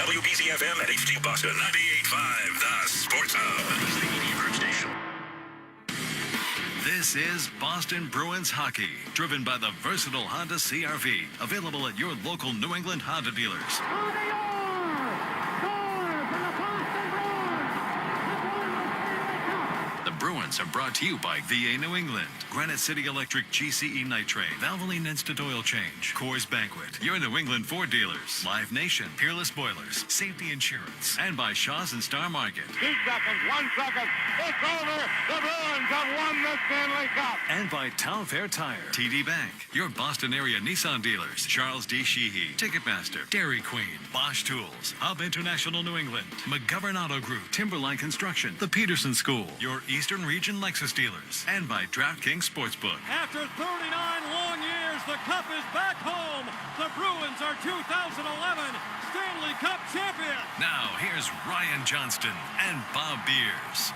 WBZ-FM at HD Boston, 98.5, the Sports Hub. The 80 station. This is Boston Bruins hockey, driven by the versatile Honda CR-V, available at your local New England Honda dealers. Bruins are brought to you by VA New England, Granite City Electric GCE Nitrate, Valvoline Instant Oil Change, Coors Banquet, your New England Ford dealers, Live Nation, Peerless Boilers, Safety Insurance, and by Shaw's and Star Market. 2 seconds, 1 second, it's over, the Bruins have won the Stanley Cup. And by Town Fair Tire, TD Bank, your Boston area Nissan dealers, Charles D. Sheehy, Ticketmaster, Dairy Queen, Bosch Tools, Hub International New England, McGovern Auto Group, Timberline Construction, the Peterson School, your Eastern Region Lexus dealers, and by DraftKings Sportsbook. After 39 long years, the Cup is back home. The Bruins are 2011 Stanley Cup champions. Now, here's Ryan Johnston and Bob Beers.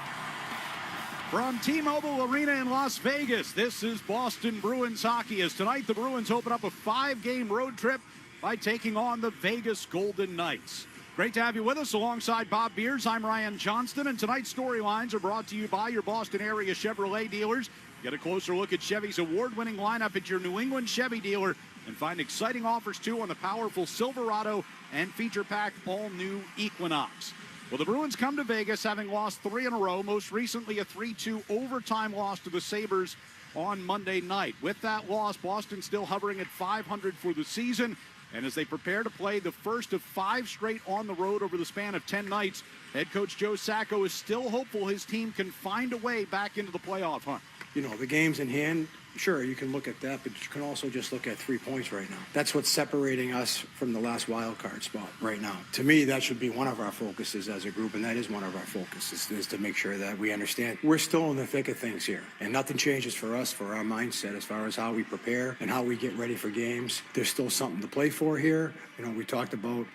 From T-Mobile Arena in Las Vegas, this is Boston Bruins hockey, as tonight the Bruins open up a 5-game road trip by taking on the Vegas Golden Knights. Great to have you with us alongside Bob Beers. I'm Ryan Johnston, and tonight's storylines are brought to you by your Boston area Chevrolet dealers. Get a closer look at Chevy's award-winning lineup at your New England Chevy dealer and find exciting offers, too, on the powerful Silverado and feature-packed all-new Equinox. Well, the Bruins come to Vegas having lost 3 in a row, most recently a 3-2 overtime loss to the Sabres on Monday night. With that loss, Boston still hovering at .500 for the season. And as they prepare to play the first of 5 straight on the road over the span of 10 nights, head coach Joe Sacco is still hopeful his team can find a way back into the playoff hunt. You know, the game's in hand. Sure, you can look at that, but you can also just look at 3 points right now. That's what's separating us from the last wild card spot right now. To me, that should be one of our focuses as a group, and that is one of our focuses, is to make sure that we understand we're still in the thick of things here, and nothing changes for us, for our mindset, as far as how we prepare and how we get ready for games. There's still something to play for here. You know, we talked about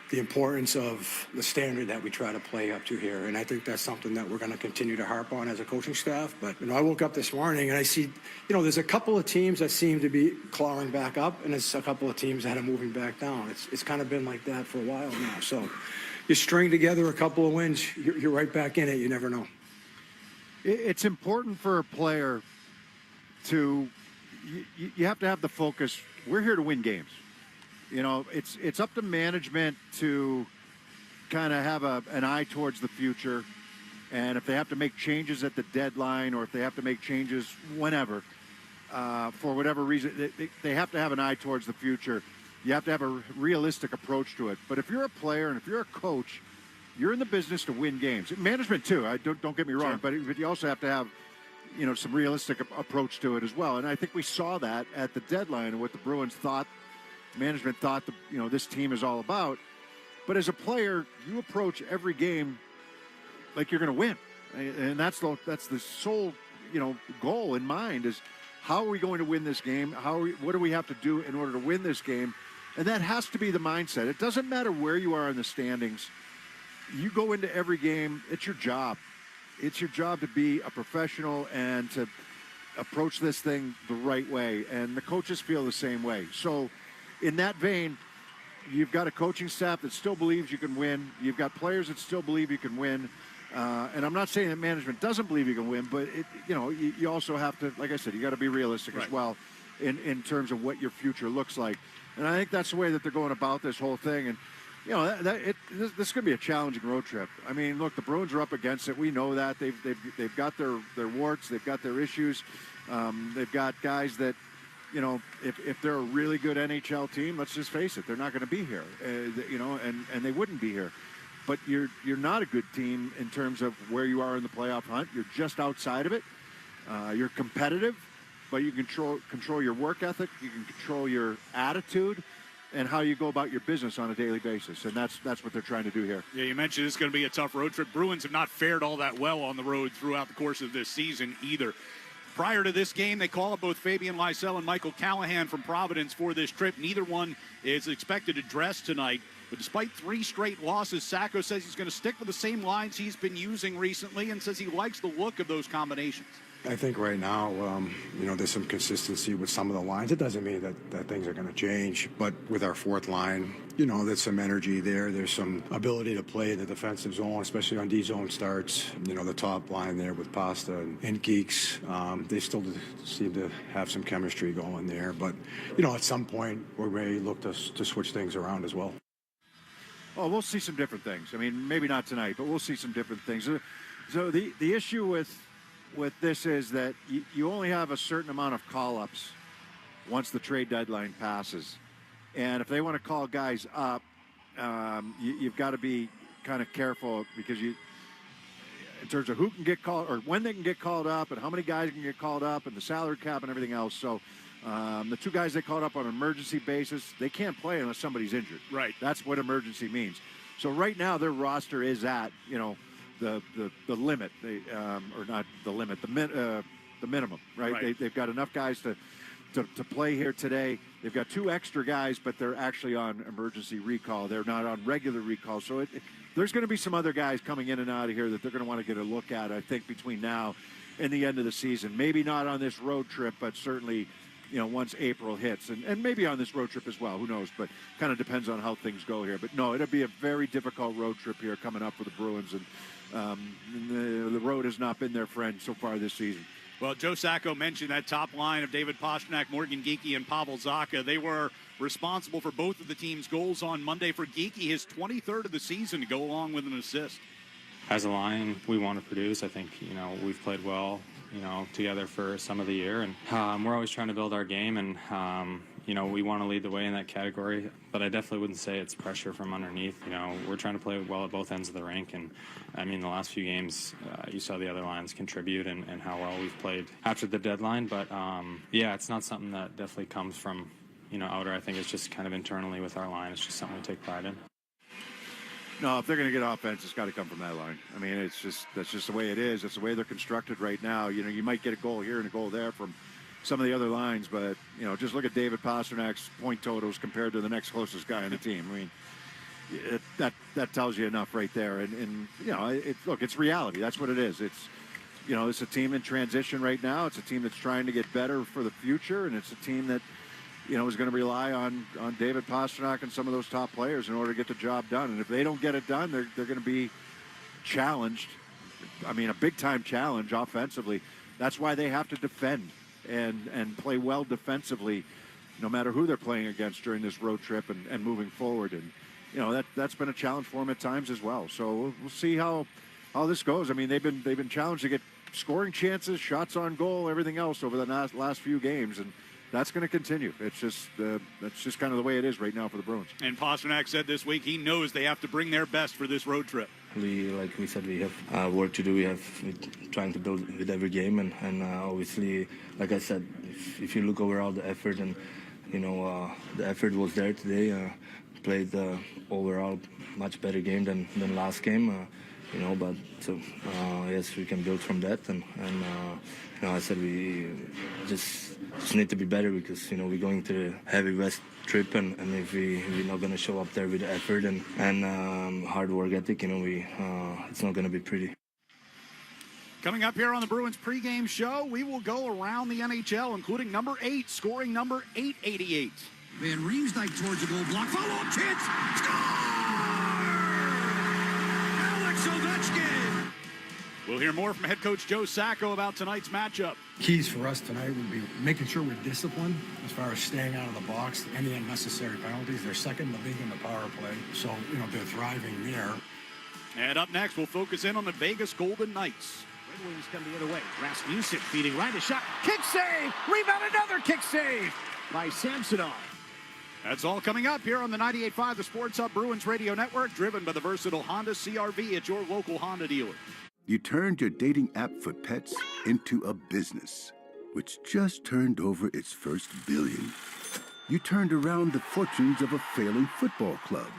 the importance of the standard that we try to play up to here. And I think that's something that we're going to continue to harp on as a coaching staff. But, you know, I woke up this morning and I see, you know, there's a couple of teams that seem to be clawing back up, and there's a couple of teams that are moving back down. It's kind of been like that for a while now. So you string together a couple of wins, you're right back in it. You never know. It's important for a player to, you have to have the focus. We're here to win games. You know, it's up to management to kind of have an eye towards the future. And if they have to make changes at the deadline, or if they have to make changes whenever, for whatever reason, they have to have an eye towards the future. You have to have a realistic approach to it. But if you're a player and if you're a coach, you're in the business to win games. Management, too. Don't get me wrong. Sure. But you also have to have, you know, some realistic approach to it as well. And I think we saw that at the deadline and what the Bruins thought. Management thought this team is all about. But as a player, you approach every game like you're going to win, and that's the sole goal in mind, is how are we going to win this game? What do we have to do in order to win this game? And that has to be the mindset. It doesn't matter where you are in the standings. You go into every game. It's your job. It's your job to be a professional and to approach this thing the right way. And the coaches feel the same way. So, in that vein, you've got a coaching staff that still believes you can win. You've got players that still believe you can win. And I'm not saying that management doesn't believe you can win, but you also have to, like I said, you got to be realistic as well in terms of what your future looks like. And I think that's the way that they're going about this whole thing. And this is going to be a challenging road trip. I mean, look, the Bruins are up against it. We know that they've got their warts, they've got their issues. They've got guys that, if they're a really good NHL team, let's just face it, they're not going to be here, and they wouldn't be here. But you're not a good team in terms of where you are in the playoff hunt. You're just outside of it. You're competitive, but you control your work ethic. You can control your attitude and how you go about your business on a daily basis. And that's what they're trying to do here. Yeah, you mentioned it's going to be a tough road trip. Bruins have not fared all that well on the road throughout the course of this season either. Prior to this game, they call up both Fabian Lysell and Michael Callahan from Providence for this trip. Neither one is expected to dress tonight. But despite 3 straight losses, Sacco says he's going to stick with the same lines he's been using recently and says he likes the look of those combinations. I think right now, there's some consistency with some of the lines. It doesn't mean that things are going to change, but with our fourth line, there's some energy there. There's some ability to play in the defensive zone, especially on D-zone starts. The top line there with Pasta and Geeks, they still seem to have some chemistry going there. But, at some point, we may look to switch things around as well. Oh, we'll see some different things. I mean, maybe not tonight, but we'll see some different things. So the issue with this is that you only have a certain amount of call-ups once the trade deadline passes. And if they want to call guys up, you've got to be kind of careful because in terms of who can get called or when they can get called up and how many guys can get called up and the salary cap and everything else. So the two guys they called up on an emergency basis, they can't play unless somebody's injured. Right. That's what emergency means. So right now their roster is at, the limit, or not the limit, the minimum, right? They've got enough guys to play here today. They've got two extra guys, but they're actually on emergency recall. They're not on regular recall. So there's going to be some other guys coming in and out of here that they're going to want to get a look at, I think, between now and the end of the season. Maybe not on this road trip, but certainly, once April hits. And maybe on this road trip as well. Who knows? But kind of depends on how things go here. But no, it'll be a very difficult road trip here coming up for the Bruins. And the road has not been their friend so far this season. Well, Joe Sacco mentioned that top line of David Pastrnak, Morgan Geekie, and Pavel Zacha. They were responsible for both of the team's goals on Monday. For Geekie, his 23rd of the season to go along with an assist. As a line, we want to produce. I think, we've played well, together for some of the year. And we're always trying to build our game. And, we want to lead the way in that category. But I definitely wouldn't say it's pressure from underneath. We're trying to play well at both ends of the rink. And, the last few games, you saw the other lines contribute and how well we've played after the deadline. But, it's not something that definitely comes from, outer. I think it's just kind of internally with our line. It's just something we take pride in. No, if they're going to get offense, it's got to come from that line. I mean, that's just the way it is. It's the way they're constructed right now. You might get a goal here and a goal there from some of the other lines, but, just look at David Pasternak's point totals compared to the next closest guy on the team. I mean, that tells you enough right there. And it's reality. That's what it is. It's a team in transition right now. It's a team that's trying to get better for the future, and it's a team that is going to rely on David Pastrnak and some of those top players in order to get the job done. And if they don't get it done, they're going to be challenged. I mean, a big-time challenge offensively. That's why they have to defend and play well defensively, no matter who they're playing against during this road trip and moving forward. And that's been a challenge for them at times as well. So we'll see how this goes. I mean, they've been challenged to get scoring chances, shots on goal, everything else over the last few games, and that's going to continue. It's just that's just kind of the way it is right now for the Bruins. And Pastrnak said this week he knows they have to bring their best for this road trip. Like we said, we have work to do. We have trying to build with every game, and obviously, like I said, if you look over all the effort, and the effort was there today. Played overall much better game than last game. But yes, we can build from that, and I said we just need to be better because we're going to the heavy West trip, and if we're not going to show up there with effort and hard work ethic, it's not going to be pretty. Coming up here on the Bruins pregame show, we will go around the NHL, including number 8, scoring number 888. Van Riemsdyk towards the goal block. Follow-up chance. Score! Alex Ovechkin! We'll hear more from head coach Joe Sacco about tonight's matchup. Keys for us tonight would be making sure we're disciplined as far as staying out of the box, any unnecessary penalties. They're second in the league in the power play, so they're thriving there. And up next, we'll focus in on the Vegas Golden Knights. Red Wings come the other way. Rasmussen feeding right, a shot. Kick save! Rebound, another kick save by Samsonov. That's all coming up here on the 98.5, the Sports Hub Bruins Radio Network, driven by the versatile Honda CR-V at your local Honda dealer. You turned your dating app for pets into a business, which just turned over its first billion. You turned around the fortunes of a failing football club,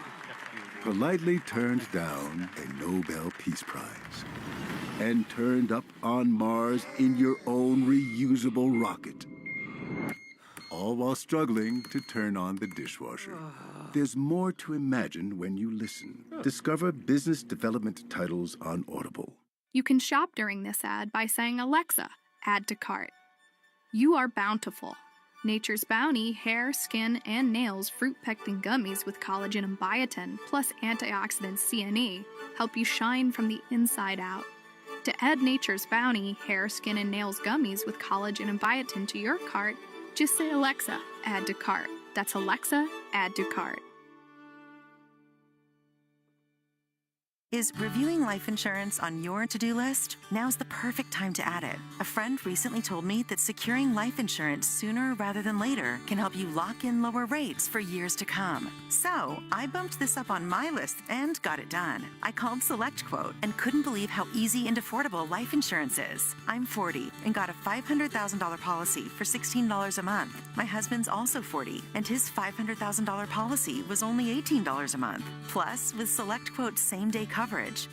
politely turned down a Nobel Peace Prize, and turned up on Mars in your own reusable rocket. All while struggling to turn on the dishwasher. There's more to imagine when you listen. Discover business development titles on Audible. You can shop during this ad by saying, Alexa, add to cart. You are bountiful. Nature's Bounty hair, skin, and nails fruit-pectin gummies with collagen and biotin, plus antioxidants C and E, help you shine from the inside out. To add Nature's Bounty hair, skin, and nails gummies with collagen and biotin to your cart, just say Alexa, add to cart. That's Alexa, add to cart. Is reviewing life insurance on your to-do list? Now's the perfect time to add it. A friend recently told me that securing life insurance sooner rather than later can help you lock in lower rates for years to come. So I bumped this up on my list and got it done. I called SelectQuote and couldn't believe how easy and affordable life insurance is. I'm 40 and got a $500,000 policy for $16 a month. My husband's also 40 and his $500,000 policy was only $18 a month. Plus, with SelectQuote's same-day coverage,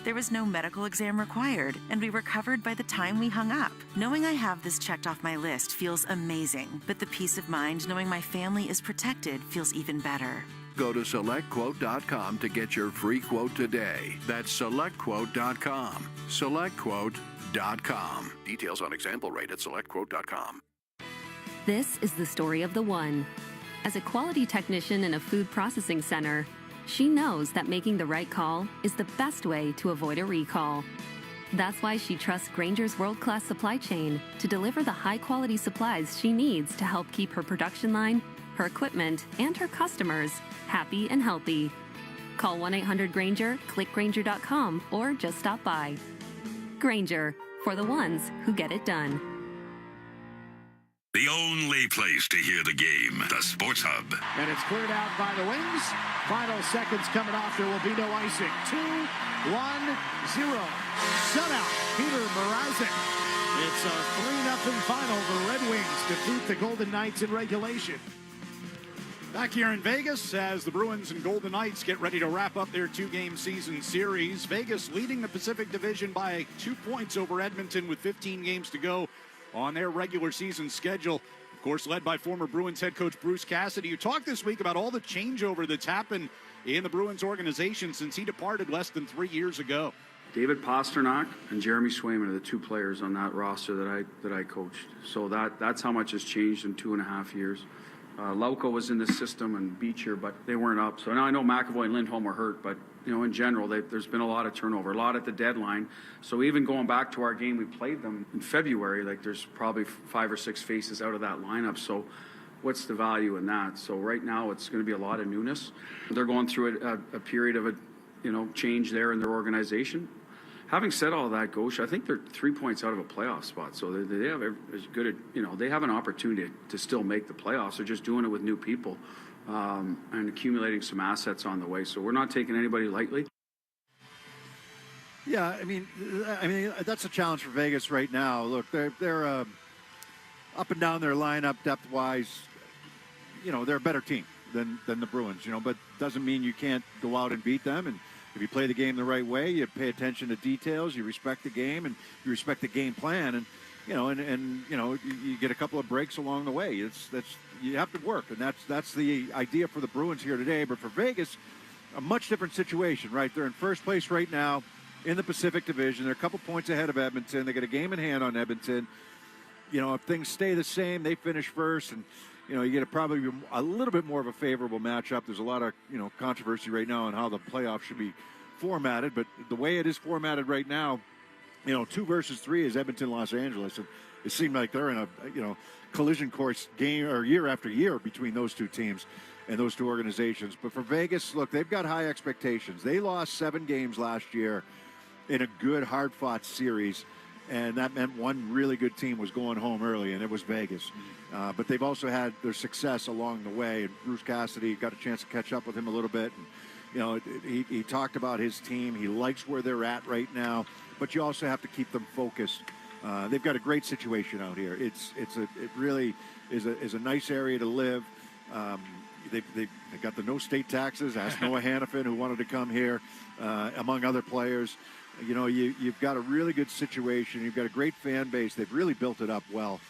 there was no medical exam required, and we were covered by the time we hung up. Knowing I have this checked off my list feels amazing, but the peace of mind knowing my family is protected feels even better. Go to SelectQuote.com to get your free quote today. That's SelectQuote.com. SelectQuote.com. Details on example rate at SelectQuote.com. This is the story of the one. As a quality technician in a food processing center, she knows that making the right call is the best way to avoid a recall. That's why she trusts Grainger's world-class supply chain to deliver the high-quality supplies she needs to help keep her production line, her equipment, and her customers happy and healthy. Call 1-800-GRAINGER, click Grainger.com, or just stop by. Grainger, for the ones who get it done. The only place to hear the game, the Sports Hub. And it's cleared out by the Wings. Final seconds coming off. There will be no icing. 2-1-0. Shutout, Peter Mrazek. It's a 3-0 final. The Red Wings defeat the Golden Knights in regulation. Back here in Vegas as the Bruins and Golden Knights get ready to wrap up their two-game season series. Vegas leading the Pacific Division by 2 points over Edmonton with 15 games to go on their regular season schedule. Of course, led by former Bruins head coach Bruce Cassidy, who talked this week about all the changeover that's happened in the Bruins organization since he departed less than 3 years ago. David Pasternak and Jeremy Swayman are the two players on that roster that I coached. So that's how much has changed in 2.5 years. Lauko was in the system and Beecher, but they weren't up. So now I know McAvoy and Lindholm were hurt, but in general, there's been a lot of turnover, a lot at the deadline. So even going back to our game, we played them in February, there's probably 5 or 6 faces out of that lineup. So what's the value in that? So right now, it's going to be a lot of newness. They're going through a period of change there in their organization. Having said all that, Ghosh, I think they're 3 points out of a playoff spot. So they have as good they have an opportunity to still make the playoffs. They're just doing it with new people and accumulating some assets on the way. So we're not taking anybody lightly. Yeah, I mean that's a challenge for Vegas right now. Look, they're up and down their lineup depth-wise. They're a better team than the Bruins. But doesn't mean you can't go out and beat them. And if you play the game the right way, you pay attention to details, you respect the game, and you respect the game plan, and you get a couple of breaks along the way. You have to work, and that's the idea for the Bruins here today. But for Vegas, a much different situation, right? They're in first place right now in the Pacific Division. They're a couple points ahead of Edmonton. They got a game in hand on Edmonton. If things stay the same, they finish first, and you get probably a little bit more of a favorable matchup. There's a lot of, controversy right now on how the playoffs should be formatted, but the way it is formatted right now, 2 versus 3 is Edmonton, Los Angeles, and it seemed like they're in a, collision course game or year after year between those two teams and those two organizations. But for Vegas, look, they've got high expectations. They lost 7 games last year in a good, hard-fought series, and that meant one really good team was going home early, and it was Vegas. But they've also had their success along the way, and Bruce Cassidy got a chance to catch up with him a little bit. And, he talked about his team. He likes where they're at right now, but you also have to keep them focused. They've got a great situation out here. It really is a nice area to live. They got the no state taxes. Ask Noah Hannafin, who wanted to come here, among other players. You've got a really good situation. You've got a great fan base. They've really built it up well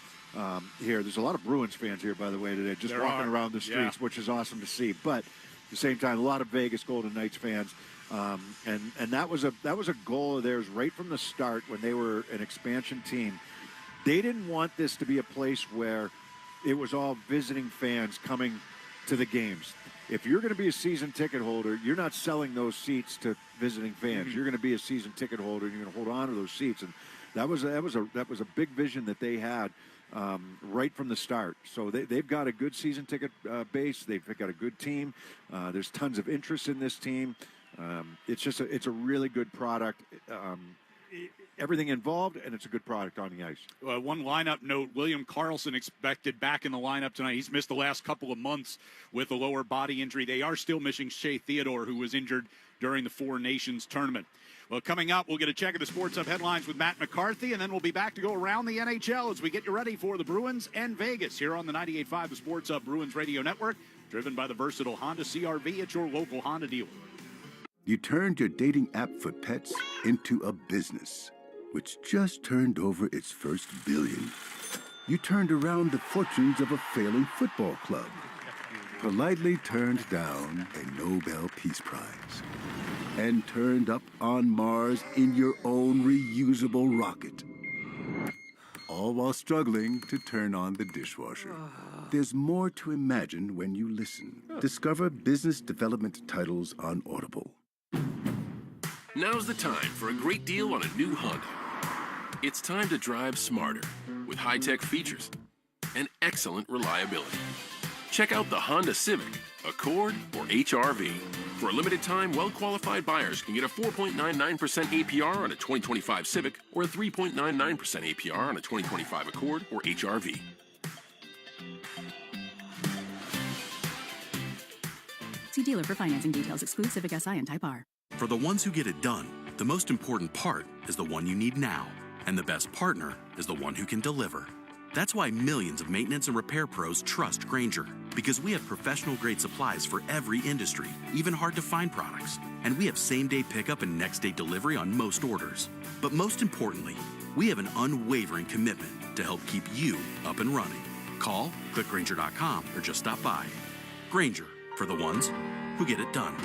here. There's a lot of Bruins fans here, by the way, today, just walking around the streets, which is awesome to see. But at the same time, a lot of Vegas Golden Knights fans. And that was a goal of theirs right from the start when they were an expansion team, They didn't want this to be a place where it was all visiting fans coming to the games. If you're going to be a season ticket holder, you're not selling those seats to visiting fans. You're going to be a season ticket holder, and you're going to hold on to those seats. And that was a big vision that they had right from the start. So they've got a good season ticket base. They've got a good team. There's tons of interest in this team. It's a really good product. Everything involved, and it's a good product on the ice. One lineup note, William Karlsson expected back in the lineup tonight. He's missed the last couple of months with a lower body injury. They are still missing Shea Theodore, who was injured during the Four Nations tournament. Well, coming up, we'll get a check of the Sports Hub headlines with Matt McCarthy, and then we'll be back to go around the NHL as we get you ready for the Bruins and Vegas here on the 98.5 The Sports Hub Bruins Radio Network, driven by the versatile Honda CR-V at your local Honda dealer. You turned your dating app for pets into a business, which just turned over its first billion. You turned around the fortunes of a failing football club, politely turned down a Nobel Peace Prize, and turned up on Mars in your own reusable rocket. All while struggling to turn on the dishwasher. There's more to imagine when you listen. Discover business development titles on Audible. Now's the time for a great deal on a new Honda. It's time to drive smarter with high-tech features and excellent reliability. Check out the Honda Civic, Accord, or HR-V. For a limited time, well-qualified buyers can get a 4.99% APR on a 2025 Civic or a 3.99% APR on a 2025 Accord or HR-V. See dealer for financing details. Exclude Civic Si and Type R. For the ones who get it done, the most important part is the one you need now. And the best partner is the one who can deliver. That's why millions of maintenance and repair pros trust Grainger, because we have professional-grade supplies for every industry, even hard-to-find products. And we have same-day pickup and next-day delivery on most orders. But most importantly, we have an unwavering commitment to help keep you up and running. Call, click Grainger.com, or just stop by. Grainger, for the ones who get it done.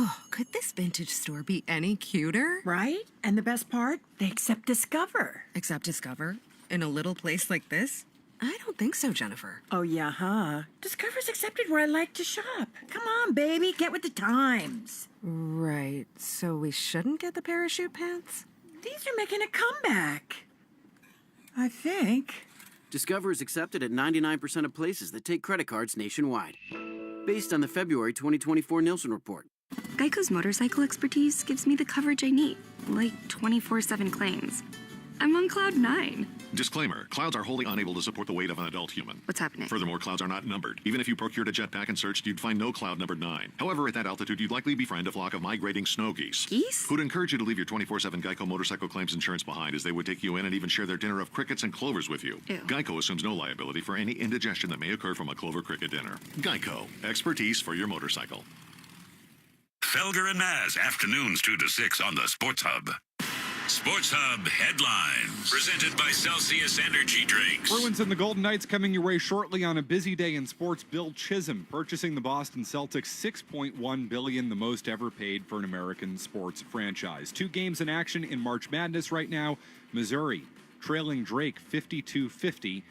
Oh, could this vintage store be any cuter? Right? And the best part? They accept Discover. Accept Discover? In a little place like this? I don't think so, Jennifer. Oh, yeah, huh? Discover's accepted where I like to shop. Come on, baby, get with the times. Right, so we shouldn't get the parachute pants? These are making a comeback. I think. Discover is accepted at 99% of places that take credit cards nationwide. Based on the February 2024 Nielsen report. Geico's motorcycle expertise gives me the coverage I need, like 24/7 claims. I'm on cloud 9. Disclaimer, clouds are wholly unable to support the weight of an adult human. What's happening? Furthermore, clouds are not numbered. Even if you procured a jetpack and searched, you'd find no cloud numbered 9. However, at that altitude, you'd likely befriend a flock of migrating snow geese. Geese? Who'd encourage you to leave your 24/7 Geico motorcycle claims insurance behind, as they would take you in and even share their dinner of crickets and clovers with you. Ew. Geico assumes no liability for any indigestion that may occur from a clover cricket dinner. Geico, expertise for your motorcycle. Felger and Maz, afternoons 2 to 6 on the Sports Hub. Sports Hub headlines, presented by Celsius Energy Drinks. Bruins and the Golden Knights coming your way shortly on a busy day in sports. Bill Chisholm purchasing the Boston Celtics $6.1 billion, the most ever paid for an American sports franchise. 2 games in action in March Madness right now. Missouri trailing Drake 52-50.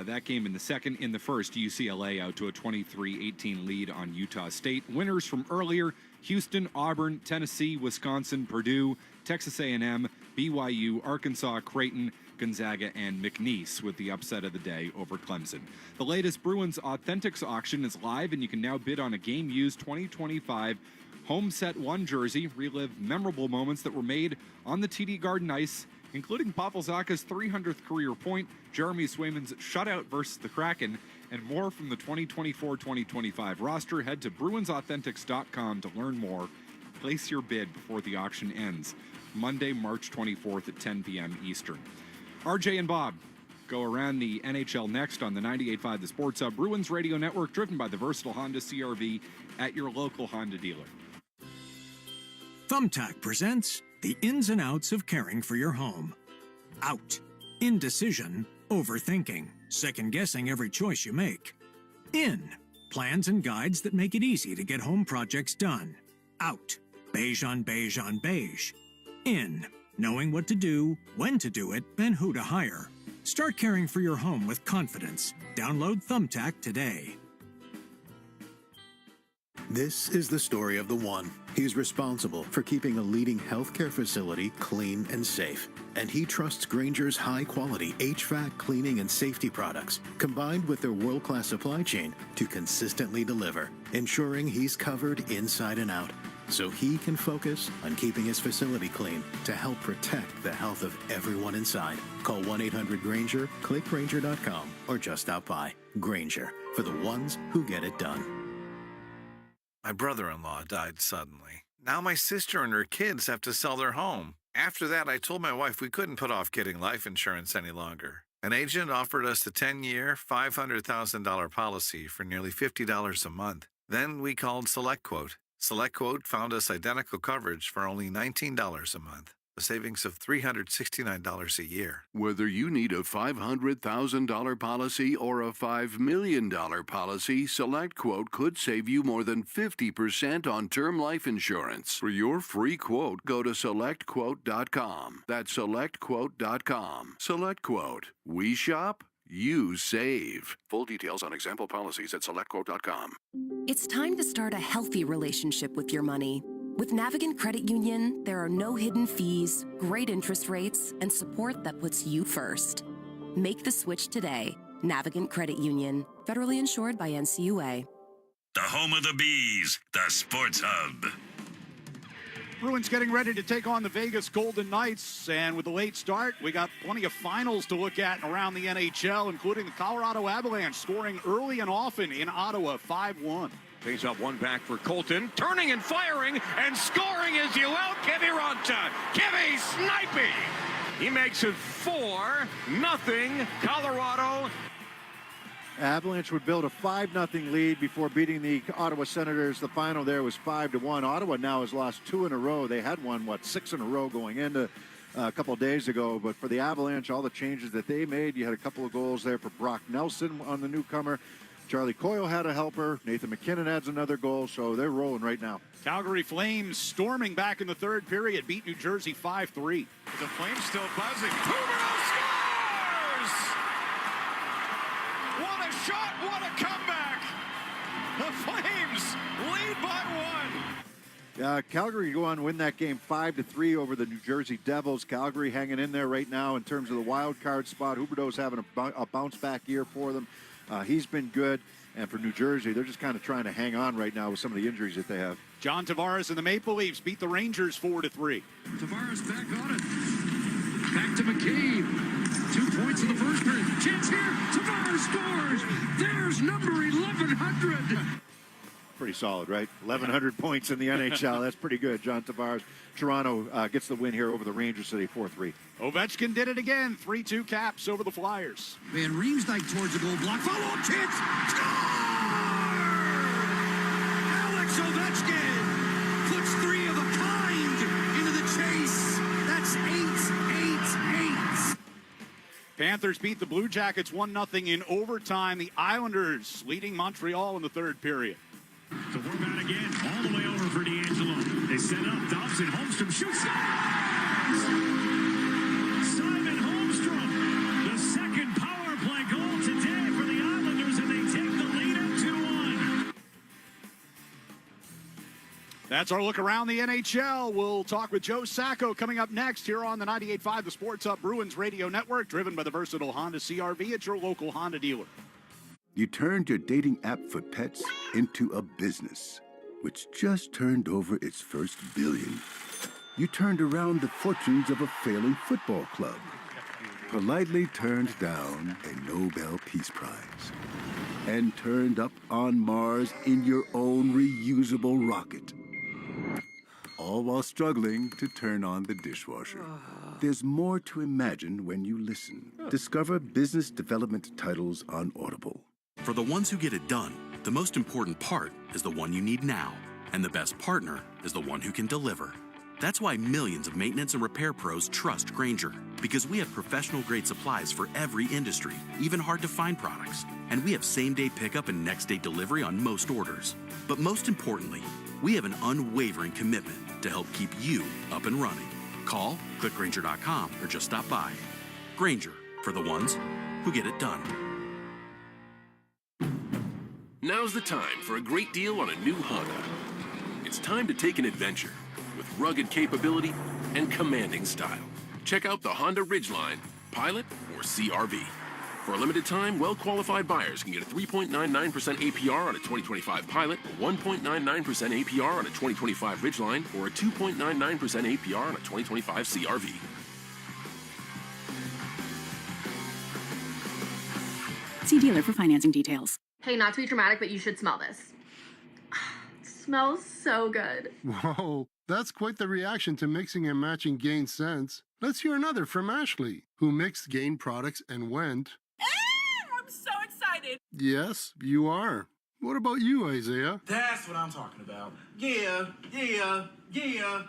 That game in the second. In the first, UCLA out to a 23-18 lead on Utah State. Winners from earlier: Houston, Auburn, Tennessee, Wisconsin, Purdue, Texas A&M, BYU, Arkansas, Creighton, Gonzaga, and McNeese with the upset of the day over Clemson. The latest Bruins Authentics auction is live, and you can now bid on a game-used 2025 Home Set 1 jersey. Relive memorable moments that were made on the TD Garden ice, including Pavel Zacha's 300th career point, Jeremy Swayman's shutout versus the Kraken, and more from the 2024-2025 roster. Head to BruinsAuthentics.com to learn more. Place your bid before the auction ends, Monday, March 24th at 10 p.m. Eastern. RJ and Bob go around the NHL next on the 98.5 The Sports Hub Bruins Radio Network, driven by the versatile Honda CR-V at your local Honda dealer. Thumbtack presents the ins and outs of caring for your home. Out. Indecision. Overthinking. Second-guessing every choice you make. In. Plans and guides that make it easy to get home projects done. Out. Beige on beige on beige. In. knowing what to do, when to do it, and who to hire. Start caring for your home with confidence. Download Thumbtack today. This is the story of the one. He's responsible for keeping a leading healthcare facility clean and safe. And he trusts Grainger's high-quality HVAC cleaning and safety products, combined with their world-class supply chain, to consistently deliver, ensuring he's covered inside and out, so he can focus on keeping his facility clean to help protect the health of everyone inside. Call 1-800-GRAINGER, click Grainger.com, or just stop by. Grainger, for the ones who get it done. My brother-in-law died suddenly. Now my sister and her kids have to sell their home. After that, I told my wife we couldn't put off getting life insurance any longer. An agent offered us a 10-year, $500,000 policy for nearly $50 a month. Then we called SelectQuote. SelectQuote found us identical coverage for only $19 a month, a savings of $369 a year. Whether you need a $500,000 policy or a $5 million policy, SelectQuote could save you more than 50% on term life insurance. For your free quote, go to SelectQuote.com. That's SelectQuote.com. SelectQuote. We shop, you save. Full details on example policies at SelectQuote.com. It's time to start a healthy relationship with your money. With Navigant Credit Union, there are no hidden fees, great interest rates, and support that puts you first. Make the switch today. Navigant Credit Union, federally insured by NCUA. The home of the Bees, the Sports Hub. Bruins getting ready to take on the Vegas Golden Knights, and with the late start, we got plenty of finals to look at around the NHL, including the Colorado Avalanche scoring early and often in Ottawa, 5-1. Face up one back for Colton, turning and firing and scoring as you will. Kivi Ronta. Kivi sniping. He makes it 4-0 Colorado. Avalanche would build a 5-0 lead before beating the Ottawa Senators. The final there was 5-1. Ottawa now has lost 2 in a row. They had won, 6 in a row going into a couple of days ago. But for the Avalanche, all the changes that they made, you had a couple of goals there for Brock Nelson on the newcomer. Charlie Coyle had a helper. Nathan McKinnon adds another goal, so they're rolling right now. Calgary Flames storming back in the third period, beat New Jersey 5-3. The Flames still buzzing. Huberdeau scores! What a shot, what a comeback! The Flames lead by 1. Calgary go on to win that game 5-3 over the New Jersey Devils. Calgary hanging in there right now in terms of the wild card spot. Huberdeau's having a bounce back year for them. He's been good. And for New Jersey, they're just kind of trying to hang on right now with some of the injuries that they have. John Tavares and the Maple Leafs beat the Rangers 4-3. Tavares back on it. Back to McCabe. 2 points in the first period. Chance here. Tavares scores. There's number 1100. Pretty solid, right? 1,100 points in the NHL. That's pretty good. John Tavares. Toronto gets the win here over the Rangers today, 4-3. Ovechkin did it again. 3-2 Caps over the Flyers. Van Riemsdyk towards the goal block. Follow-up chance. Score! Alex Ovechkin puts 3 of a kind into the chase. That's 8-8-8. Panthers beat the Blue Jackets 1-0 in overtime. The Islanders leading Montreal in the third period. So Horvat again, all the way over for D'Angelo. They set up Dobson. Holmstrom shoots. Simon Holmstrom, the second power play goal today for the Islanders, and they take the lead at 2-1. That's our look around the NHL. We'll talk with Joe Sacco coming up next here on the 98.5 The Sports Hub Bruins Radio Network, driven by the versatile Honda CR-V at your local Honda dealer. You turned your dating app for pets into a business, which just turned over its first billion. You turned around the fortunes of a failing football club, politely turned down a Nobel Peace Prize, and turned up on Mars in your own reusable rocket. All while struggling to turn on the dishwasher. There's more to imagine when you listen. Discover business development titles on Audible. For the ones who get it done, the most important part is the one you need now. And the best partner is the one who can deliver. That's why millions of maintenance and repair pros trust Grainger, because we have professional-grade supplies for every industry, even hard-to-find products. And we have same-day pickup and next-day delivery on most orders. But most importantly, we have an unwavering commitment to help keep you up and running. Call, click Grainger.com, or just stop by. Grainger, for the ones who get it done. Now's the time for a great deal on a new Honda. It's time to take an adventure with rugged capability and commanding style. Check out the Honda Ridgeline, Pilot, or CR-V. For a limited time, well-qualified buyers can get a 3.99% APR on a 2025 Pilot, a 1.99% APR on a 2025 Ridgeline, or a 2.99% APR on a 2025 CR-V. See dealer for financing details. Hey, not to be dramatic, but you should smell this. It smells so good. Whoa, that's quite the reaction to mixing and matching Gain scents. Let's hear another from Ashley, who mixed Gain products and went... I'm so excited. Yes, you are. What about you, Isaiah? That's what I'm talking about. Yeah.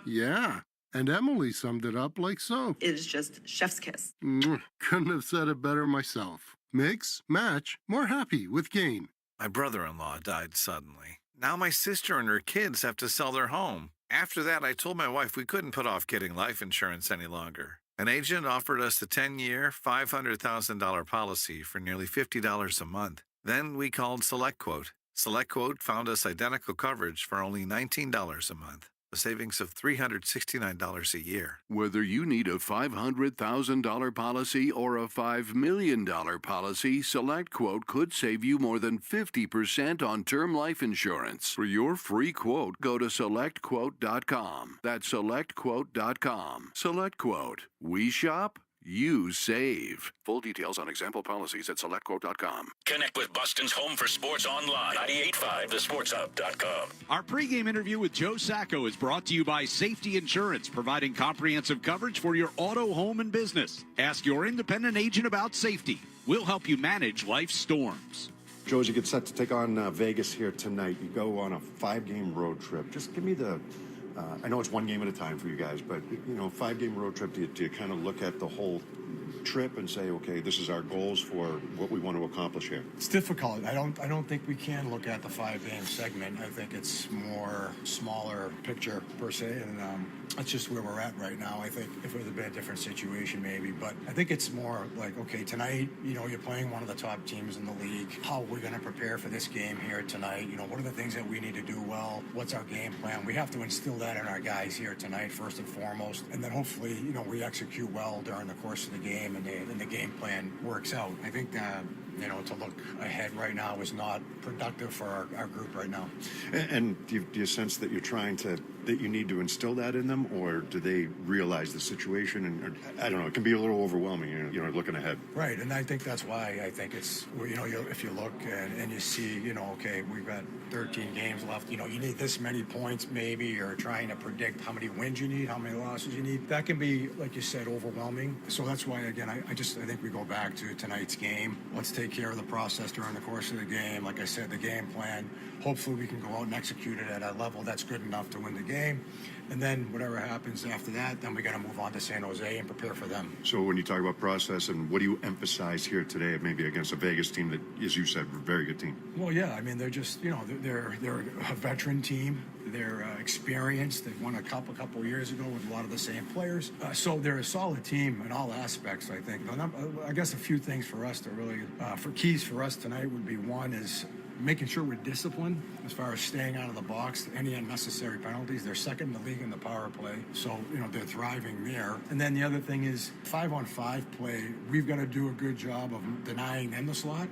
Yeah, and Emily summed it up like so. It is just chef's kiss. Couldn't have said it better myself. Mix, match, more happy with Gain. My brother-in-law died suddenly. Now my sister and her kids have to sell their home. After that, I told my wife we couldn't put off getting life insurance any longer. An agent offered us a 10-year, $500,000 policy for nearly $50 a month. Then we called SelectQuote. SelectQuote found us identical coverage for only $19 a month, a savings of $369 a year. Whether you need a $500,000 policy or a $5 million policy, SelectQuote could save you more than 50% on term life insurance. For your free quote, go to SelectQuote.com. That's SelectQuote.com. SelectQuote. We shop, you save. Full details on example policies at SelectQuote.com. Connect with Boston's home for sports online. 98.5thesportshub.com. Our pregame interview with Joe Sacco is brought to you by Safety Insurance, providing comprehensive coverage for your auto, home, and business. Ask your independent agent about safety. We'll help you manage life's storms. Joe, as you get set to take on Vegas here tonight, you go on a 5-game road trip. Just give me the... I know it's one game at a time for you guys, but, 5-game road trip, do you kind of look at the whole trip and say, okay, this is our goals for what we want to accomplish here? It's difficult. I don't think we can look at the 5-game segment. I think it's more smaller picture per se, and that's just where we're at right now. I think if it was a bit different situation maybe, but I think it's more like, okay, tonight, you're playing one of the top teams in the league. How are we going to prepare for this game here tonight? What are the things that we need to do well? What's our game plan? We have to instill that in our guys here tonight, first and foremost, and then hopefully, we execute well during the course of the game and the game plan works out. I think to look ahead right now is not productive for our group right now. And do you sense that that you need to instill that in them, or do they realize the situation? And I don't know, it can be a little overwhelming, looking ahead. Right, and I think that's why I think it's, if you look and you see, okay, we've got 13 games left, you need this many points maybe, or trying to predict how many wins you need, how many losses you need. That can be, like you said, overwhelming. So that's why, again, I think we go back to tonight's game. Let's take care of the process during the course of the game. Like I said, the game plan. Hopefully we can go out and execute it at a level that's good enough to win the game. And then whatever happens after that, then we got to move on to San Jose and prepare for them. So when you talk about process, and what do you emphasize here today, maybe against a Vegas team that, as you said, a very good team? Well, yeah, I mean, they're just, they're a veteran team. They're experienced. They've won a couple years ago with a lot of the same players. So they're a solid team in all aspects, I think. I guess a few things for us to really, for keys for us tonight would be, one is making sure we're disciplined as far as staying out of the box, any unnecessary penalties. They're second in the league in the power play, so they're thriving there. And then the other thing is 5-on-5 play. We've got to do a good job of denying them the slot.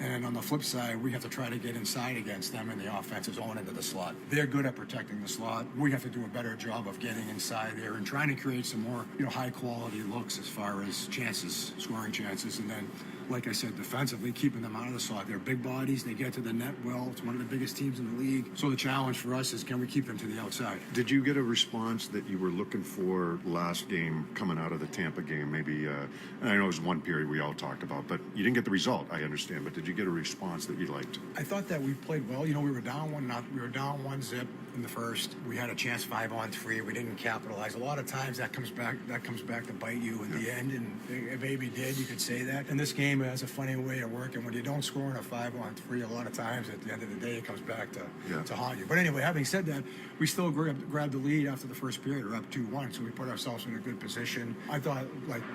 And on the flip side, we have to try to get inside against them in the offensive zone into the slot. They're good at protecting the slot. We have to do a better job of getting inside there and trying to create some more, high quality looks as far as chances, scoring chances. And then, like I said, defensively, keeping them out of the slot. They're big bodies. They get to the net well. It's one of the biggest teams in the league. So the challenge for us is, can we keep them to the outside? Did you get a response that you were looking for last game coming out of the Tampa game? Maybe, I know it was one period we all talked about, but you didn't get the result, I understand. But did you get a response that you liked? I thought that we played well. We were down 1-0. We were down 1-0 in the first. We had a chance 5-on-3. We didn't capitalize. A lot of times that comes back to bite you in the end, and it maybe did. You could say that. In this game, game has a funny way of working. When you don't score in a 5-on-3, a lot of times at the end of the day, it comes back to haunt you. But anyway, having said that, we still grabbed the lead after the first period. We're up 2-1, so we put ourselves in a good position. I thought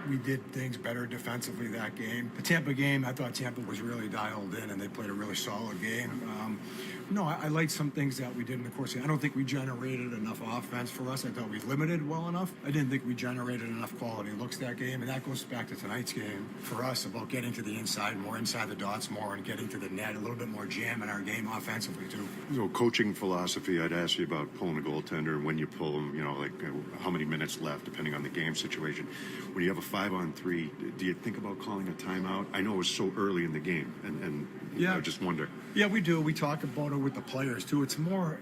we did things better defensively that game. The Tampa game, I thought Tampa was really dialed in, and they played a really solid game. I liked some things that we did in the course. I don't think we generated enough offense for us. I thought we limited well enough. I didn't think we generated enough quality looks that game, and that goes back to tonight's game for us about getting to the inside, more inside the dots more, and getting to the net, a little bit more jam in our game offensively too. Coaching philosophy, I'd ask you about pulling a goaltender, when you pull them, how many minutes left, depending on the game situation. When you have a 5-on-3, do you think about calling a timeout? I know it was so early in the game, and I just wonder. Yeah, we do. We talk about it with the players too. It's more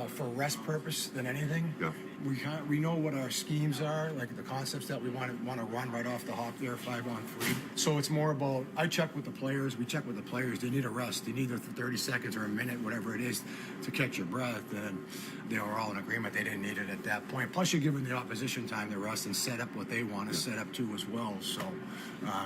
for rest purpose than anything. Yeah. We know what our schemes are, like the concepts that we want to run right off the hop there, 5-on-3. So it's more about, I check with the players. We check with the players. They need a rest. They need 30 seconds or a minute, whatever it is, to catch your breath. And they were all in agreement they didn't need it at that point. Plus, you're giving the opposition time to rest and set up what they want to set up too as well. So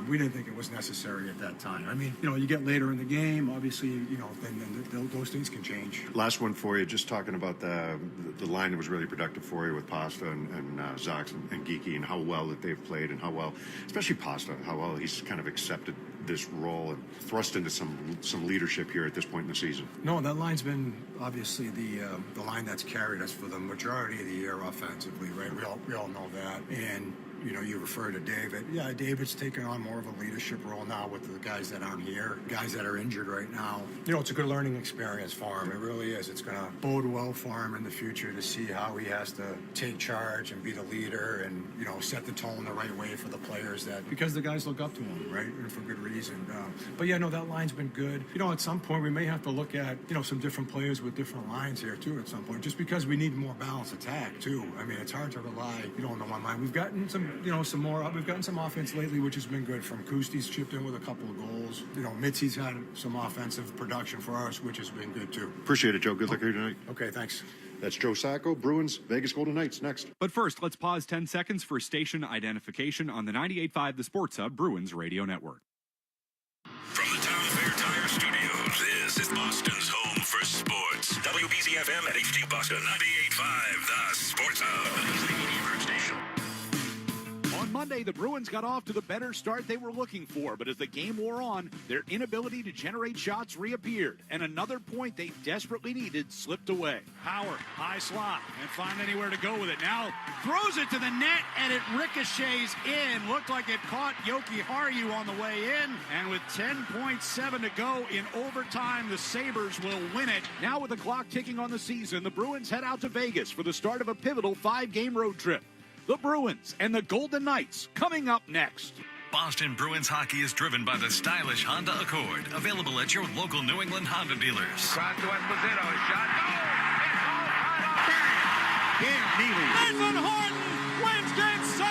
we didn't think it was necessary at that time. I mean, you get later in the game, obviously, then those things can change. Last one for you, just talking about the line that was really productive for you with Pasta and Zox and Geeky, and how well that they've played, and how well, especially Pasta, how well he's kind of accepted this role and thrust into some leadership here at this point in the season. No, that line's been obviously the line that's carried us for the majority of the year offensively, right? We all know that. And you refer to David. Yeah, David's taken on more of a leadership role now with the guys that aren't here, guys that are injured right now. It's a good learning experience for him. It really is. It's going to bode well for him in the future to see how he has to take charge and be the leader and, set the tone the right way for the players because the guys look up to him, right? And for good reason. But yeah, no, that line's been good. At some point we may have to look at, some different players with different lines here too at some point, just because we need more balanced attack too. I mean, it's hard to rely, on the one line. We've gotten we've gotten some offense lately, which has been good. From Kusti's chipped in with a couple of goals. Mitzi's had some offensive production for us, which has been good too. Appreciate it, Joe. Good luck here tonight. Okay, thanks. That's Joe Sacco, Bruins, Vegas Golden Knights next. But first, let's pause 10 seconds for station identification on the 98.5 The Sports Hub Bruins Radio Network. From the Town Fair Tire Studios, this is Boston's home for sports. WBZ-FM at HD Boston, 98.5 The Sports Hub. Station. On Monday, the Bruins got off to the better start they were looking for, but as the game wore on, their inability to generate shots reappeared, and another point they desperately needed slipped away. Howard, high slot, and find anywhere to go with it. Now throws it to the net, and it ricochets in. Looked like it caught Yoki Haru on the way in, and with 10.7 to go in overtime, the Sabres will win it. Now with the clock ticking on the season, the Bruins head out to Vegas for the start of a pivotal 5-game road trip. The Bruins and the Golden Knights coming up next. Boston Bruins hockey is driven by the stylish Honda Accord, available at your local New England Honda dealers. Cross to Esposito, shot. Oh, it's all tied up. Cam Neely. Nathan Horton wins Game 7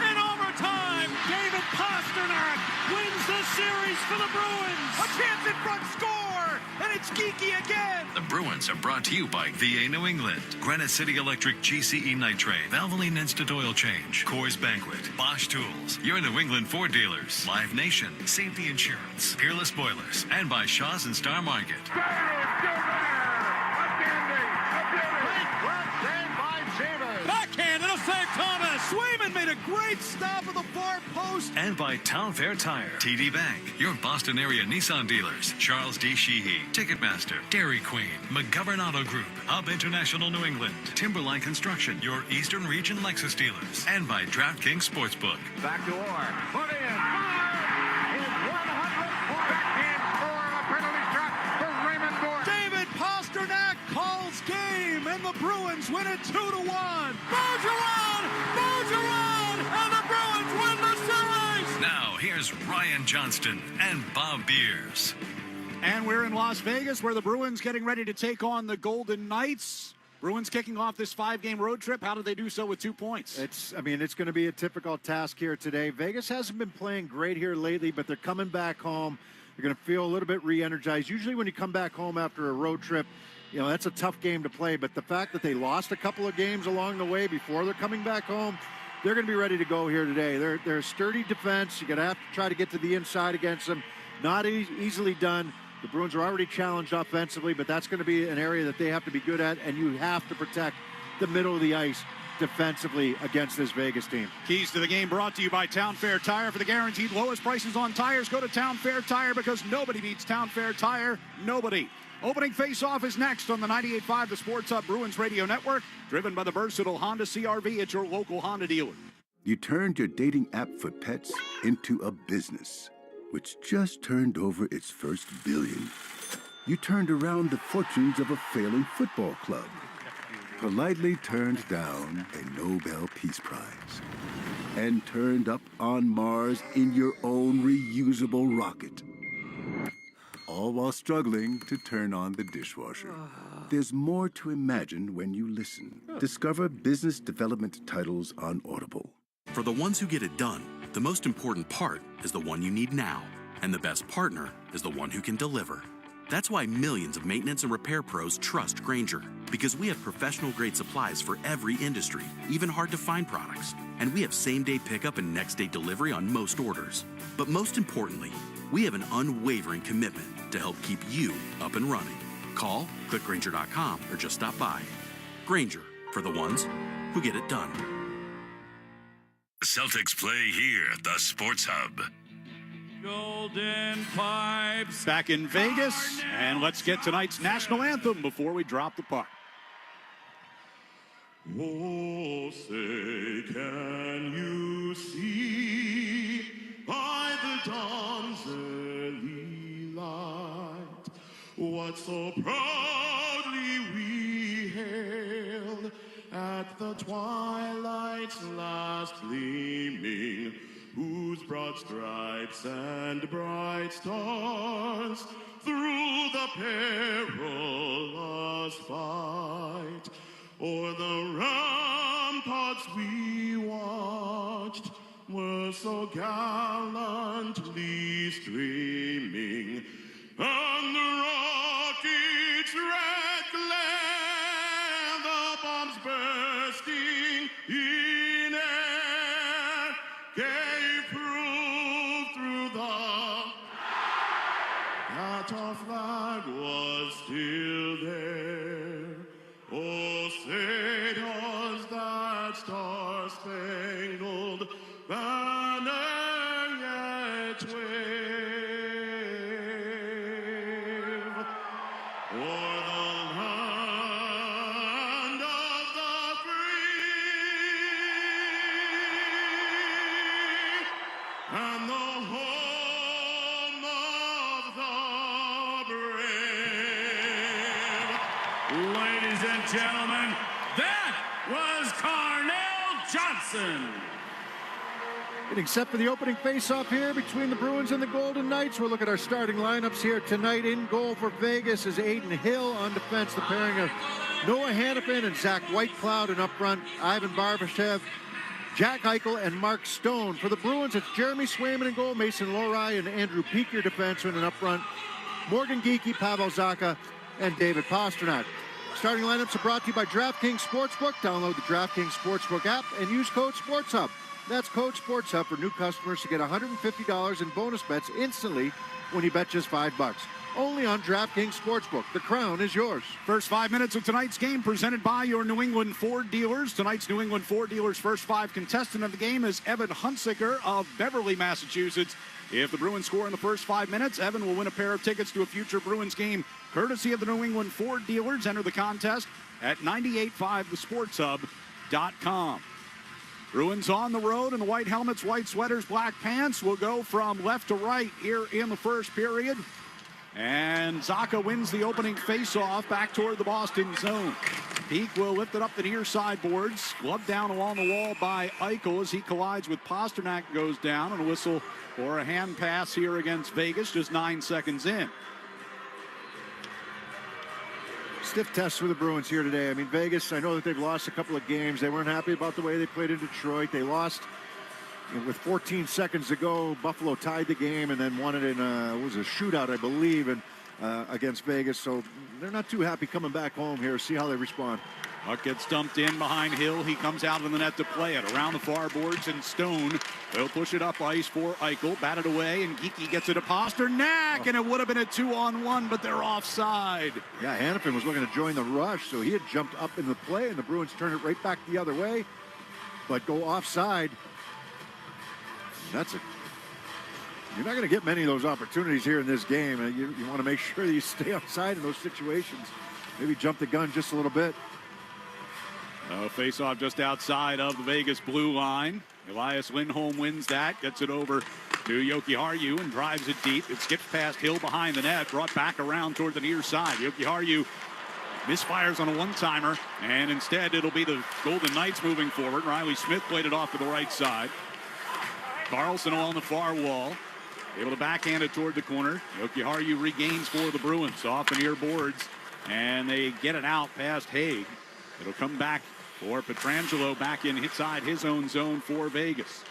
in overtime. David Pastrnak wins the series for the Bruins. A chance in front, score, and it's Geeky again. The Bruins are brought to you by VA New England, Granite City Electric GCE Nitrate, Valvoline Instant Oil Change, Coors Banquet, Bosch Tools, your New England Ford dealers, Live Nation, Safety Insurance, Peerless Boilers, and by Shaw's and Star Market. Backhand, it'll save Thomas. Swayman made a great stop at the far post. And by Town Fair Tire, TD Bank, your Boston area Nissan dealers, Charles D. Sheehy, Ticketmaster, Dairy Queen, McGovern Auto Group, Hub International New England, Timberline Construction, your Eastern Region Lexus dealers, and by DraftKings Sportsbook. Back to Orr. Put in. Fire! His 104th backhand score on a penalty shot for Raymond Bourque. David Pastrnak calls game, and the Bruins win it 2-1. Bergeron! And the Bruins win the series! Now, here's Ryan Johnston and Bob Beers. And we're in Las Vegas, where the Bruins getting ready to take on the Golden Knights. Bruins kicking off this 5-game road trip. How did they do so with 2 points? It's going to be a typical task here today. Vegas hasn't been playing great here lately, but they're coming back home. You're going to feel a little bit re-energized. Usually when you come back home after a road trip, that's a tough game to play. But the fact that they lost a couple of games along the way before they're coming back home, they're going to be ready to go here today. They're a sturdy defense. You're going to have to try to get to the inside against them. Not easily done. The Bruins are already challenged offensively, but that's going to be an area that they have to be good at, and you have to protect the middle of the ice defensively against this Vegas team. Keys to the game brought to you by Town Fair Tire. For the guaranteed lowest prices on tires, go to Town Fair Tire, because nobody beats Town Fair Tire. Nobody. Opening face-off is next on the 98.5 The Sports Hub Bruins Radio Network, driven by the versatile Honda CR-V at your local Honda dealer. You turned your dating app for pets into a business, which just turned over its first billion. You turned around the fortunes of a failing football club, politely turned down a Nobel Peace Prize, and turned up on Mars in your own reusable rocket. All while struggling to turn on the dishwasher. There's more to imagine when you listen. Discover business development titles on Audible. For the ones who get it done, the most important part is the one you need now. And the best partner is the one who can deliver. That's why millions of maintenance and repair pros trust Grainger. Because we have professional-grade supplies for every industry, even hard-to-find products. And we have same-day pickup and next-day delivery on most orders. But most importantly, we have an unwavering commitment to help keep you up and running. Call, click Grainger.com, or just stop by. Grainger, for the ones who get it done. The Celtics play here at the Sports Hub. Golden Pipes back in Vegas, and let's get tonight's national anthem before we drop the puck. Oh, say, can you see by the dawn's early light what so proudly we hailed at the twilight's last gleaming, whose broad stripes and bright stars through the perilous fight o'er the ramparts we watched were so gallantly streaming, and the rocket's red glare, the bombs bursting in air, gave proof through that our flag was still there. Oh, say does that star-spangled banner yet wave o'er the land of the free and the home of the brave? Ladies and gentlemen, that was Carnell Johnson. Getting set for the opening face-off here between the Bruins and the Golden Knights. We'll look at our starting lineups here tonight. In goal for Vegas is Aiden Hill. On defense, the pairing of Noah Hannafin and Zach Whitecloud. And up front, Ivan Barbashev, Jack Eichel, and Mark Stone. For the Bruins, it's Jeremy Swayman in goal, Mason Lohrei, and Andrew Peak, your defenseman. And up front, Morgan Geekie, Pavel Zacha, and David Pastrnak. Starting lineups are brought to you by DraftKings Sportsbook. Download the DraftKings Sportsbook app and use code SportsHub. That's code SportsHub for new customers to get $150 in bonus bets instantly when you bet just $5. Only on DraftKings Sportsbook. The crown is yours. First 5 minutes of tonight's game presented by your New England Ford dealers. Tonight's New England Ford dealers' first 5 contestant of the game is Evan Hunsaker of Beverly, Massachusetts. If the Bruins score in the first 5 minutes, Evan will win a pair of tickets to a future Bruins game courtesy of the New England Ford dealers. Enter the contest at 985thesportshub.com. Bruins on the road in the white helmets, white sweaters, black pants. Will go from left to right here in the first period. And Zacha wins the opening faceoff back toward the Boston zone. Peak will lift it up the near side boards. Glove down along the wall by Eichel as he collides with Pastrnak, goes down, and a whistle for a hand pass here against Vegas just 9 seconds in. Stiff test for the Bruins here today. I mean, Vegas, I know that they've lost a couple of games. They weren't happy about the way they played in Detroit. They lost with 14 seconds to go. Buffalo tied the game and then won it in it was a shootout, I believe, and against Vegas. So they're not too happy coming back home here. See how they respond. Puck gets dumped in behind Hill. He comes out of the net to play it. Around the far boards, and Stone will push it up ice for Eichel. Batted away, and Geekie gets it to Pasternak, and it would have been a 2-on-1, but they're offside. Yeah, Hannafin was looking to join the rush, so he had jumped up in the play, and the Bruins turned it right back the other way, but go offside. You're not going to get many of those opportunities here in this game. You want to make sure that you stay outside in those situations. Maybe jump the gun just a little bit. Face-off just outside of the Vegas blue line. Elias Lindholm wins that, gets it over to Jokiharju and drives it deep. It skips past Hill behind the net, brought back around toward the near side. Jokiharju misfires on a one-timer, and instead it'll be the Golden Knights moving forward. Riley Smith played it off to the right side. Carlson along the far wall, able to backhand it toward the corner. Jokiharju regains for the Bruins off the near boards, and they get it out past Haig. It'll come back for Pietrangelo back inside his own zone for Vegas.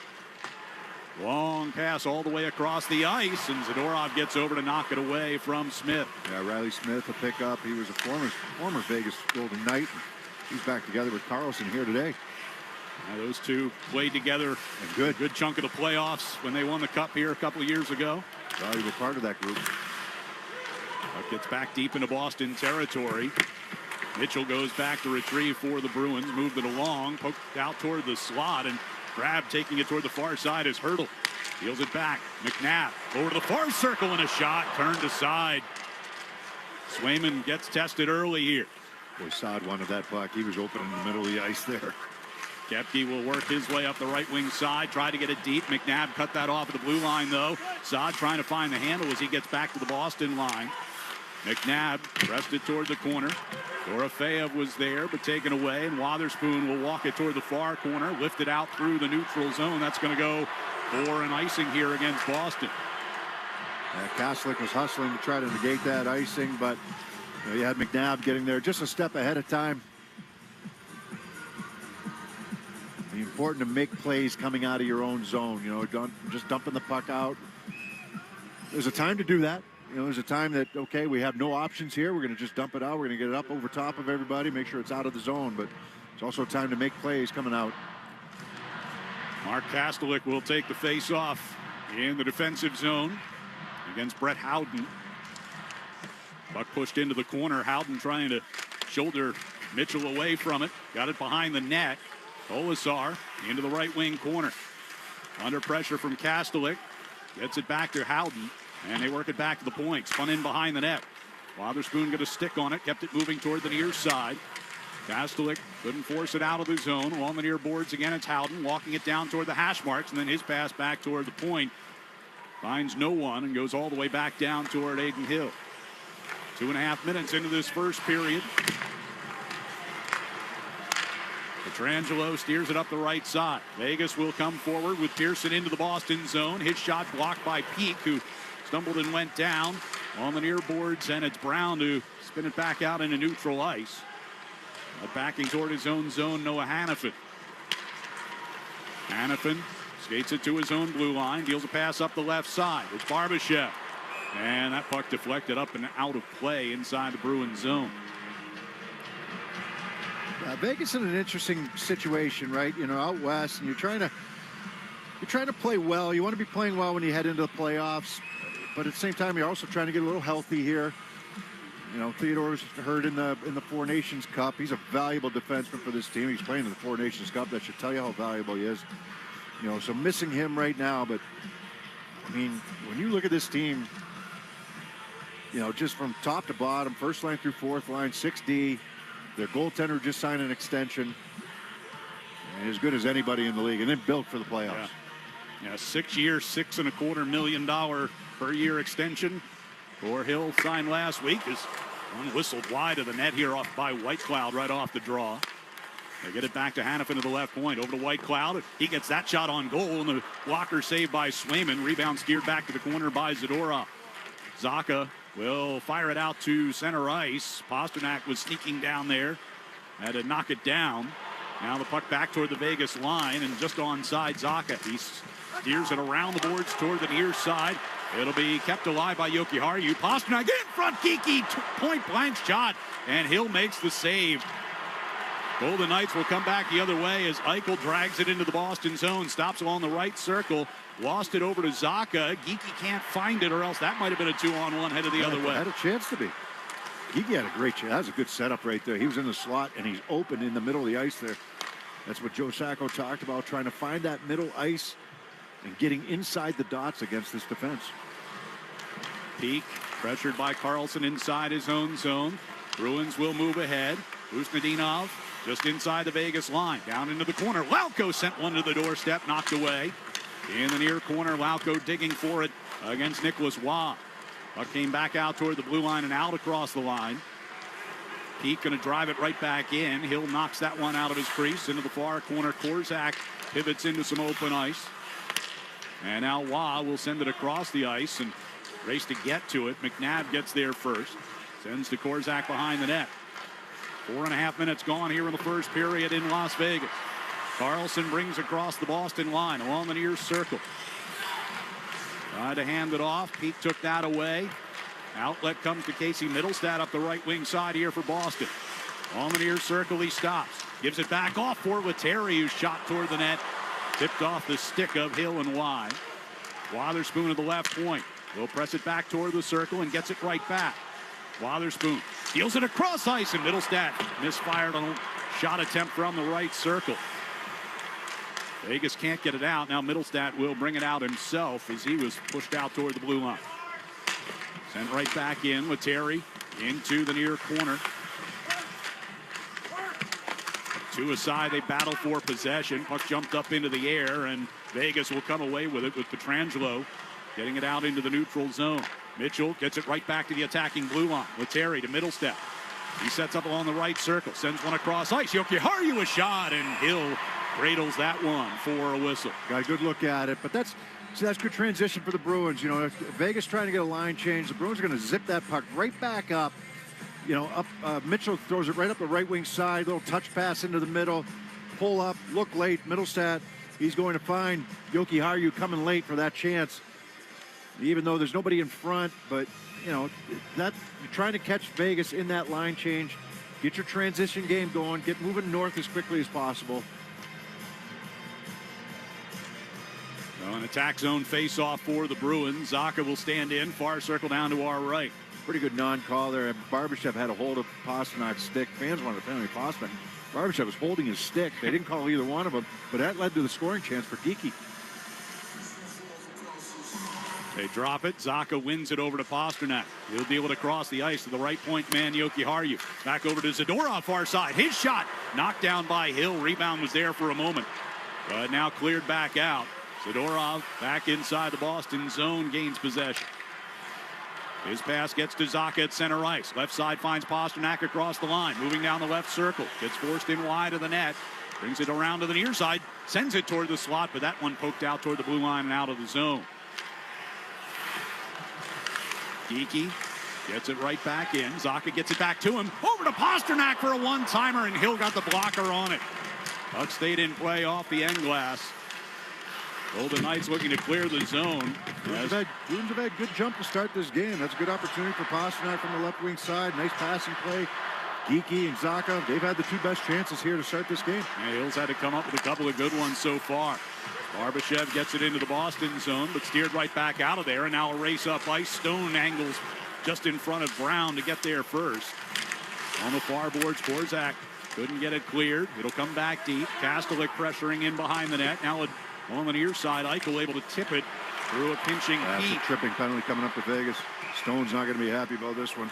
Long pass all the way across the ice, and Zadorov gets over to knock it away from Smith. Yeah, Riley Smith, a pickup. He was a former Vegas Golden Knight. He's back together with Carlson here today. Now those two played together a good chunk of the playoffs when they won the Cup here a couple of years ago. Valuable part of that group. Puck gets back deep into Boston territory. Mitchell goes back to retrieve for the Bruins, moved it along, poked out toward the slot, and Grab taking it toward the far side is Hertl. Deals it back. McNabb over to the far circle, and a shot turned aside. Swayman gets tested early here. Boy, Saad wanted that puck. He was open in the middle of the ice there. Kepke will work his way up the right wing side, try to get it deep. McNabb cut that off at the blue line, though. Saad trying to find the handle as he gets back to the Boston line. McNabb pressed it toward the corner. Dorofeyev was there, but taken away, and Wotherspoon will walk it toward the far corner, lift it out through the neutral zone. That's going to go for an icing here against Boston. Kaslik was hustling to try to negate that icing, but you had McNabb getting there just a step ahead of time. It's important to make plays coming out of your own zone. Don't just dumping the puck out. There's a time to do that. There's a time that, okay, we have no options here. We're going to just dump it out. We're going to get it up over top of everybody, make sure it's out of the zone. But it's also time to make plays coming out. Mark Kastelik will take the face-off in the defensive zone against Brett Howden. Puck pushed into the corner. Howden trying to shoulder Mitchell away from it. Got it behind the net. Olisar into the right wing corner. Under pressure from Kastelik. Gets it back to Howden. And they work it back to the point. Spun in behind the net. Wotherspoon got a stick on it. Kept it moving toward the near side. Kastelik couldn't force it out of the zone. Along the near boards again, it's Howden walking it down toward the hash marks. And then his pass back toward the point. Finds no one and goes all the way back down toward Aiden Hill. 2.5 minutes into this first period. Pietrangelo steers it up the right side. Vegas will come forward with Pearson into the Boston zone. His shot blocked by Peak, who stumbled and went down on the near boards, and it's Brown to spin it back out into neutral ice. Backing toward his own zone, Noah Hannafin. Hannafin skates it to his own blue line, deals a pass up the left side. It's Barbashev. And that puck deflected up and out of play inside the Bruins zone. Vegas in an interesting situation, right? Out west, and you're trying to play well. You want to be playing well when you head into the playoffs, but at the same time, you're also trying to get a little healthy here. Theodore was hurt in the Four Nations Cup. He's a valuable defenseman for this team. He's playing in the Four Nations Cup. That should tell you how valuable he is. So missing him right now, but I mean, when you look at this team, just from top to bottom, first line through fourth line, 6D. Their goaltender just signed an extension. And as good as anybody in the league, and then built for the playoffs. Yeah, 6 year, $6.25 million per year extension for Hill signed last week. Is one whistled wide of the net here off by Whitecloud right off the draw. They get it back to Hannafin to the left point. Over to Whitecloud. He gets that shot on goal, and the blocker saved by Swayman. Rebound steered back to the corner by Zadorov. Zaka will fire it out to center ice. Pasternak was sneaking down there. Had to knock it down. Now the puck back toward the Vegas line, and just onside Zaka. He steers it around the boards toward the near side. It'll be kept alive by Jokiharju. Pasternak in front. Geekie point blank shot, and Hill makes the save. Golden Knights will come back the other way as Eichel drags it into the Boston zone, stops along the right circle, lost it over to Zacha. Geekie can't find it, or else that might have been a 2-on-1 headed the other way. Had a chance to be. Geekie had a great chance. That was a good setup right there. He was in the slot, and he's open in the middle of the ice there. That's what Joe Sacco talked about, trying to find that middle ice and getting inside the dots against this defense. Peak pressured by Carlson inside his own zone. Bruins will move ahead. Usnadinov just inside the Vegas line. Down into the corner. Lauko sent one to the doorstep, knocked away. In the near corner, Lauko digging for it against Nicholas Waugh. Puck came back out toward the blue line and out across the line. Peak going to drive it right back in. Hill knocks that one out of his crease into the far corner. Korzak pivots into some open ice. And now Waugh will send it across the ice and race to get to it. McNabb gets there first. Sends to Korzak behind the net. 4.5 minutes gone here in the first period in Las Vegas. Carlson brings across the Boston line along the near circle. Tried to hand it off. Peak took that away. Outlet comes to Casey Middlestat up the right wing side here for Boston. On the near circle, he stops. Gives it back off for Lettieri, who's shot toward the net. Tipped off the stick of Hill and wide. Wotherspoon at the left point. Will press it back toward the circle and gets it right back. Wotherspoon steals it across ice, and Middlestat misfired on a shot attempt from the right circle. Vegas can't get it out. Now Middlestat will bring it out himself as he was pushed out toward the blue line. Sent right back in with Terry into the near corner. Two aside, they battle for possession. Puck jumped up into the air, and Vegas will come away with it with Pietrangelo getting it out into the neutral zone. Mitchell gets it right back to the attacking blue line. With Terry to Middlestat. He sets up along the right circle, sends one across ice. Jokiharju a shot, and Hill cradles that one for a whistle. Got a good look at it, but that's good transition for the Bruins. You know, if Vegas trying to get a line change, the Bruins are going to zip that puck right back up. You know, up. Mitchell throws it right up the right wing side, little touch pass into the middle, pull up, look late. Middlestat, he's going to find Jokiharju coming late for that chance. Even though there's nobody in front, but you know that you're trying to catch Vegas in that line change, get your transition game going, get moving north as quickly as possible. So an attack zone face-off for the Bruins. Zacha will stand in, far circle down to our right. Pretty good non-call there. Barbashev had a hold of Pasternak's stick. Fans wanted to penalty Pasternak. Barbashev was holding his stick. They didn't call either one of them, but that led to the scoring chance for Geekie. They drop it. Zacha wins it over to Pasternak. He'll deal it across the ice to the right point man, Jokiharju. Back over to Zadorov, far side. His shot knocked down by Hill. Rebound was there for a moment, but now cleared back out. Zadorov back inside the Boston zone, gains possession. His pass gets to Zacha at center ice. Left side finds Pasternak across the line. Moving down the left circle. Gets forced in wide of the net. Brings it around to the near side. Sends it toward the slot, but that one poked out toward the blue line and out of the zone. Geekie gets it right back in. Zacha gets it back to him. Over to Pasternak for a one-timer, and Hill got the blocker on it. Puck stayed in play off the end glass. Golden Knights looking to clear the zone. Bruins have had good jump to start this game. That's a good opportunity for Pasternak from the left wing side. Nice passing play. Geekie and Zacha, they've had the two best chances here to start this game. Yeah, Hill's had to come up with a couple of good ones so far. Barbashev gets it into the Boston zone, but steered right back out of there. And now a race up ice. Stone angles just in front of Brown to get there first. On the far boards, Korzak couldn't get it cleared. It'll come back deep. Kastelik pressuring in behind the net. Now on the near side, Eichel able to tip it through a pinching That's Pete. a tripping penalty coming up to Vegas. Stone's not going to be happy about this one.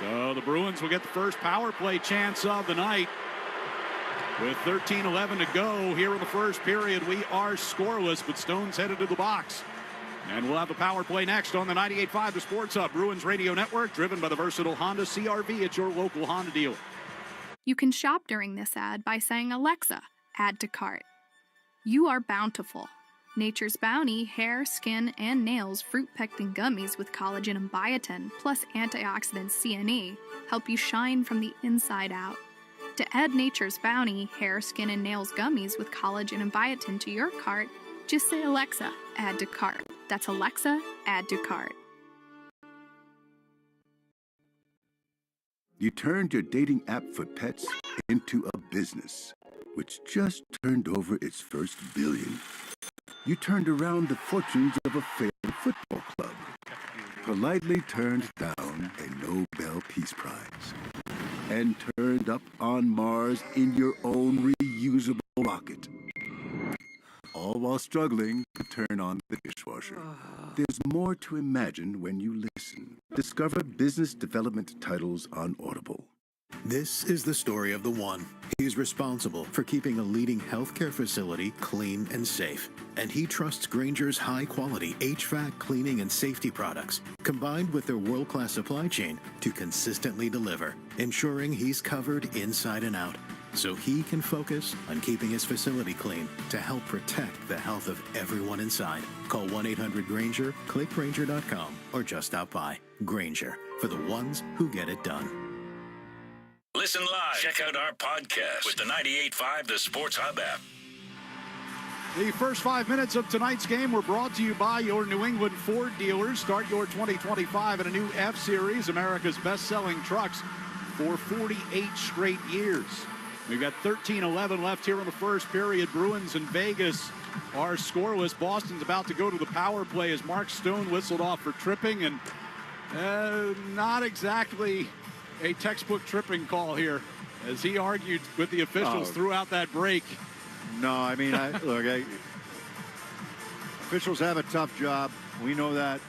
So the Bruins will get the first power play chance of the night. With 13:11 to go here in the first period, we are scoreless, but Stone's headed to the box. And we'll have the power play next on the 98.5 The Sports Hub Bruins Radio Network, driven by the versatile Honda CR-V at your local Honda dealer. You can shop during this ad by saying, Alexa, add to cart. You are bountiful. Nature's Bounty hair, skin, and nails fruit pectin gummies with collagen and biotin, plus antioxidant CNE, help you shine from the inside out. To add Nature's Bounty hair, skin, and nails gummies with collagen and biotin to your cart, just say, Alexa, add to cart. That's Alexa, add to cart. You turned your dating app for pets into a business, which just turned over its first billion. You turned around the fortunes of a failing football club, politely turned down a Nobel Peace Prize, and turned up on Mars in your own reusable rocket. All while struggling to turn on the dishwasher. There's more to imagine when you listen. Discover business development titles on Audible. This is the story of the one. He's responsible for keeping a leading healthcare facility clean and safe. And he trusts Grainger's high-quality HVAC cleaning and safety products, combined with their world-class supply chain, to consistently deliver, ensuring he's covered inside and out, so he can focus on keeping his facility clean to help protect the health of everyone inside. Call 1-800-GRAINGER, click Grainger.com, or just stop by. Grainger, for the ones who get it done. Listen live. Check out our podcast with the 98.5 The Sports Hub app. The first 5 minutes of tonight's game were brought to you by your New England Ford dealers. Start your 2025 in a new F-Series, America's best-selling trucks, for 48 straight years. We've got 13-11 left here in the first period. Bruins and Vegas are scoreless. Boston's about to go to the power play as Mark Stone whistled off for tripping, and not exactly a textbook tripping call here, as he argued with the officials throughout that break. No, I mean, officials have a tough job. We know that.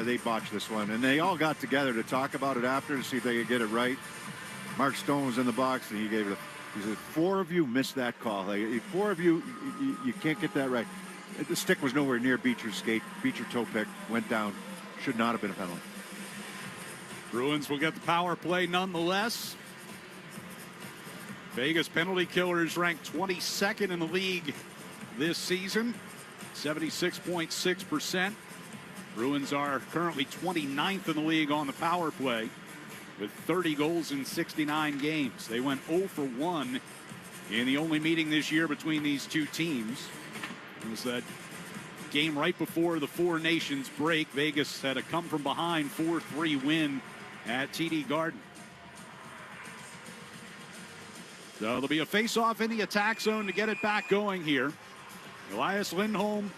They botched this one, and they all got together to talk about it after to see if they could get it right. Mark Stone was in the box, and he gave it he said, 4 of you missed that call. Like, 4 of you can't get that right. The stick was nowhere near Beecher's skate. Beecher toe pick, went down. Should not have been a penalty. Bruins will get the power play nonetheless. Vegas penalty killers ranked 22nd in the league this season, 76.6%. Bruins are currently 29th in the league on the power play with 30 goals in 69 games. They went 0 for 1 in the only meeting this year between these two teams. It was that game right before the Four Nations break. Vegas had a come-from-behind 4-3 win at TD Garden. So there'll be a face-off in the attack zone to get it back going here. Elias Lindholm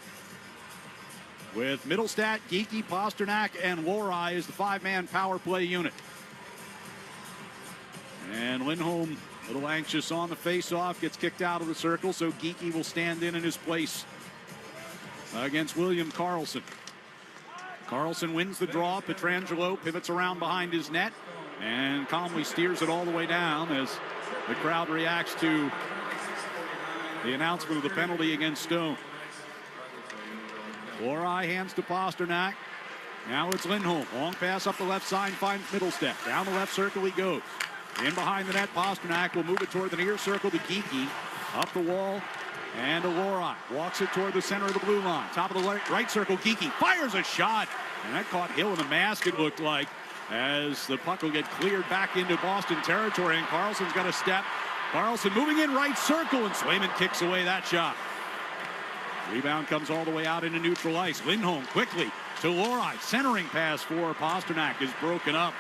with Middlestat, Geekie, Pasternak, and Lohrei is the 5-man power play unit. And Lindholm, a little anxious on the face-off, gets kicked out of the circle, so Geekie will stand in his place against William Karlsson. Karlsson wins the draw. Pietrangelo pivots around behind his net and calmly steers it all the way down as the crowd reacts to the announcement of the penalty against Stone. Lohrei hands to Pasternak. Now it's Lindholm. Long pass up the left side, finds Middlestat. Down the left circle he goes. In behind the net, Pasternak will move it toward the near circle to Geekie. Up the wall, and to Lohrei. Walks it toward the center of the blue line. Top of the right circle, Geekie fires a shot. And that caught Hill in the mask, it looked like, as the puck will get cleared back into Boston territory, and Karlsson's got a step. Karlsson moving in right circle, and Swayman kicks away that shot. Rebound comes all the way out into neutral ice. Lindholm quickly to Lohrei. Centering pass for Pasternak is broken up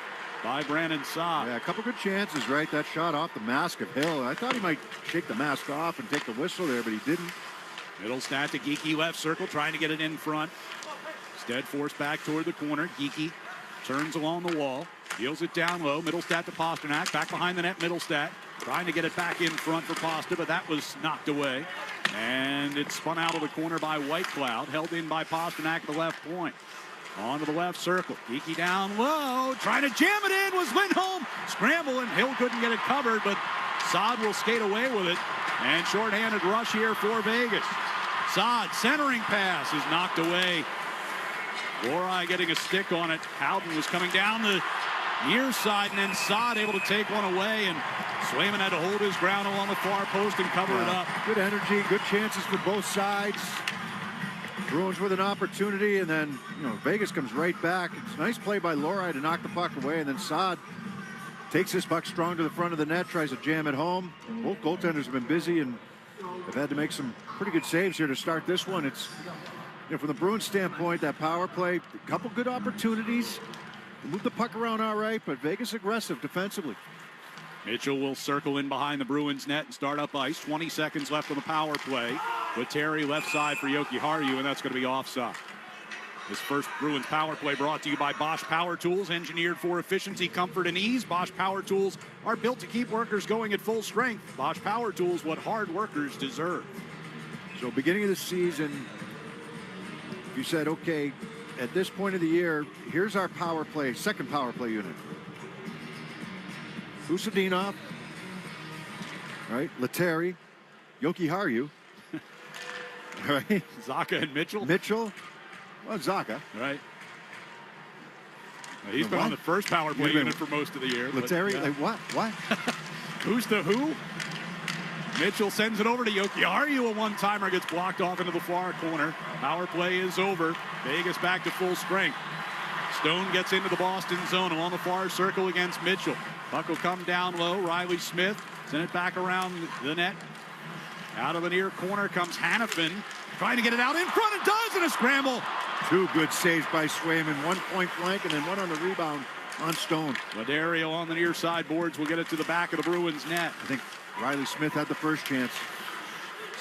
by Brandon Saad. Yeah, a couple good chances, right? That shot off the mask of Hill. I thought he might shake the mask off and take the whistle there, but he didn't. Middlestat to Geekie, left circle, trying to get it in front. Instead, forced back toward the corner. Geekie turns along the wall, deals it down low. Middlestat to Pasternak, back behind the net. Middlestat trying to get it back in front for Pasta, but that was knocked away. And it's spun out of the corner by Whitecloud, held in by Pasternak at the left point. Onto the left circle. Geekie down low, trying to jam it in was Lindholm. Scramble, and Hill couldn't get it covered, but Saad will skate away with it. And shorthanded rush here for Vegas. Saad centering pass is knocked away. Lohrei getting a stick on it. Howden was coming down the near side, and then Saad able to take one away, and Swayman had to hold his ground along the far post and cover it up. Good energy, good chances for both sides. Bruins with an opportunity, and then Vegas comes right back. It's a nice play by Lohrei to knock the puck away, and then Saad takes his puck strong to the front of the net, tries to jam it home. Both goaltenders have been busy, and they've had to make some pretty good saves here to start this one. It's from the Bruins standpoint, that power play, a couple good opportunities. Move the puck around all right, but Vegas aggressive defensively. Mitchell will circle in behind the Bruins net and start up ice. 20 seconds left on the power play. With Terry left side for Yoki Haru, and that's going to be offside. This first Bruins power play brought to you by Bosch Power Tools, engineered for efficiency, comfort, and ease. Bosch Power Tools are built to keep workers going at full strength. Bosch Power Tools, what hard workers deserve. So beginning of the season, you said, okay, at this point of the year, here's our power play, second power play unit. Husadinov, right? Letary, Yoki Haru, right? Zaka and Mitchell. Mitchell, well, Zaka, right? Now, he's been on the first power play unit for most of the year. Letary, yeah. like what? What? Who's the who? Mitchell sends it over to Yoki Haru. A one-timer gets blocked off into the far corner. Power play is over. Vegas back to full strength. Stone gets into the Boston zone along the far circle against Mitchell. Puck will come down low. Riley Smith send it back around the net. Out of the near corner comes Hannafin, trying to get it out in front. It does in a scramble. Two good saves by Swayman. One point blank and then one on the rebound on Stone. Ladario on the near side boards will get it to the back of the Bruins net. I think Riley Smith had the first chance.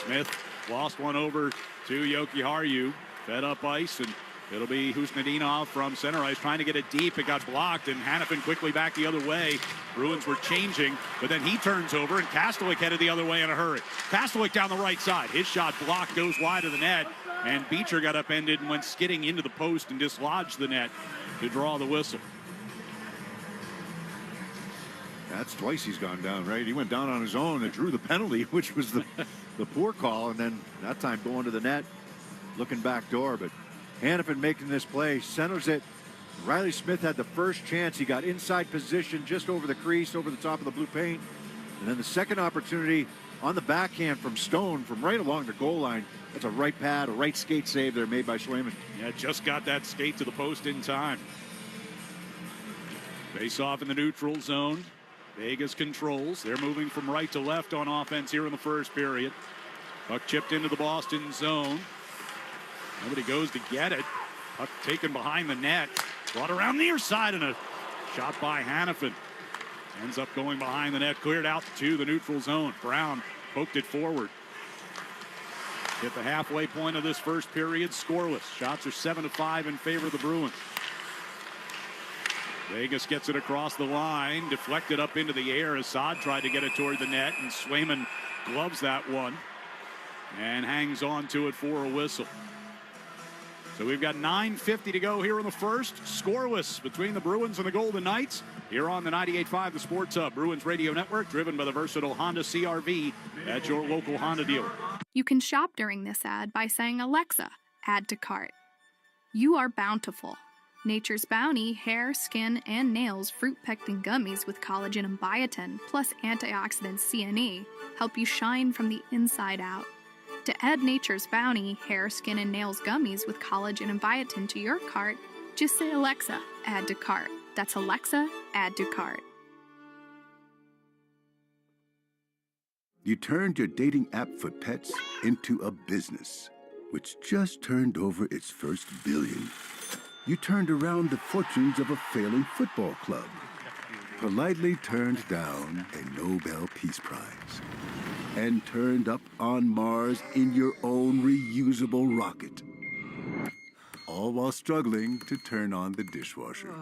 Smith lost one over to Yoki Haru. Fed up ice, and it'll be Husnadinov from center ice trying to get it deep. It got blocked, and Hannafin quickly back the other way. Bruins were changing, but then he turns over, and Kastelik headed the other way in a hurry. Kastelik down the right side. His shot blocked, goes wide of the net, and Beecher got upended and went skidding into the post and dislodged the net to draw the whistle. That's twice he's gone down, right? He went down on his own and drew the penalty, which was the poor call, and then that time going to the net, looking back door, but Hannafin making this play, centers it. Riley Smith had the first chance. He got inside position just over the crease, over the top of the blue paint. And then the second opportunity on the backhand from Stone from right along the goal line. That's a right pad, a right skate save there made by Swayman. Yeah, just got that skate to the post in time. Face off in the neutral zone. Vegas controls. They're moving from right to left on offense here in the first period. Puck chipped into the Boston zone. Nobody goes to get it. Puck taken behind the net. Brought around near side and a shot by Hannafin. Ends up going behind the net. Cleared out to the neutral zone. Brown poked it forward. Hit the halfway point of this first period. Scoreless. Shots are 7-5 in favor of the Bruins. Vegas gets it across the line. Deflected up into the air. Assad tried to get it toward the net, and Swayman gloves that one and hangs on to it for a whistle. So we've got 9:50 to go here in the first. Scoreless between the Bruins and the Golden Knights. Here on the 98.5 The Sports Hub, Bruins Radio Network, driven by the versatile Honda CR-V at your local Honda dealer. You can shop during this ad by saying, Alexa, add to cart. You are bountiful. Nature's Bounty hair, skin, and nails fruit-pectin gummies with collagen and biotin, plus antioxidant CNE, help you shine from the inside out. To add Nature's Bounty hair, skin, and nails gummies with collagen and biotin to your cart, just say, Alexa, add to cart. That's Alexa, add to cart. You turned your dating app for pets into a business, which just turned over its first billion. You turned around the fortunes of a failing football club, politely turned down a Nobel Peace Prize, and turned up on Mars in your own reusable rocket. All while struggling to turn on the dishwasher.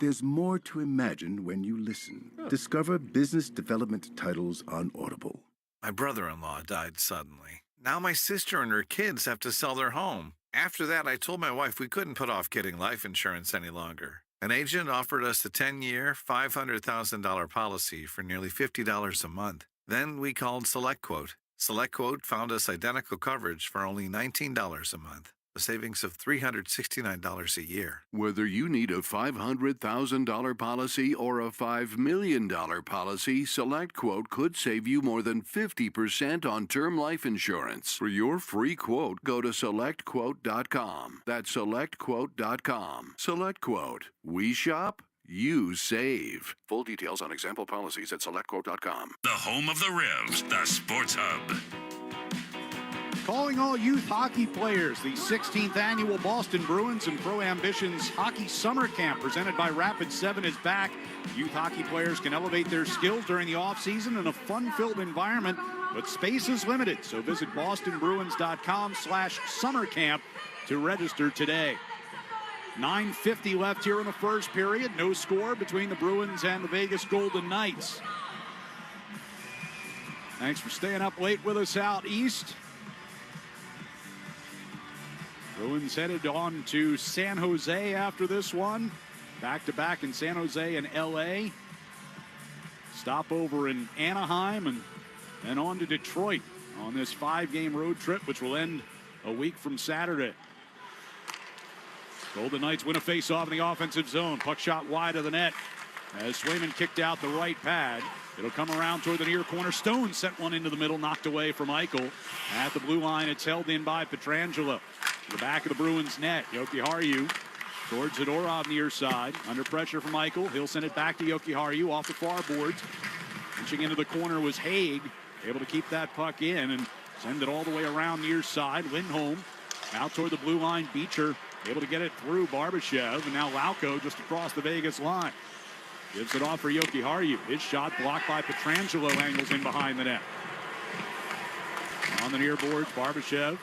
There's more to imagine when you listen. Discover business development titles on Audible. My brother-in-law died suddenly. Now my sister and her kids have to sell their home. After that, I told my wife we couldn't put off getting life insurance any longer. An agent offered us a 10-year, $500,000 policy for nearly $50 a month. Then we called SelectQuote. SelectQuote found us identical coverage for only $19 a month, a savings of $369 a year. Whether you need a $500,000 policy or a $5 million policy, SelectQuote could save you more than 50% on term life insurance. For your free quote, go to SelectQuote.com. That's SelectQuote.com. SelectQuote. We shop, you save. Full details on example policies at SelectQuote.com. The home of the Revs, the Sports Hub. Calling all youth hockey players, the 16th annual Boston Bruins and Pro Ambitions Hockey Summer Camp presented by Rapid 7 is back. Youth hockey players can elevate their skills during the offseason in a fun-filled environment, but space is limited. So visit bostonbruins.com/summercamp to register today. 9:50 left here in the first period. No score between the Bruins and the Vegas Golden Knights. Thanks for staying up late with us out east. Bruins headed on to San Jose after this one. Back-to-back in San Jose and L.A. Stopover in Anaheim and then on to Detroit on this 5-game road trip, which will end a week from Saturday. Golden Knights win a face-off in the offensive zone. Puck shot wide of the net as Swayman kicked out the right pad. It'll come around toward the near corner. Stone sent one into the middle, knocked away from Eichel. At the blue line, it's held in by Pietrangelo. To the back of the Bruins net, Jokiharju towards Zadorov near side. Under pressure from Eichel. He'll send it back to Jokiharju off the far boards. Reaching into the corner was Haig. Able to keep that puck in and send it all the way around near side. Lindholm out toward the blue line. Beecher able to get it through Barbashev. And now Lauko just across the Vegas line. Gives it off for Jokiharju. His shot blocked by Pietrangelo, angles in behind the net. On the near boards, Barbashev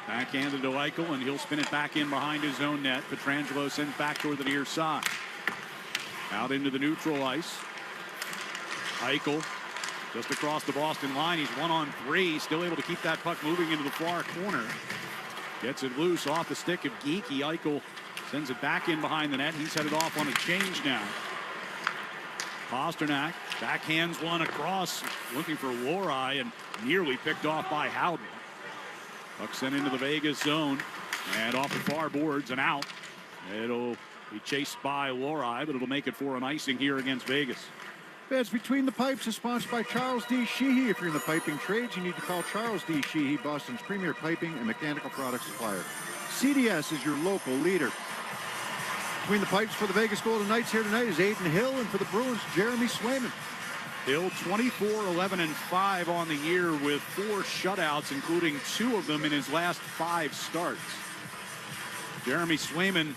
backhanded to Eichel, and he'll spin it back in behind his own net. Pietrangelo sends back toward the near side. Out into the neutral ice. Eichel just across the Boston line. He's 1-on-3. Still able to keep that puck moving into the far corner. Gets it loose off the stick of Geekie. Eichel sends it back in behind the net. He's headed off on a change now. Pasternak backhands one across, looking for Lohrei, and nearly picked off by Howden. Puck sent into the Vegas zone, and off the far boards and out. It'll be chased by Lohrei, but it'll make it for an icing here against Vegas. Beds Between the Pipes is sponsored by Charles D. Sheehy. If you're in the piping trades, you need to call Charles D. Sheehy, Boston's premier piping and mechanical product supplier. CDS is your local leader. Between the Pipes for the Vegas Golden Knights here tonight is Aiden Hill, and for the Bruins, Jeremy Swayman. Hill 24-11-5 on the year with 4 shutouts, including 2 of them in his last 5 starts. Jeremy Swayman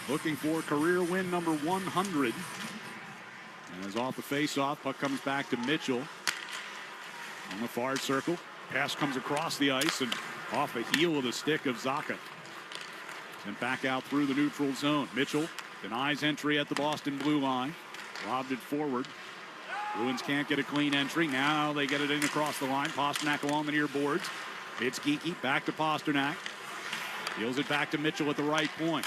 looking for career win number 100. And as off the face-off, puck comes back to Mitchell on the far circle. Pass comes across the ice and off the heel of the stick of Zacha. Sent back out through the neutral zone. Mitchell denies entry at the Boston blue line. Lobbed it forward. Bruins can't get a clean entry. Now they get it in across the line. Pasternak along the near boards. It's Geekie back to Pasternak. Deals it back to Mitchell at the right point.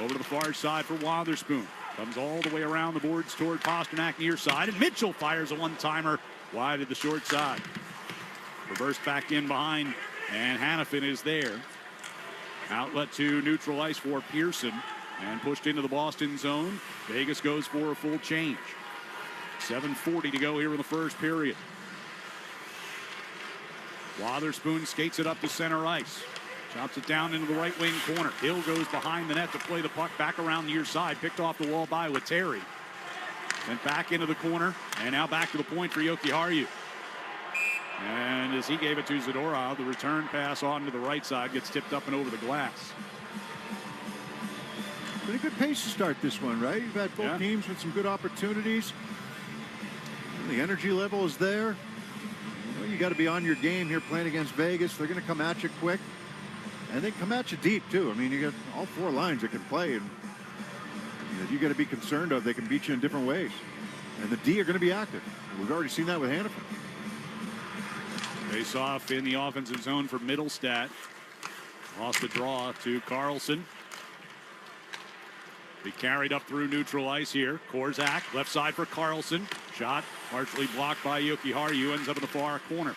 Over to the far side for Wotherspoon. Comes all the way around the boards toward Pasternak near side. And Mitchell fires a one-timer wide at the short side. Reverse back in behind. And Hannafin is there. Outlet to neutral ice for Pearson. And pushed into the Boston zone. Vegas goes for a full change. 7:40 to go here in the first period. Wotherspoon skates it up to center ice. Chops it down into the right wing corner. Hill goes behind the net to play the puck back around near side. Picked off the wall by Lettieri. Sent back into the corner. And now back to the point for Jokiharju. And as he gave it to Zadorov, the return pass on to the right side gets tipped up and over the glass. Pretty good pace to start this one, right? You've had both teams with some good opportunities. The energy level is there. You got to be on your game here playing against Vegas. They're going to come at you quick. And they come at you deep, too. I mean, you got all 4 lines that can play. And you got to be concerned of. They can beat you in different ways. And the D are going to be active. We've already seen that with Hannafin. Face off in the offensive zone for Middlestat. Lost the draw to Carlson. Be carried up through neutral ice here. Korzak, left side for Carlson. Shot partially blocked by Jokiharju. Ends up in the far corner.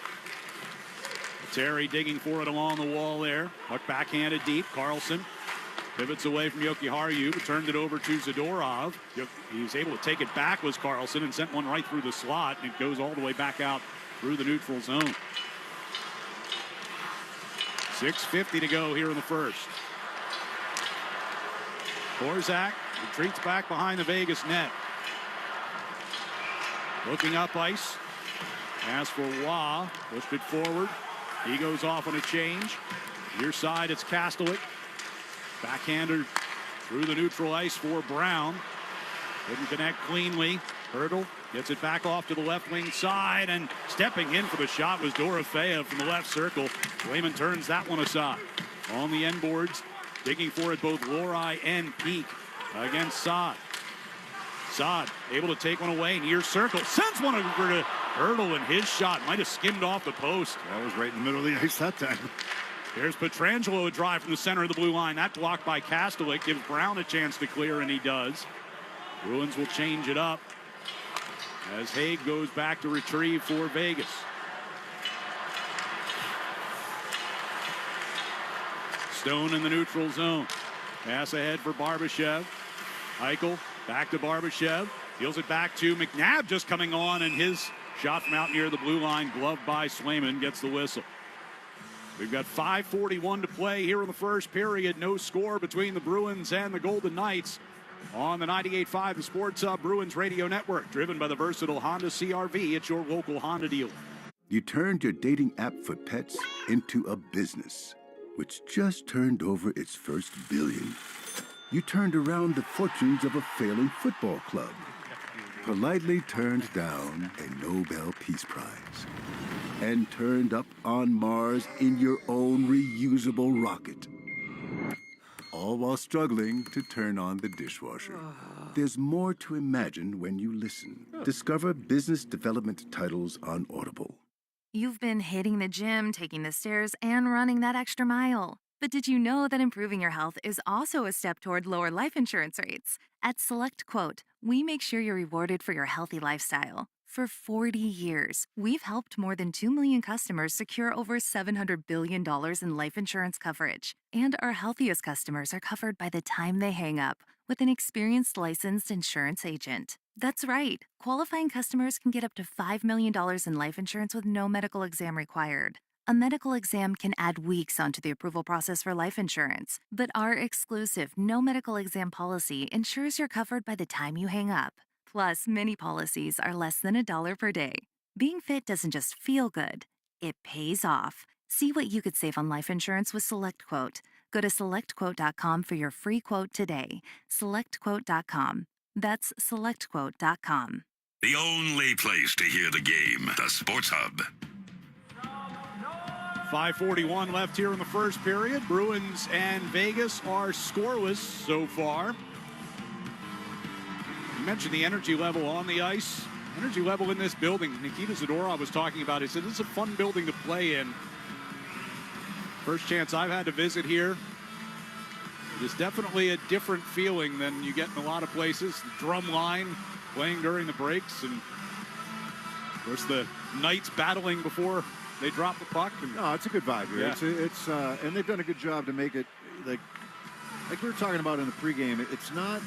Terry digging for it along the wall there. Puck backhanded deep. Carlson pivots away from Jokiharju. Turned it over to Zadorov. He's able to take it back, was Carlson, and sent one right through the slot. And it goes all the way back out through the neutral zone. 6:50 to go here in the first. Korzak retreats back behind the Vegas net. Looking up ice. Pass for Wah. Pushed it forward. He goes off on a change. Near side, it's Kastelic. Backhander through the neutral ice for Brown. Couldn't connect cleanly. Hurdle gets it back off to the left wing side, and stepping in for the shot was Dorofeyev from the left circle. Wayman turns that one aside. On the end boards, digging for it both Lohrei and Peak against Saad. Saad able to take one away, near circle, sends one over to Hurdle, and his shot might have skimmed off the post. That was right in the middle of the ice that time. There's Pietrangelo, a drive from the center of the blue line. That blocked by Kastelic gives Brown a chance to clear, and he does. Bruins will change it up as Haig goes back to retrieve for Vegas. Stone in the neutral zone. Pass ahead for Barbashev. Eichel back to Barbashev. Deals it back to McNabb, just coming on, and his shot from out near the blue line, gloved by Swayman, gets the whistle. We've got 5:41 to play here in the first period. No score between the Bruins and the Golden Knights. On the 98.5 The Sports Hub Bruins Radio Network, driven by the versatile Honda CR-V. It's your local Honda dealer. You turned your dating app for pets into a business, which just turned over its first billion. You turned around the fortunes of a failing football club, politely turned down a Nobel Peace Prize, and turned up on Mars in your own reusable rocket. All while struggling to turn on the dishwasher. There's more to imagine when you listen. Discover business development titles on Audible. You've been hitting the gym, taking the stairs, and running that extra mile. But did you know that improving your health is also a step toward lower life insurance rates? At SelectQuote, we make sure you're rewarded for your healthy lifestyle. For 40 years, we've helped more than 2 million customers secure over $700 billion in life insurance coverage. And our healthiest customers are covered by the time they hang up with an experienced licensed insurance agent. That's right. Qualifying customers can get up to $5 million in life insurance with no medical exam required. A medical exam can add weeks onto the approval process for life insurance, but our exclusive no medical exam policy ensures you're covered by the time you hang up. Plus, many policies are less than $1 per day. Being fit doesn't just feel good, it pays off. See what you could save on life insurance with SelectQuote. Go to SelectQuote.com for your free quote today. SelectQuote.com. That's SelectQuote.com. The only place to hear the game, the Sports Hub. 5:41 left here in the first period. Bruins and Vegas are scoreless so far. You mentioned the energy level on the ice. Energy level in this building. Nikita Zadorov was talking about it. He said it's a fun building to play in. First chance I've had to visit here. It is definitely a different feeling than you get in a lot of places. The drum line playing during the breaks, and of course the Knights battling before they drop the puck. No, it's a good vibe here. Yeah. It's and they've done a good job to make it like we were talking about in the pregame. It's not.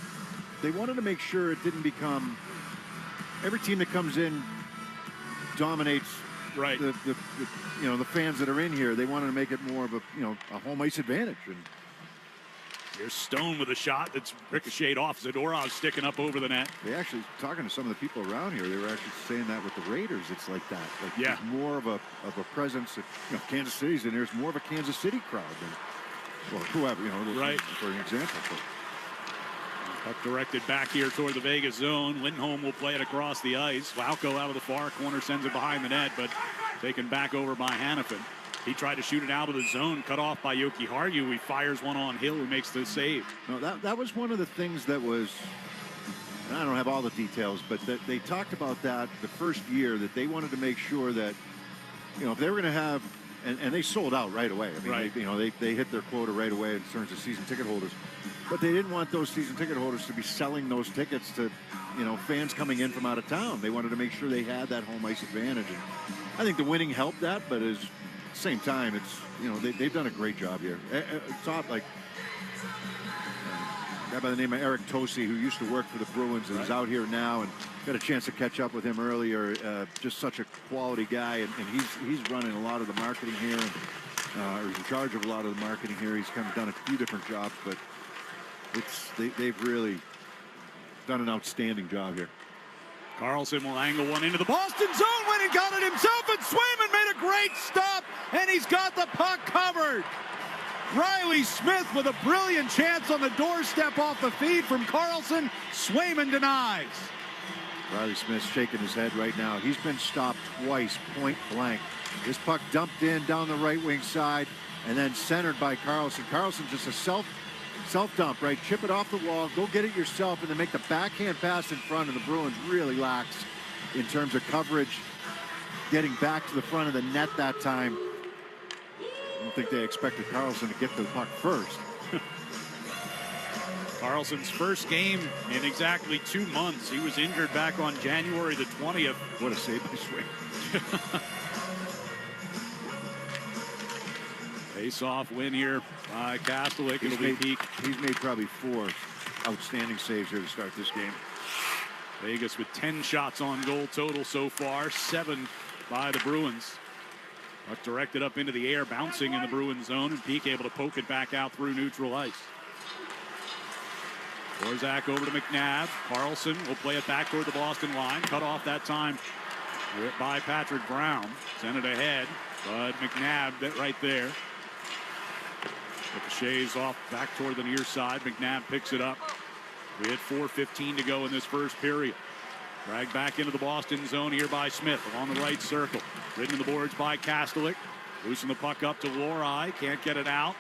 They wanted to make sure it didn't become every team that comes in dominates. Right. The the fans that are in here. They wanted to make it more of a home ice advantage. And here's Stone with a shot that's ricocheted off. Zadorov sticking up over the net. They actually, talking to some of the people around here, they were actually saying that with the Raiders, it's like that. Like yeah. There's more of a presence. Kansas City's in there's more of a Kansas City crowd than, well, whoever, right. For an example. But. Puck directed back here toward the Vegas zone. Lindholm will play it across the ice. Lauko out of the far corner sends it behind the net, but taken back over by Hannafin. He tried to shoot it out of the zone, cut off by Yoki Harju. He fires one on Hill, who makes the save. No, that was one of the things that was, and I don't have all the details, but that they talked about that the first year, that they wanted to make sure that, if they were going to have, and they sold out right away. I mean, right. they hit their quota right away in terms of season ticket holders. But they didn't want those season ticket holders to be selling those tickets to, fans coming in from out of town. They wanted to make sure they had that home ice advantage. And I think the winning helped that, but at the same time, it's, they've done a great job here. It's not like a guy by the name of Eric Tosi, who used to work for the Bruins and is out here now, and got a chance to catch up with him earlier. Just such a quality guy, and he's running a lot of the marketing here, and he's in charge of a lot of the marketing here. He's kind of done a few different jobs, but they've really done an outstanding job here. Carlson will angle one into the Boston zone, went and got it himself, and Swayman made a great stop, and he's got the puck covered. Riley Smith with a brilliant chance on the doorstep off the feed from Carlson. Swayman denies. Riley Smith's shaking his head right now. He's been stopped twice, point blank. This puck dumped in down the right wing side and then centered by Carlson. Carlson just a self dump, right? Chip it off the wall, go get it yourself, and then make the backhand pass in front. And the Bruins really lax in terms of coverage, getting back to the front of the net that time. I don't think they expected Carlson to get the puck first. Carlson's first game in exactly 2 months. He was injured back on January the 20th. What a save by Swayman. Face-off win here by Kastelik. It'll be Peak. He's made probably 4 outstanding saves here to start this game. Vegas with 10 shots on goal total so far, 7 by the Bruins. Puck directed up into the air, bouncing in the Bruins zone, and Peak able to poke it back out through neutral ice. Borzak over to McNabb. Carlson will play it back toward the Boston line. Cut off that time by Patrick Brown. Sent it ahead, but McNabb right there. Ricochets off back toward the near side. McNabb picks it up. We had 4:15 to go in this first period. Dragged back into the Boston zone here by Smith along the right circle. Ridden to the boards by Kastelik. Loosen the puck up to Lohrei. Can't get it out.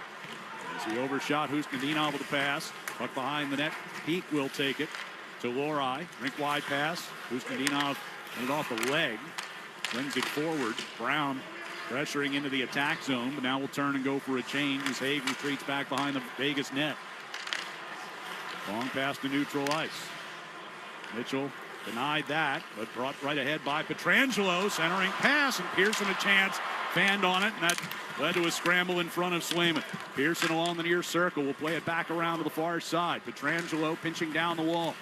As he overshot Husnudinov with the pass. Puck behind the net. Peak will take it to Lohrei. Rink wide pass. Husnudinov got it off the leg. Brings it forward. Brown pressuring into the attack zone, but now we'll turn and go for a change as Hague retreats back behind the Vegas net. Long pass to neutral ice. Mitchell denied that, but brought right ahead by Pietrangelo. Centering pass, and Pearson a chance. Fanned on it, and that led to a scramble in front of Swayman. Pearson along the near circle will play it back around to the far side. Pietrangelo pinching down the wall.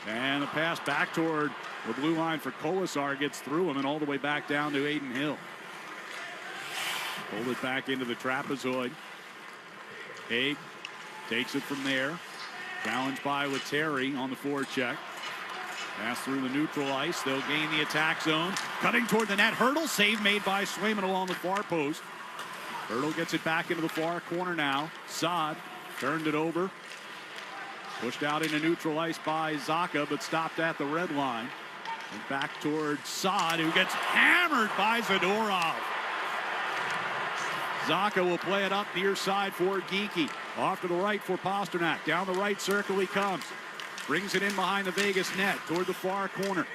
And the pass back toward the blue line for Kolasar gets through him and all the way back down to Aiden Hill. Hold it back into the trapezoid. Hague takes it from there. Challenged by Lettieri on the forecheck. Pass through the neutral ice. They'll gain the attack zone. Cutting toward the net. Hurdle. Save made by Swayman along the far post. Hurdle gets it back into the far corner now. Saad turned it over. Pushed out into neutral ice by Zacha, but stopped at the red line. And back toward Saad, who gets hammered by Zadorov. Zacha will play it up near side for Geekie. Off to the right for Pasternak. Down the right circle he comes. Brings it in behind the Vegas net toward the far corner.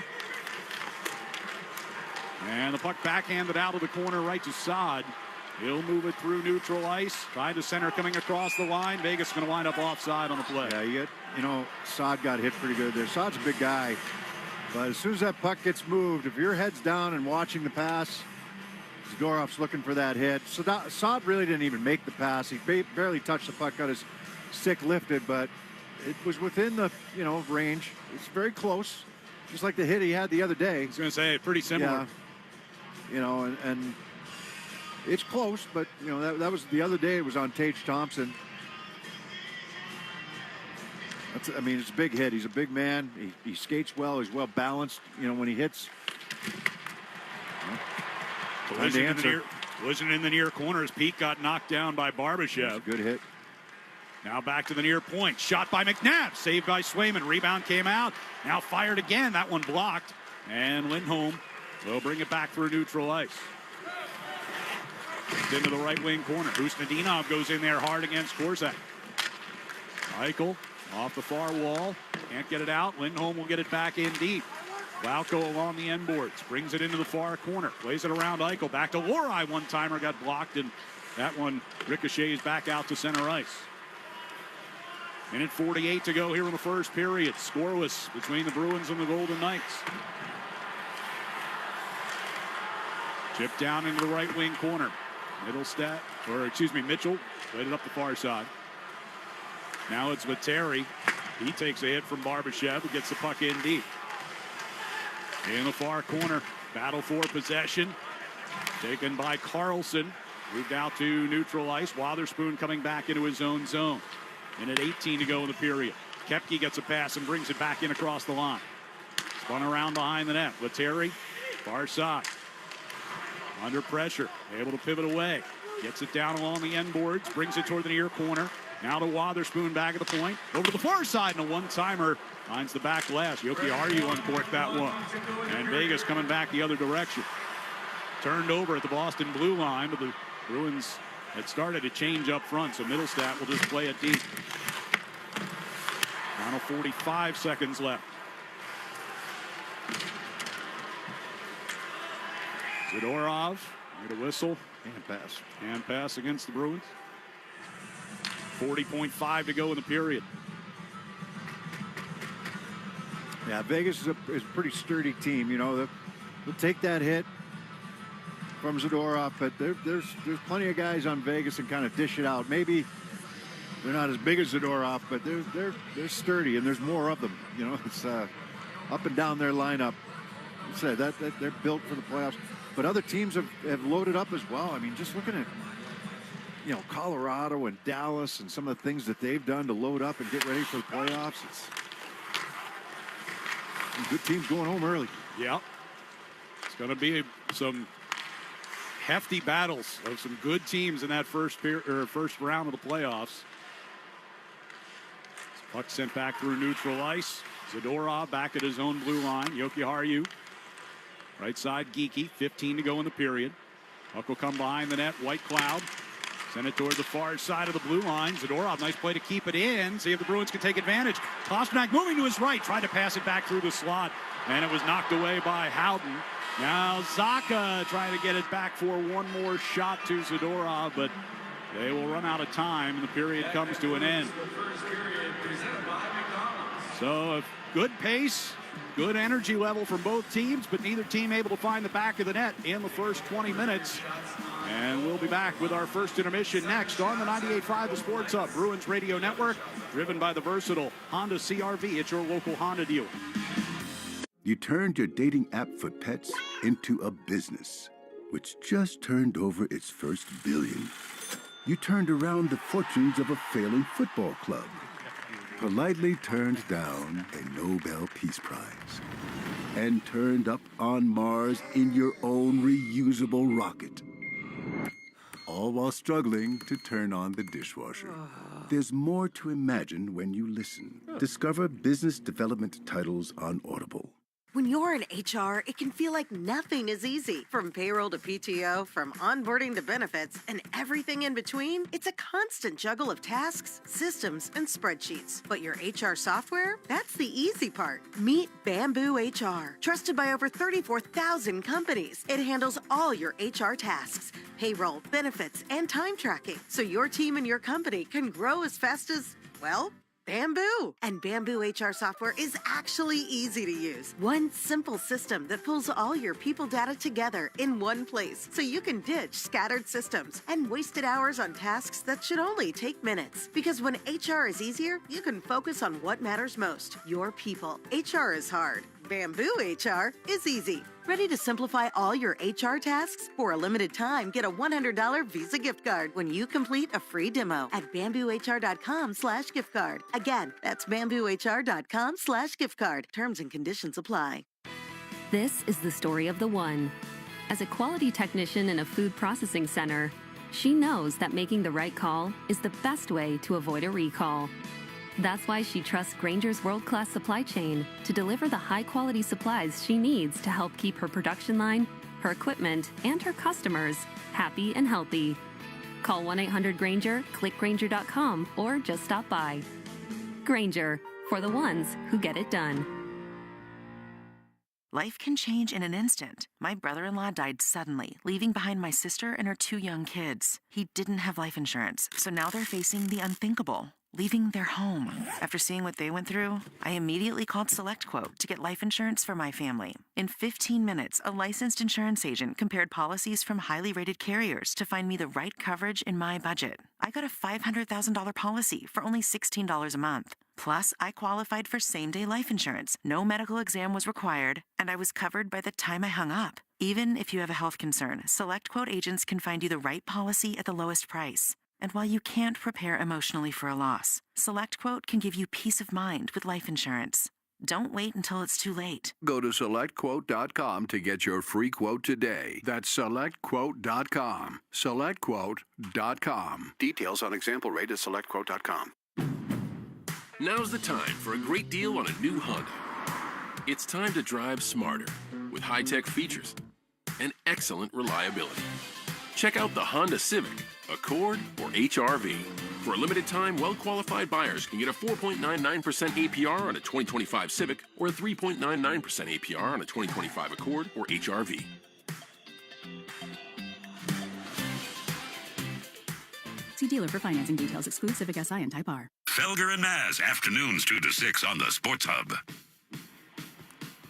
And the puck backhanded out of the corner right to Saad. He'll move it through neutral ice. Trying to center coming across the line. Vegas going to wind up offside on the play. Yeah, Saad got hit pretty good there. Saad's a big guy. But as soon as that puck gets moved, if your head's down and watching the pass, Zadorov's looking for that hit. Saad really didn't even make the pass. He barely touched the puck, got his stick lifted, but it was within the, range. It's very close, just like the hit he had the other day. I was going to say, pretty similar. Yeah. And it's close, but, that was the other day. It was on Tage Thompson. It's a big hit. He's a big man. He skates well. He's well balanced, when he hits. Collision in the near corner as Pete got knocked down by Barbashev. Good hit. Now back to the near point. Shot by McNabb. Saved by Swayman. Rebound came out. Now fired again. That one blocked. And Lindholm will bring it back through neutral ice. Into the right wing corner. Husnudinov goes in there hard against Korzak. Eichel off the far wall. Can't get it out. Lindholm will get it back in deep. Lauko along the end boards. Brings it into the far corner. Plays it around Eichel. Back to Lohrei. One-timer got blocked, and that one ricochets back out to center ice. Minute 48 to go here in the first period. Scoreless between the Bruins and the Golden Knights. Chip down into the right wing corner. Mitchell played it up the far side. Now it's Lettieri. He takes a hit from Barbashev, who gets the puck in deep. In the far corner, battle for possession. Taken by Carlson. Moved out to neutral ice. Wotherspoon coming back into his own zone. Minute 18 to go in the period. Koepke gets a pass and brings it back in across the line. Spun around behind the net. Lettieri, far side. Under pressure, able to pivot away. Gets it down along the end boards, brings it toward the near corner. Now to Wotherspoon back at the point. Over to the far side, and a one-timer finds the back glass. Yoki Aryu uncorked that one. And Vegas coming back the other direction. Turned over at the Boston blue line, but the Bruins had started to change up front, so Middlestat will just play it deep. Final 45 seconds left. Zadorov, need a whistle. Hand pass against the Bruins. 40.5 to go in the period. Yeah, Vegas is a pretty sturdy team. You know, they'll take that hit from Zadorov, but there's plenty of guys on Vegas that kind of dish it out. Maybe they're not as big as Zadorov, but they're sturdy, and there's more of them. You know, it's up and down their lineup. I said that they're built for the playoffs. But other teams have loaded up as well. I mean, just looking at, you know, Colorado and Dallas and some of the things that they've done to load up and get ready for the playoffs. It's some good teams going home early. Yeah. It's going to be some hefty battles of some good teams in that first round of the playoffs. Puck sent back through neutral ice. Zadorov back at his own blue line. Yoki Aryu. Right side, Geekie. 15 to go in the period. Puck will come behind the net. White Cloud. Send it toward the far side of the blue line. Zadorov, nice play to keep it in. See if the Bruins can take advantage. Pasternak moving to his right. Tried to pass it back through the slot. And it was knocked away by Howden. Now Zacha trying to get it back for one more shot to Zadorov. But they will run out of time. And the period comes to an end. So a good pace. Good energy level from both teams, but neither team able to find the back of the net in the first 20 minutes. And we'll be back with our first intermission next on the 98.5 The Sports Hub Bruins Radio Network, driven by the versatile Honda CR-V at your local Honda dealer. You turned your dating app for pets into a business, which just turned over its first billion. You turned around the fortunes of a failing football club. Politely turned down a Nobel Peace Prize, and turned up on Mars in your own reusable rocket. All while struggling to turn on the dishwasher. There's more to imagine when you listen. Discover business development titles on Audible. When you're in HR, it can feel like nothing is easy. From payroll to PTO, from onboarding to benefits, and everything in between, it's a constant juggle of tasks, systems, and spreadsheets. But your HR software? That's the easy part. Meet Bamboo HR. Trusted by over 34,000 companies, it handles all your HR tasks, payroll, benefits, and time tracking, so your team and your company can grow as fast as, well, Bamboo. And Bamboo HR software is actually easy to use. One simple system that pulls all your people data together in one place, so you can ditch scattered systems and wasted hours on tasks that should only take minutes. Because when HR is easier, you can focus on what matters most, your people. HR is hard. Bamboo HR is easy. Ready to simplify all your HR tasks? For a limited time, get a $100 Visa gift card when you complete a free demo at bamboohr.com/gift card. Again, that's bamboohr.com/gift card. Terms and conditions apply. This is the story of the one. As a quality technician in a food processing center, she knows that making the right call is the best way to avoid a recall. That's why she trusts Grainger's world-class supply chain to deliver the high-quality supplies she needs to help keep her production line, her equipment, and her customers happy and healthy. Call 1-800-GRAINGER, click Grainger.com, or just stop by. Grainger, for the ones who get it done. Life can change in an instant. My brother-in-law died suddenly, leaving behind my sister and her 2 young kids. He didn't have life insurance, so now they're facing the unthinkable, leaving their home. After seeing what they went through, I immediately called SelectQuote to get life insurance for my family. In 15 minutes, a licensed insurance agent compared policies from highly rated carriers to find me the right coverage in my budget. I got a $500,000 policy for only $16 a month. Plus, I qualified for same-day life insurance. No medical exam was required, and I was covered by the time I hung up. Even if you have a health concern, SelectQuote agents can find you the right policy at the lowest price. And while you can't prepare emotionally for a loss, SelectQuote can give you peace of mind with life insurance. Don't wait until it's too late. Go to SelectQuote.com to get your free quote today. That's SelectQuote.com. SelectQuote.com. Details on example rate at SelectQuote.com. Now's the time for a great deal on a new Honda. It's time to drive smarter with high-tech features and excellent reliability. Check out the Honda Civic, Accord, or HR-V. For a limited time, well-qualified buyers can get a 4.99% APR on a 2025 Civic or a 3.99% APR on a 2025 Accord or HR-V. See dealer for financing details. Exclude Civic Si and Type R. Felger and Maz, afternoons 2 to 6 on the Sports Hub.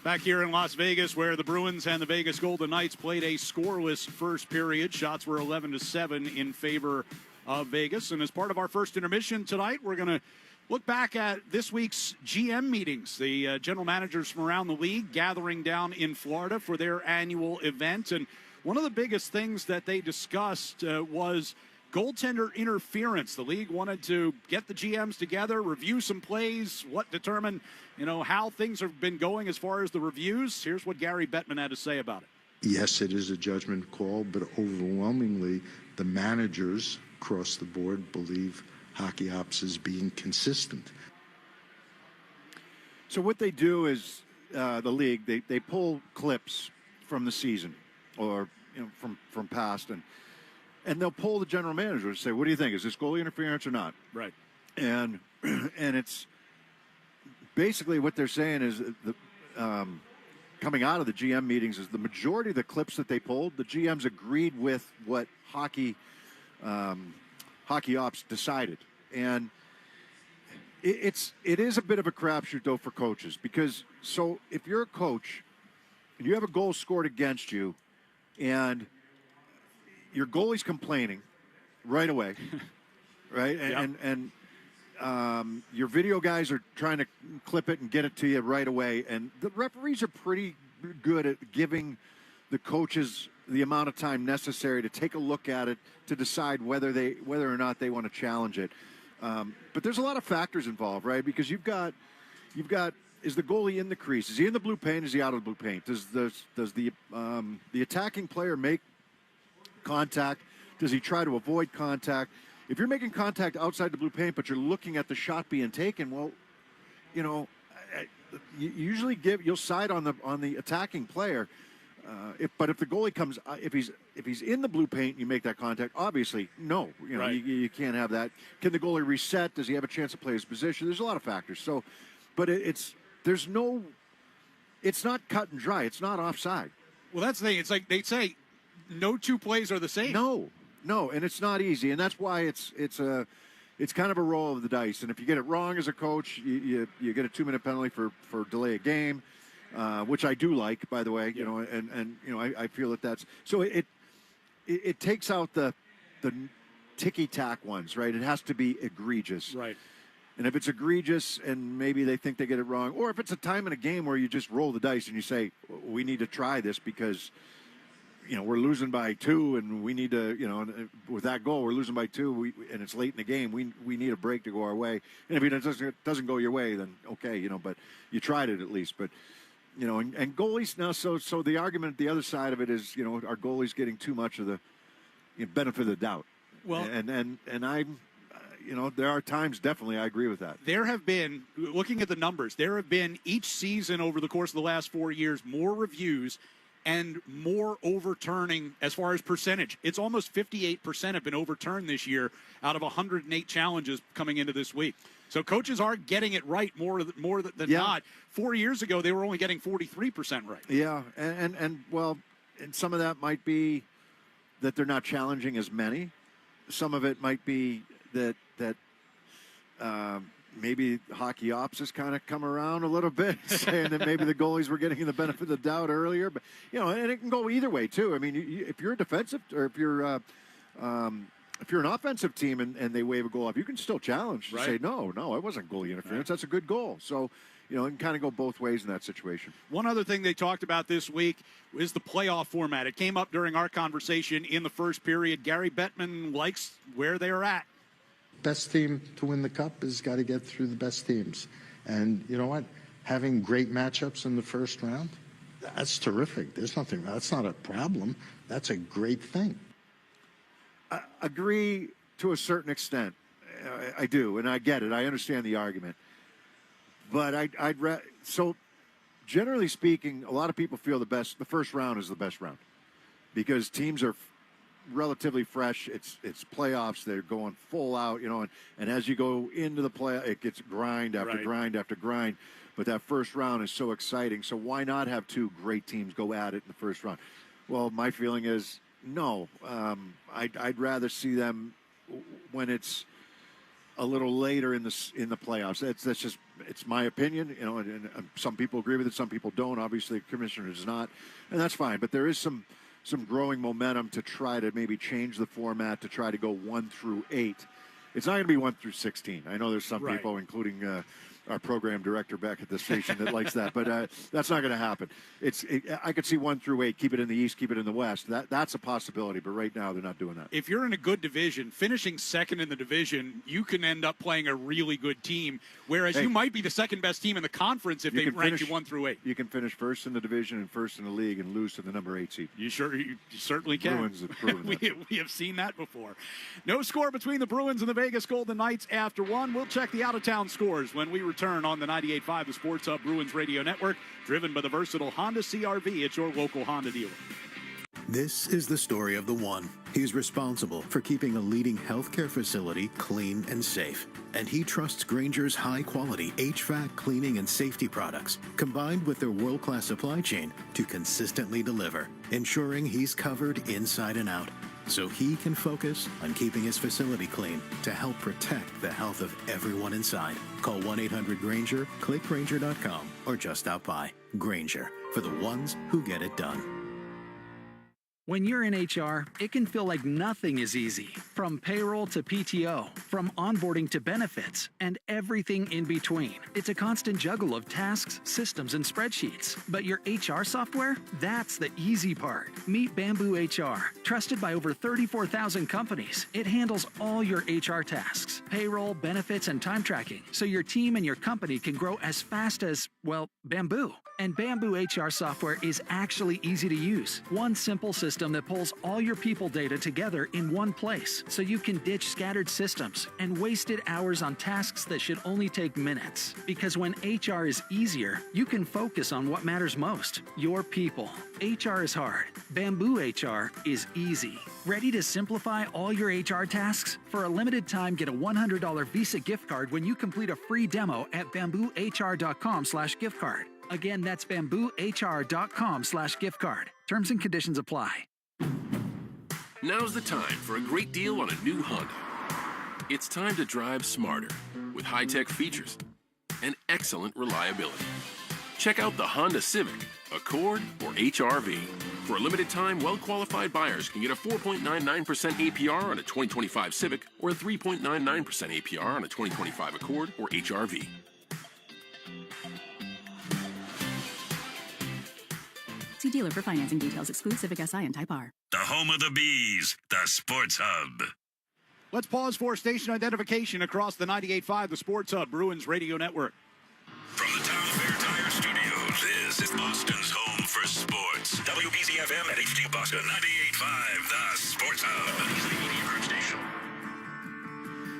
Back here in Las Vegas, where the Bruins and the Vegas Golden Knights played a scoreless first period. Shots were 11-7 in favor of Vegas. And as part of our first intermission tonight, we're going to look back at this week's GM meetings. The general managers from around the league gathering down in Florida for their annual event. And one of the biggest things that they discussed was goaltender interference. The league wanted to get the GMs together, review some plays, determine, how things have been going as far as the reviews. Here's what Gary Bettman had to say about it. Yes, it is a judgment call, but overwhelmingly, the managers across the board believe hockey ops is being consistent. So what they do is the league, they pull clips from the season or from past, and they'll pull the general manager and say, what do you think? Is this goalie interference or not? Right. And it's basically what they're saying is coming out of the GM meetings is the majority of the clips that they pulled, the GMs agreed with what hockey ops decided. And it is a bit of a crapshoot, though, for coaches. Because, so if you're a coach and you have a goal scored against you and your goalie's complaining right away, right? And your video guys are trying to clip it and get it to you right away. And the referees are pretty good at giving the coaches the amount of time necessary to take a look at it to decide whether or not they want to challenge it. But there's a lot of factors involved, right? Because you've got is the goalie in the crease? Is he in the blue paint? Is he out of the blue paint? Does the attacking player make contact? Does he try to avoid contact? If you're making contact outside the blue paint, but you're looking at the shot being taken, well, you usually you'll side on the attacking player. But if the goalie comes, if he's in the blue paint, and you make that contact. Obviously, no. Right. You can't have that. Can the goalie reset? Does he have a chance to play his position? There's a lot of factors. So, but it's not cut and dry. It's not offside. Well, that's the thing. It's like they say, no two plays are the same. No, and it's not easy, and that's why it's kind of a roll of the dice. And if you get it wrong as a coach, you get a 2-minute penalty for delay a game, which I do like, by the way. I feel that's so it takes out the ticky-tack ones, right? It has to be egregious, right? And if it's egregious and maybe they think they get it wrong, or if it's a time in a game where you just roll the dice and you say, we need to try this because we're losing by 2 and we need to, with that goal, we're losing by 2 and it's late in the game. We need a break to go our way. And if it doesn't go your way, then okay, but you tried it at least. But, and goalies now, so the argument, the other side of it is, our goalies getting too much of the benefit of the doubt. Well, and I'm, there are times, definitely, I agree with that. There have been, looking at the numbers, there have been each season over the course of the last 4 years, more reviews and more overturning as far as percentage. It's almost 58% have been overturned this year out of 108 challenges coming into this week. So coaches are getting it right more than not. 4 years ago, they were only getting 43% right. Yeah, and some of that might be that they're not challenging as many. Some of it might be that maybe hockey ops has kind of come around a little bit, saying that maybe the goalies were getting the benefit of the doubt earlier. But, and it can go either way, too. I mean, if you're a defensive or if you're an offensive team and they wave a goal off, you can still challenge to say, no, it wasn't goalie interference. Right. That's a good goal. So, it can kind of go both ways in that situation. One other thing they talked about this week is the playoff format. It came up during our conversation in the first period. Gary Bettman likes where they're at. Best team to win the cup has got to get through the best teams. And you know what? having great matchups in the first round, that's terrific. That's not a problem. That's a great thing. I agree to a certain extent. I do, and I get it. I understand the argument. But so generally speaking, a lot of people feel the first round is the best round because teams are relatively fresh. It's playoffs. They're going full out, and as you go into the play, it gets grind after grind after grind. But that first round is so exciting. So why not have two great teams go at it in the first round? Well, my feeling is no. I'd rather see them when it's a little later in the playoffs. That's just it's my opinion, and some people agree with it, some people don't. Obviously, the commissioner does not, and that's fine. But there is some growing momentum to try to maybe change the format to try to go 1 through 8. It's not going to be 1 through 16. I know there's some people, including our program director back at the station, that likes that, but that's not going to happen. I could see 1 through 8, keep it in the East, keep it in the West. That's a possibility, but right now they're not doing that. If you're in a good division, finishing second in the division, you can end up playing a really good team, whereas you might be the second best team in the conference if they rank you 1 through 8. You can finish first in the division and first in the league and lose to the number 8 seed. You certainly can. Bruins have proven that. We have seen that before. No score between the Bruins and the Vegas Golden Knights after 1. We'll check the out-of-town scores when we return on the 98.5 The Sports Hub Bruins Radio Network, driven by the versatile Honda CR-V at your local Honda dealer. This is the story of the one. He's responsible for keeping a leading healthcare facility clean and safe. And he trusts Grainger's high-quality HVAC cleaning and safety products, combined with their world-class supply chain, to consistently deliver, ensuring he's covered inside and out, so he can focus on keeping his facility clean to help protect the health of everyone inside. Call 1-800-GRAINGER, click Grainger.com, or just stop by. Grainger, for the ones who get it done. When you're in HR, it can feel like nothing is easy. From payroll to PTO, from onboarding to benefits, and everything in between. It's a constant juggle of tasks, systems, and spreadsheets. But your HR software? That's the easy part. Meet Bamboo HR. Trusted by over 34,000 companies, it handles all your HR tasks, payroll, benefits, and time tracking, so your team and your company can grow as fast as, well, Bamboo. And Bamboo HR software is actually easy to use. One simple system that pulls all your people data together in one place, so you can ditch scattered systems and wasted hours on tasks that should only take minutes. Because when HR is easier, you can focus on what matters most, your people. HR is hard. Bamboo HR is easy. Ready to simplify all your HR tasks? For a limited time, get a $100 Visa gift card when you complete a free demo at bamboohr.com/gift card. Again, that's bamboohr.com/gift card. Terms and conditions apply. Now's the time for a great deal on a new Honda. It's time to drive smarter with high-tech features and excellent reliability. Check out the Honda Civic, Accord, or HR-V. For a limited time, well-qualified buyers can get a 4.99% APR on a 2025 Civic or a 3.99% APR on a 2025 Accord or HR-V. See dealer for financing details. Exclude Civic SI and Type R. The home of the Bees, the Sports Hub. Let's pause for station identification across the 98.5 The Sports Hub Bruins Radio Network. From the Town Fair Tire Studios, this is Boston's home for sports. WBZFM at HD Boston, 98.5 The Sports Hub. Station.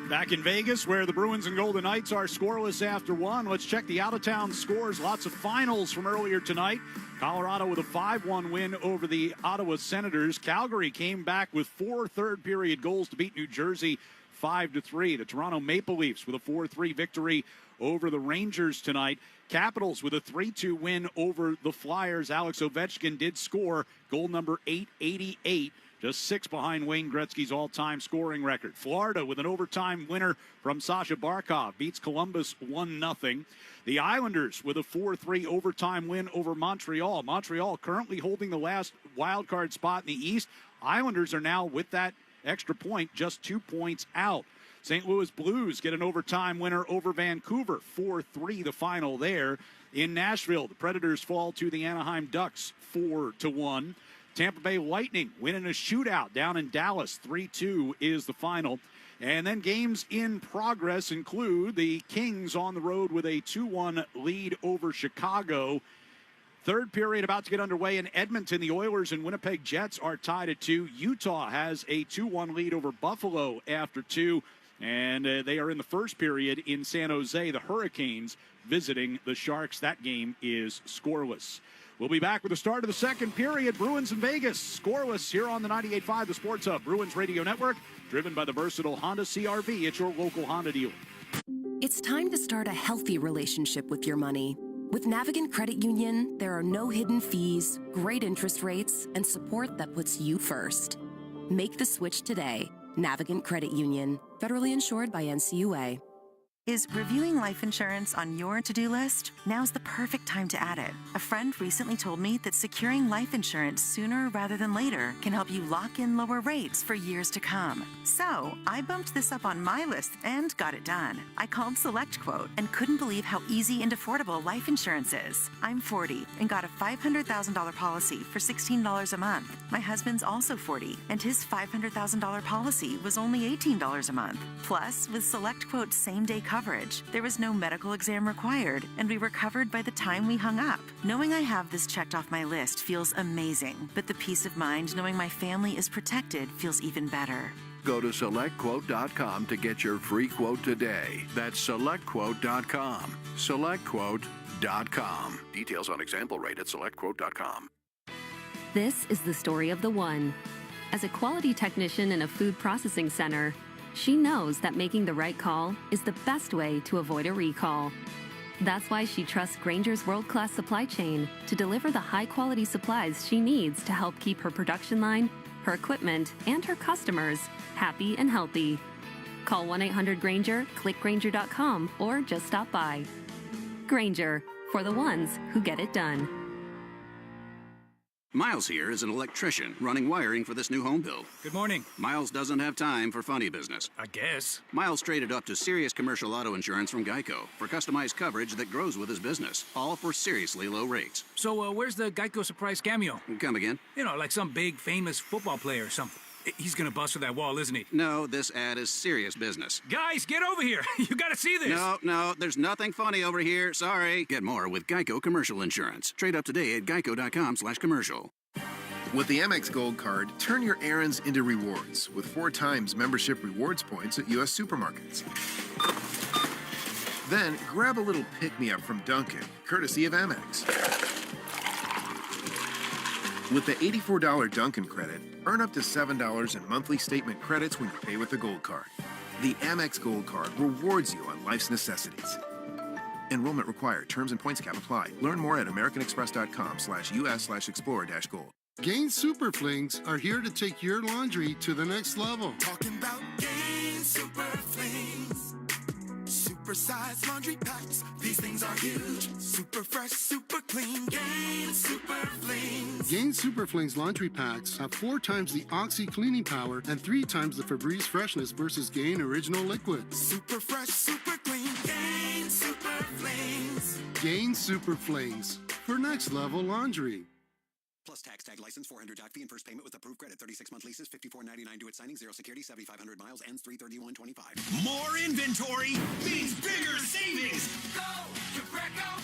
Back in Vegas, where the Bruins and Golden Knights are scoreless after 1. Let's check the out-of-town scores. Lots of finals from earlier tonight. Colorado with a 5-1 win over the Ottawa Senators. Calgary came back with 4 third-period goals to beat New Jersey 5-3. The Toronto Maple Leafs with a 4-3 victory over the Rangers tonight. Capitals with a 3-2 win over the Flyers. Alex Ovechkin did score goal number 888. Just 6 behind Wayne Gretzky's all-time scoring record. Florida with an overtime winner from Sasha Barkov beats Columbus 1-0. The Islanders with a 4-3 overtime win over Montreal. Montreal currently holding the last wild card spot in the East. Islanders are now, with that extra point, just 2 points out. St. Louis Blues get an overtime winner over Vancouver. 4-3 the final there. In Nashville, the Predators fall to the Anaheim Ducks 4-1. Tampa Bay Lightning winning a shootout down in Dallas. 3-2 is the final. And then games in progress include the Kings on the road with a 2-1 lead over Chicago. Third period about to get underway in Edmonton. The Oilers and Winnipeg Jets are tied at 2. Utah has a 2-1 lead over Buffalo after 2. And they are in the first period in San Jose. The Hurricanes visiting the Sharks. That game is scoreless. We'll be back with the start of the second period. Bruins in Vegas, scoreless here on the 98.5 The Sports Hub, Bruins Radio Network, driven by the versatile Honda CR-V. It's your local Honda dealer. It's time to start a healthy relationship with your money. With Navigant Credit Union, there are no hidden fees, great interest rates, and support that puts you first. Make the switch today. Navigant Credit Union, federally insured by NCUA. Is reviewing life insurance on your to-do list? Now's the perfect time to add it. A friend recently told me that securing life insurance sooner rather than later can help you lock in lower rates for years to come. So I bumped this up on my list and got it done. I called SelectQuote and couldn't believe how easy and affordable life insurance is. I'm 40 and got a $500,000 policy for $16 a month. My husband's also 40 and his $500,000 policy was only $18 a month. Plus, with SelectQuote's same-day coverage, there was no medical exam required, and we were covered by the time we hung up. Knowing I have this checked off my list feels amazing, but the peace of mind knowing my family is protected feels even better. Go to SelectQuote.com to get your free quote today. That's SelectQuote.com. SelectQuote.com. Details on example rate at SelectQuote.com. This is the story of the one. As a quality technician in a food processing center, she knows that making the right call is the best way to avoid a recall. That's why she trusts Grainger's world-class supply chain to deliver the high-quality supplies she needs to help keep her production line, her equipment, and her customers happy and healthy. Call 1-800-GRAINGER, click Grainger.com, or just stop by. Grainger, for the ones who get it done. Miles here is an electrician running wiring for this new home build. Good morning. Miles doesn't have time for funny business. I guess. Miles traded up to serious commercial auto insurance from Geico for customized coverage that grows with his business, all for seriously low rates. So where's the Geico surprise cameo? Come again? You know, like some big famous football player or something. He's gonna bust through that wall, isn't he? No, this ad is serious business. Guys, get over here. You gotta see this. No, there's nothing funny over here. Sorry. Get more with Geico Commercial Insurance. Trade up today at geico.com/commercial. With the Amex Gold Card, turn your errands into rewards with 4 times membership rewards points at U.S. supermarkets. Then, grab a little pick-me-up from Dunkin', courtesy of Amex. With the $84 Dunkin' credit, earn up to $7 in monthly statement credits when you pay with the Gold Card. The Amex Gold Card rewards you on life's necessities. Enrollment required. Terms and points cap apply. Learn more at americanexpress.com/us/explorer-gold. Gain Super Flings are here to take your laundry to the next level. Talking about Gain Super Flings. Super-sized laundry packs. These things are huge. Super fresh, super clean. Gain Super Flings. Gain Super Flings laundry packs have 4 times the Oxy cleaning power and 3 times the Febreze freshness versus Gain Original Liquid. Super fresh, super clean. Gain Super Flings. Gain Super Flings for next level laundry. Plus tax, tag license, $400 doc fee, and first payment with approved credit. 36-month leases, $54.99 due at signing, 0 security, 7,500 miles, ends 3/31/25. More inventory means bigger savings. Go to Greco,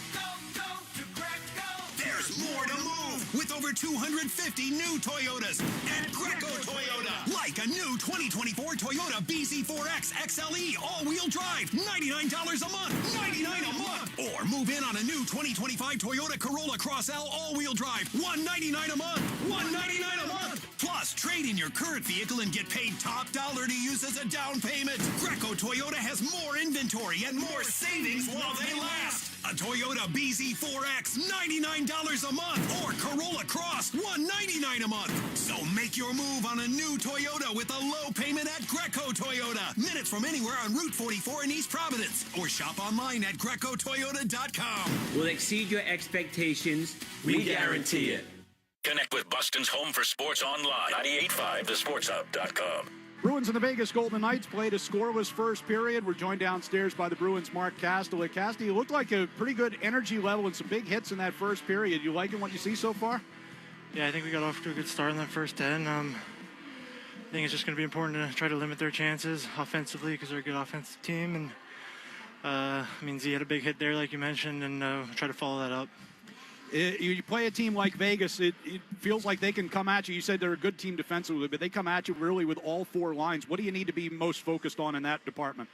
go to Greco. There's more to move with over 250 new Toyotas at Greco Toyota. Like a new 2024 Toyota BZ4X XLE all-wheel drive, $99 a month, $99 a month. Or move in on a new 2025 Toyota Corolla Cross L all-wheel drive, $199 a month, $199 a month. Plus, trade in your current vehicle and get paid top dollar to use as a down payment. Greco Toyota has more inventory and more savings while they last. A Toyota BZ4X, $99 a month. Or Corolla Cross, $199 a month. So make your move on a new Toyota with a low payment at Greco Toyota. Minutes from anywhere on Route 44 in East Providence. Or shop online at GrecoToyota.com. We'll exceed your expectations. We guarantee it. Connect with Boston's home for sports online. 98.5thesportshub.com. Bruins and the Vegas Golden Knights played a scoreless first period. We're joined downstairs by the Bruins' Mark Castle. Castle, you looked like a pretty good energy level and some big hits in that first period. You liking what you see so far? Yeah, I think we got off to a good start in that first 10. I think it's just going to be important to try to limit their chances offensively because they're a good offensive team. And I mean, Z had a big hit there, like you mentioned, and try to follow that up. You play a team like Vegas, it feels like they can come at you. You said they're a good team defensively, but they come at you really with all four lines. What do you need to be most focused on in that department?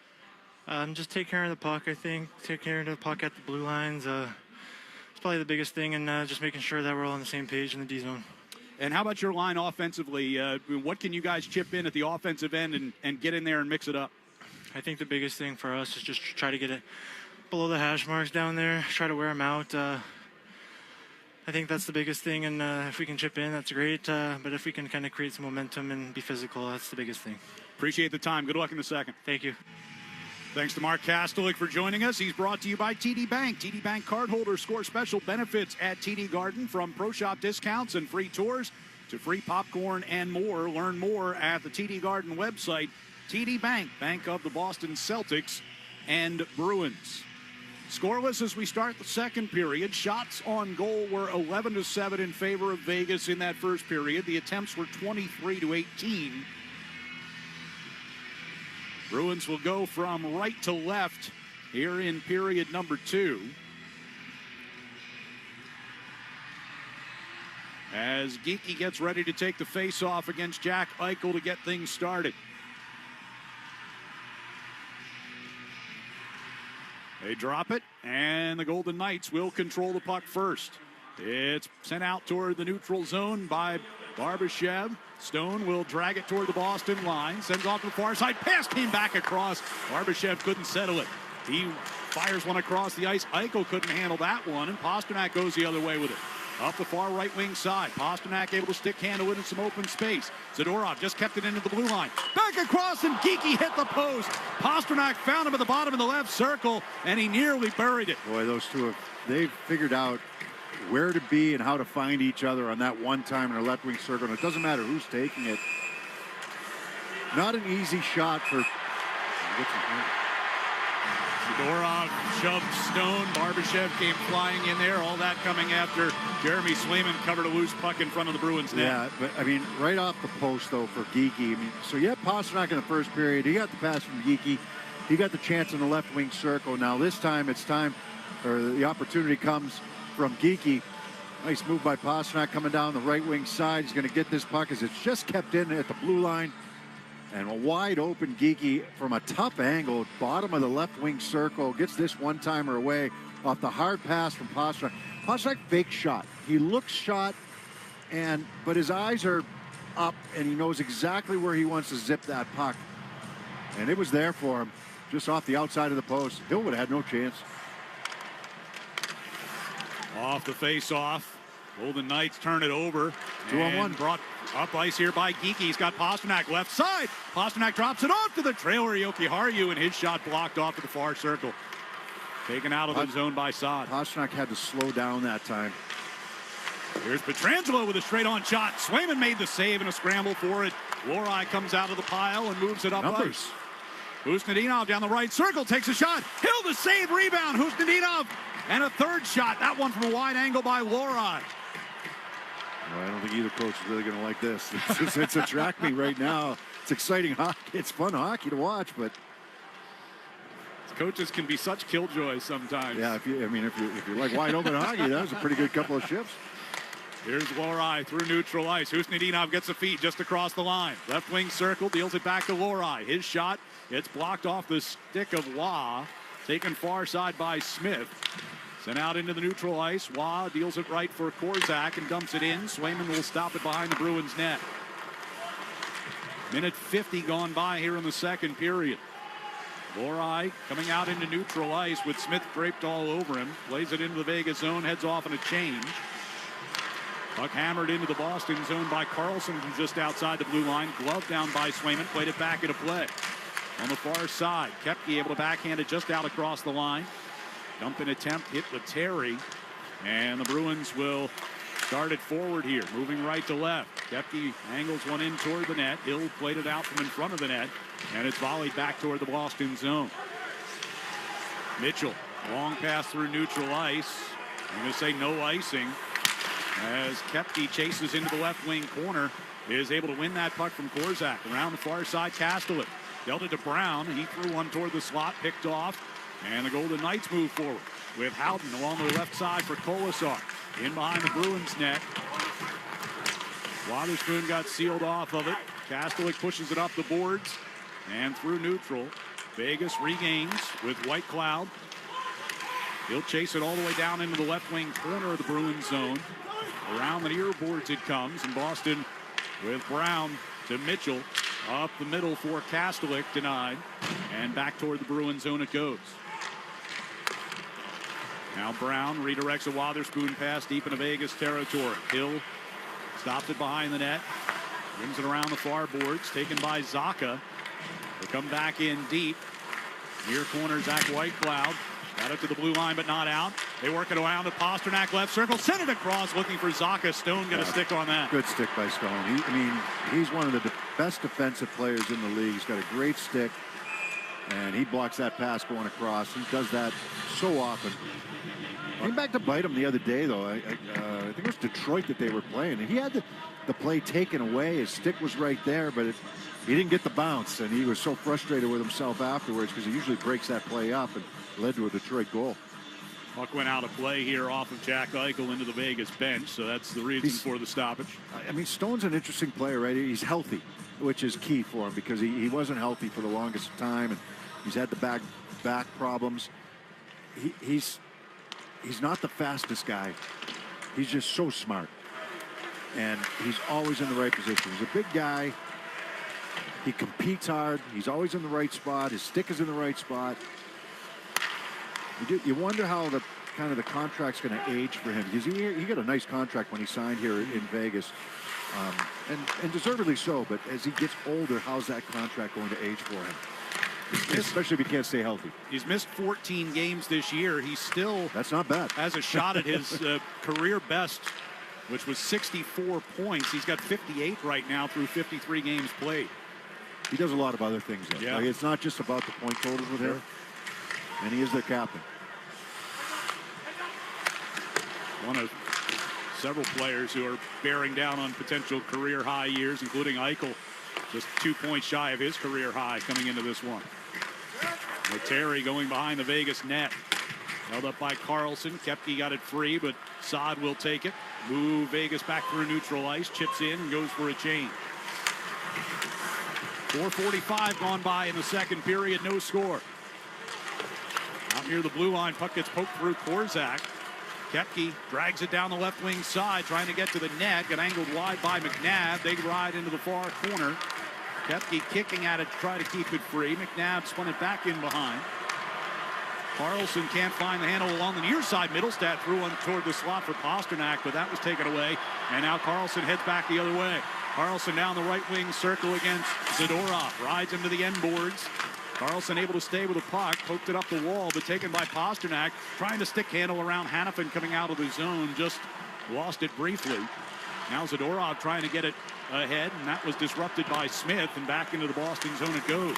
Just take care of the puck, I think. Take care of the puck at the blue lines. It's probably the biggest thing, and just making sure that we're all on the same page in the D zone. And how about your line offensively? What can you guys chip in at the offensive end and get in there and mix it up? I think the biggest thing for us is just try to get it below the hash marks down there, try to wear them out. I think that's the biggest thing, and if we can chip in, that's great. But if we can kind of create some momentum and be physical, that's the biggest thing. Appreciate the time. Good luck in the second. Thank you. Thanks to Mark Kastelik for joining us. He's brought to you by TD Bank. TD Bank cardholders score special benefits at TD Garden, from pro shop discounts and free tours to free popcorn and more. Learn more at the TD Garden website. TD Bank, bank of the Boston Celtics and Bruins. Scoreless as we start the second period. Shots on goal were 11-7 in favor of Vegas in that first period. The attempts were 23-18. Bruins will go from right to left here in period number 2. As Geekie gets ready to take the face-off against Jack Eichel to get things started. They drop it, and the Golden Knights will control the puck first. It's sent out toward the neutral zone by Barbashev. Stone will drag it toward the Boston line. Sends off to the far side. Pass came back across. Barbashev couldn't settle it. He fires one across the ice. Eichel couldn't handle that one, and Pasternak goes the other way with it. Up the far right wing side. Pasternak able to stick handle it in some open space. Zadorov just kept it into the blue line. Back across, and Geekie hit the post. Pasternak found him at the bottom of the left circle, and he nearly buried it. Boy, those two, they've figured out where to be and how to find each other on that one time in our left wing circle. And it doesn't matter who's taking it. Not an easy shot for... Zadorov shoved Stone. Barbashev came flying in there. All that coming after Jeremy Swayman covered a loose puck in front of the Bruins net. Yeah, but I mean, right off the post, though, for Geekie. I mean, so you had Pasternak in the first period. He got the pass from Geekie. He got the chance in the left wing circle. Now this time it's time, or the opportunity comes from Geekie. Nice move by Pasternak coming down the right wing side. He's going to get this puck as it's just kept in at the blue line. And a wide open Geekie from a tough angle, bottom of the left wing circle, gets this one-timer away off the hard pass from Pasternak. Pasternak fake shot. He looks shot, but his eyes are up, and he knows exactly where he wants to zip that puck. And it was there for him, just off the outside of the post. Hill would have had no chance. Off the face-off. Golden Knights turn it over. 2-on-1. Brought up ice here by Geekie. He's got Pasternak left side. Pasternak drops it off to the trailer. Jokiharju, and his shot blocked off to the far circle. Taken out of the zone by Saad. Pasternak had to slow down that time. Here's Pietrangelo with a straight-on shot. Swayman made the save and a scramble for it. Lohrei comes out of the pile and moves it up ice. Husnudinov down the right circle, takes a shot. Hill the save, rebound. Husnudinov, and a third shot. That one from a wide angle by Lohrei. Well, I don't think either coach is really going to like this. It's a track meet right now. It's exciting hockey. It's fun hockey to watch, but coaches can be such killjoys sometimes. Yeah, if you like wide open hockey, that was a pretty good couple of shifts. Here's Lohrei through neutral ice. Husnudinov gets a feed just across the line. Left wing circle, deals it back to Lohrei. His shot, it's blocked off the stick of Waugh. Taken far side by Smith. Sent out into the neutral ice. Waugh deals it right for Korzak and dumps it in. Swayman will stop it behind the Bruins net. Minute 50 gone by here in the second period. Lohrei coming out into neutral ice with Smith draped all over him. Plays it into the Vegas zone, heads off in a change. Puck hammered into the Boston zone by Carlson from just outside the blue line. Glove down by Swayman, played it back into play. On the far side, Koepke able to backhand it just out across the line. Dump in attempt, hit with Terry. And the Bruins will start it forward here, moving right to left. Koepke angles one in toward the net. Hill played it out from in front of the net. And it's volleyed back toward the Boston zone. Mitchell, long pass through neutral ice. I'm going to say no icing. as Kepke chases into the left wing corner, is able to win that puck from Korzak. Around the far side, Kastelik dealt it to Brown. He threw one toward the slot, picked off, and the Golden Knights move forward with Howden along the left side for Kolasar. In behind the Bruins net. Wotherspoon got sealed off of it. Kastelik pushes it up the boards and through neutral. Vegas regains with White Cloud. He'll chase it all the way down into the left wing corner of the Bruins zone. Around the near boards it comes, and Boston with Brown to Mitchell. Up the middle for Kastelik, denied. And back toward the Bruins zone it goes. Now Brown redirects a Wotherspoon pass deep into Vegas territory. Hill stops it behind the net. Brings it around the far boards, taken by Zacha. They come back in deep. Near corner, Zach Whitecloud. Got it to the blue line, but not out. They work it around to Pasternak, left circle. Send it across, looking for Zacha. Stone got a stick on that. Good stick by Stone. He's one of the best defensive players in the league. He's got a great stick, and he blocks that pass going across. He does that so often. Came back to bite him the other day, though. I think it was Detroit that they were playing, and he had the play taken away. His stick was right there, but he didn't get the bounce, and he was so frustrated with himself afterwards because he usually breaks that play up and led to a Detroit goal. Puck went out of play here off of Jack Eichel into the Vegas bench, so that's the reason for the stoppage. Stone's an interesting player, right? He's healthy, which is key for him because he wasn't healthy for the longest time, and he's had the back problems. He's not the fastest guy. He's just so smart. And he's always in the right position. He's a big guy. He competes hard. He's always in the right spot. His stick is in the right spot. You wonder how the contract's going to age for him, because he got a nice contract when he signed here in Vegas, and deservedly so. But as he gets older, how's that contract going to age for him? Especially if he can't stay healthy. He's missed 14 games this year. He still that's not bad. Has a shot at his career best, which was 64 points. He's got 58 right now through 53 games played. He does a lot of other things, though. Yeah. Like, it's not just about the point totals with him. And he is their captain. One of several players who are bearing down on potential career high years, including Eichel, just 2 points shy of his career high coming into this one. Terry going behind the Vegas net. Held up by Carlson. Kepke got it free, but Saad will take it. Move Vegas back through neutral ice. Chips in and goes for a change. 4:45 gone by in the second period. No score. Out near the blue line, puck gets poked through Korzak. Kepke drags it down the left wing side, trying to get to the net. Got angled wide by McNabb. Big ride into the far corner. Kepke kicking at it to try to keep it free. McNabb spun it back in behind. Carlson can't find the handle along the near side. Middlestat threw one toward the slot for Pasternak, but that was taken away. And now Carlson heads back the other way. Carlson down the right wing circle against Zadorov. Rides him to the end boards. Carlson able to stay with the puck. Poked it up the wall, but taken by Pasternak. Trying to stick handle around Hannafin coming out of the zone. Just lost it briefly. Now Zadorov trying to get it ahead, and that was disrupted by Smith, and back into the Boston zone it goes.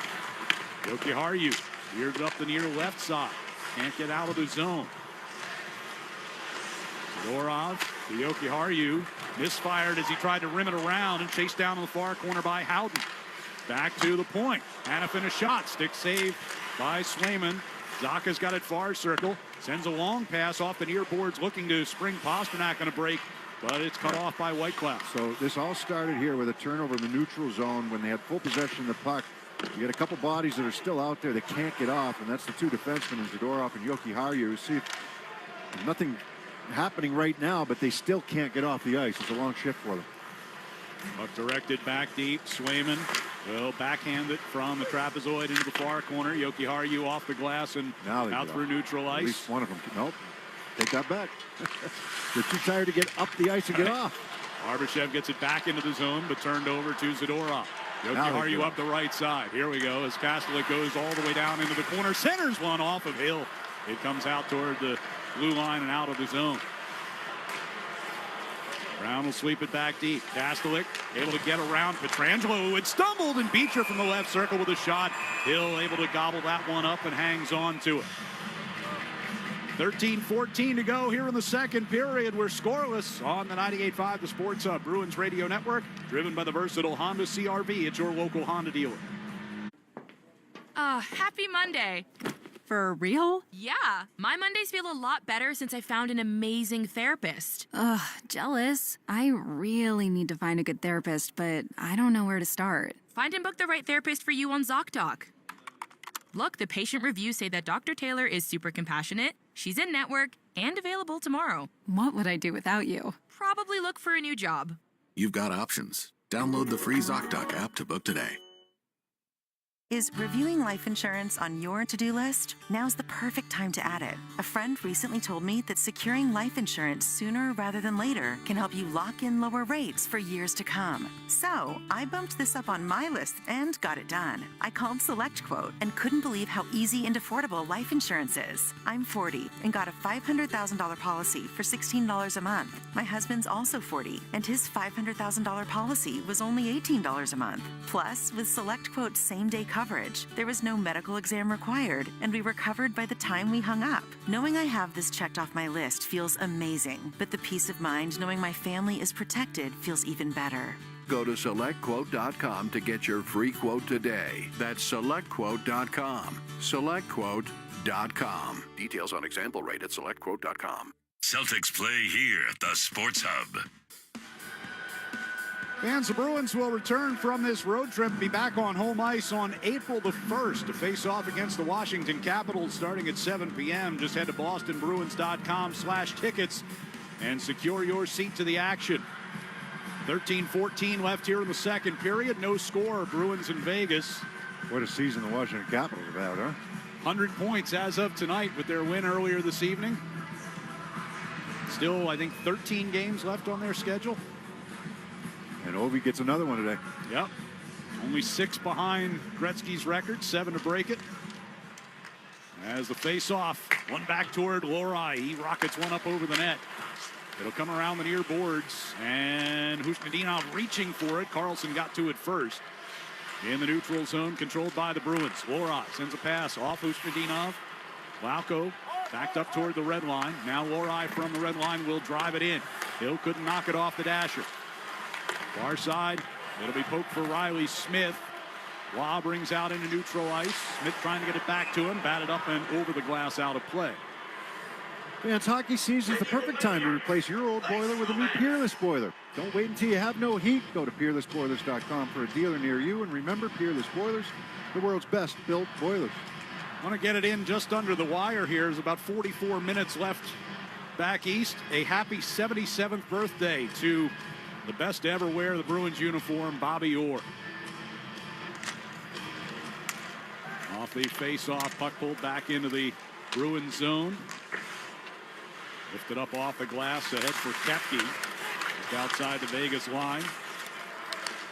Jokiharju veers up the near left side. Can't get out of the zone. Zadorov to Jokiharju. Misfired as he tried to rim it around and chased down in the far corner by Howden. Back to the point. Hannafin a shot. Stick save by Swayman. Zacha's got it far circle. Sends a long pass off the near boards looking to spring Pasternak on a break, but it's cut off by Whitecloud. So this all started here with a turnover in the neutral zone when they had full possession of the puck. You got a couple bodies that are still out there that can't get off, and that's the two defensemen, Zadorov and Jokiharju. See, there's nothing happening right now, but they still can't get off the ice. It's a long shift for them. Puck directed back deep. Swayman will backhand it from the trapezoid into the far corner. Jokiharju off the glass and out through neutral ice. At least one of them. Nope. Take that back. They're too tired to get up the ice and get off. Barbashev gets it back into the zone, but turned over to Zadorov. Jokiharju up the right side. Here we go as Kastelik goes all the way down into the corner. Centers one off of Hill. It comes out toward the blue line and out of the zone. Brown will sweep it back deep. Kastelik able to get around Pietrangelo, who had stumbled, and Beecher from the left circle with a shot. Hill able to gobble that one up and hangs on to it. 13-14 to go here in the second period. We're scoreless on the 98.5 The Sports Hub Bruins Radio Network, driven by the versatile Honda CR-V. It's your local Honda dealer. Happy Monday. For real? Yeah, my Mondays feel a lot better since I found an amazing therapist. Ugh, jealous. I really need to find a good therapist, but I don't know where to start. Find and book the right therapist for you on ZocDoc. Look, the patient reviews say that Dr. Taylor is super compassionate, she's in network, and available tomorrow. What would I do without you? Probably look for a new job. You've got options. Download the free ZocDoc app to book today. Is reviewing life insurance on your to-do list? Now's the perfect time to add it. A friend recently told me that securing life insurance sooner rather than later can help you lock in lower rates for years to come. So I bumped this up on my list and got it done. I called SelectQuote and couldn't believe how easy and affordable life insurance is. I'm 40 and got a $500,000 policy for $16 a month. My husband's also 40 and his $500,000 policy was only $18 a month. Plus, with SelectQuote's same-day coverage, there was no medical exam required, and we were covered by the time we hung up. Knowing I have this checked off my list feels amazing, but the peace of mind knowing my family is protected feels even better. Go to SelectQuote.com to get your free quote today. That's SelectQuote.com. SelectQuote.com. Details on example rate at SelectQuote.com. Celtics play here at the Sports Hub. Fans, the Bruins will return from this road trip and be back on home ice on April the 1st to face off against the Washington Capitals starting at 7 p.m. Just head to bostonbruins.com/tickets and secure your seat to the action. 13-14 left here in the second period. No score. Bruins in Vegas. What a season the Washington Capitals have had, huh? 100 points as of tonight with their win earlier this evening. Still, I think, 13 games left on their schedule. And Ovi gets another one today. Yep. Only 6 behind Gretzky's record, 7 to break it. As the face-off, one back toward Lohrei. He rockets one up over the net. It'll come around the near boards, and Husnudinov reaching for it. Carlson got to it first. In the neutral zone, controlled by the Bruins. Lohrei sends a pass off Husnudinov. Lauko backed up toward the red line. Now Lohrei from the red line will drive it in. Hill couldn't knock it off the dasher. Far side, it'll be poked for Riley Smith. Law brings out into neutral ice. Smith trying to get it back to him. Batted up and over the glass, out of play. Fans, hockey season's the perfect time to replace your old boiler with a new Peerless boiler. Don't wait until you have no heat. Go to peerlessboilers.com for a dealer near you. And remember, Peerless Boilers, the world's best built boilers. Want to get it in just under the wire here. There's about 44 minutes left back east. A happy 77th birthday to the best to ever wear the Bruins uniform, Bobby Orr. Off the face-off, puck pulled back into the Bruins zone. Lifted up off the glass ahead for Koepke. Just outside the Vegas line.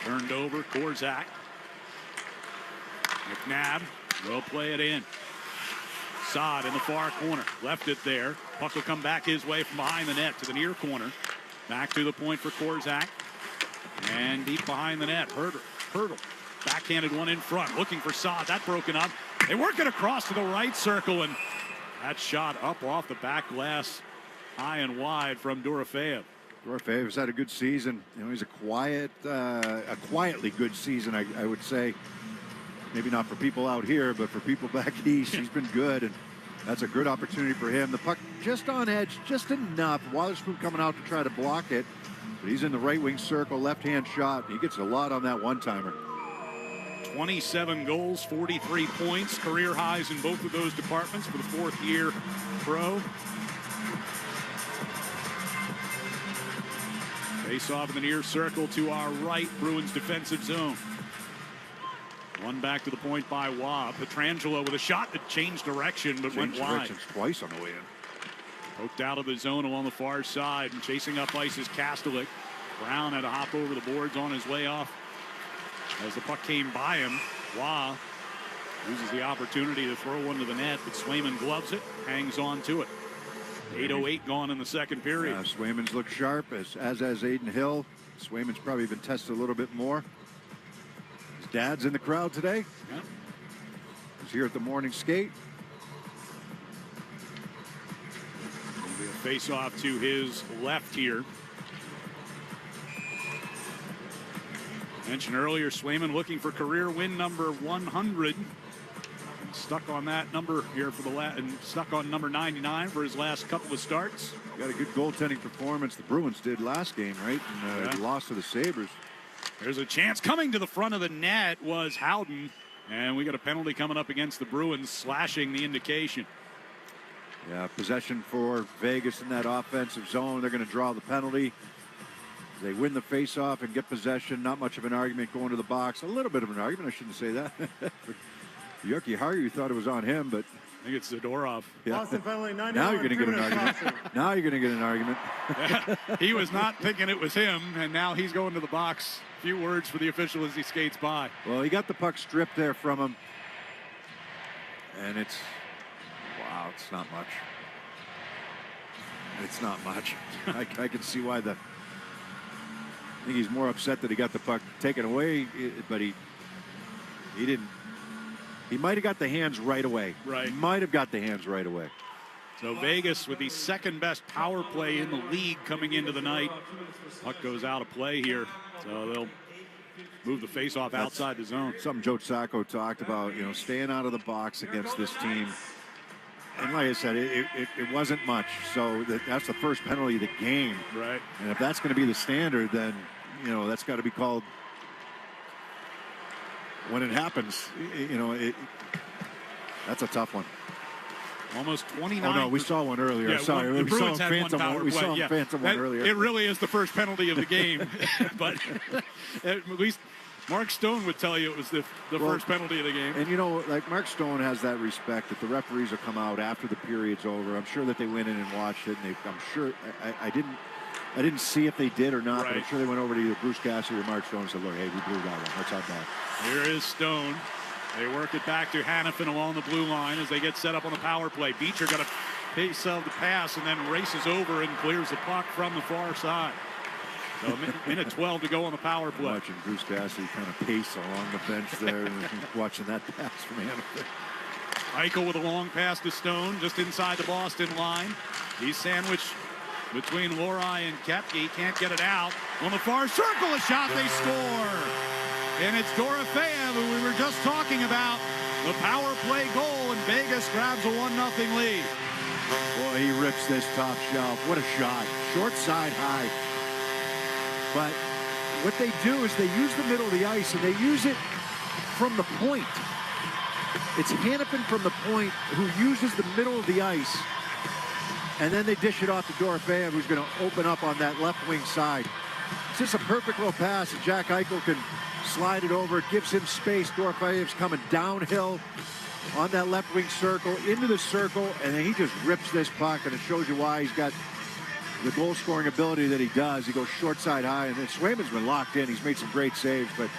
Turned over, Korzak. McNabb will play it in. Saad in the far corner, left it there. Puck will come back his way from behind the net to the near corner. Back to the point for Korzak. And deep behind the net, Hurdle. Backhanded one in front, looking for Saad. That broken up. They work it across to the right circle, and that shot up off the back glass, high and wide from Dorofeev. Dorofeev's had a good season. You know, he's a quietly good season, I would say. Maybe not for people out here, but for people back east, he's been good, and that's a good opportunity for him. The puck just on edge, just enough. Witherspoon coming out to try to block it, but he's in the right wing circle, left-hand shot. He gets a lot on that one-timer. 27 goals, 43 points, career highs in both of those departments for the fourth-year pro. Face off in the near circle to our right, Bruins defensive zone. One back to the point by Waugh. Pietrangelo with a shot that changed direction but went wide. Twice on the way in. Poked out of the zone along the far side, and chasing up ice is Kastelik. Brown had to hop over the boards on his way off. As the puck came by him, Waugh uses the opportunity to throw one to the net, but Swayman gloves it, hangs on to it. 8:08 gone in the second period. Swayman's looked sharp, as has Aiden Hill. Swayman's probably been tested a little bit more. His dad's in the crowd today. Yep. He's here at the morning skate. face off to his left here. Mentioned earlier, Swayman looking for career win number 100. Stuck on that number here for the and stuck on number 99 for his last couple of starts. Got a good goaltending performance the Bruins did last game, right? And lost to the Sabres. There's a chance coming to the front of the net was Howden. And we got a penalty coming up against the Bruins, slashing the indication. Yeah, possession for Vegas in that offensive zone. They're going to draw the penalty. They win the faceoff and get possession. Not much of an argument going to the box. A little bit of an argument. I shouldn't say that. Yuki Haru thought it was on him, but I think it's Zadorov. Yeah. Now you're going to get an argument. Now you're going to get an argument. He was not thinking it was him, and now he's going to the box. A few words for the official as he skates by. Well, he got the puck stripped there from him, and it's not much. It's not much. I can see why I think he's more upset that he got the puck taken away, but he didn't. He might have got the hands right away. Right. Might have got the hands right away. So Vegas with the second best power play in the league coming into the night. Puck goes out of play here. So they'll move the faceoff outside the zone. Something Joe Sacco talked about, staying out of the box against this team. And like I said, it wasn't much. So that's the first penalty of the game. Right. And if that's going to be the standard, then, that's got to be called when it happens. That's a tough one. Almost 29. Oh, no, we saw one earlier. Yeah, Sorry, the Bruins had one power we play. saw Phantom one earlier. It really is the first penalty of the game. But at least Mark Stone would tell you it was the first penalty of the game. And, like Mark Stone has that respect that the referees will come out after the period's over. I'm sure that they went in and watched it. And I'm sure I didn't see if they did or not, right. But I'm sure they went over to either Bruce Cassidy or Mark Stone and said, look, hey, we blew that one. That's our bad. Here is Stone. They work it back to Hannafin along the blue line as they get set up on the power play. Beecher got a pace of the pass and then races over and clears the puck from the far side. So minute 12 to go on the power play. Watching Bruce Cassidy kind of pace along the bench there and watching that pass from Hannafin. Eichel with a long pass to Stone just inside the Boston line. He's sandwiched between Lohrei and Koepke. Can't get it out. On the far circle, a shot, they score. And it's Dorofeyev, who we were just talking about. The power play goal, and Vegas grabs a 1-0 lead. Boy, he rips this top shelf. What a shot. Short side high. But what they do is they use the middle of the ice, and they use it from the point. It's Hannafin from the point who uses the middle of the ice. And then they dish it off to Dorofeyev, who's going to open up on that left wing side. It's just a perfect little pass, and Jack Eichel can slide it over. It gives him space. Dorofeyev's coming downhill on that left wing circle, into the circle, and then he just rips this puck, and it shows you why he's got the goal-scoring ability that he does. He goes short side high, and then Swayman's been locked in. He's made some great saves, but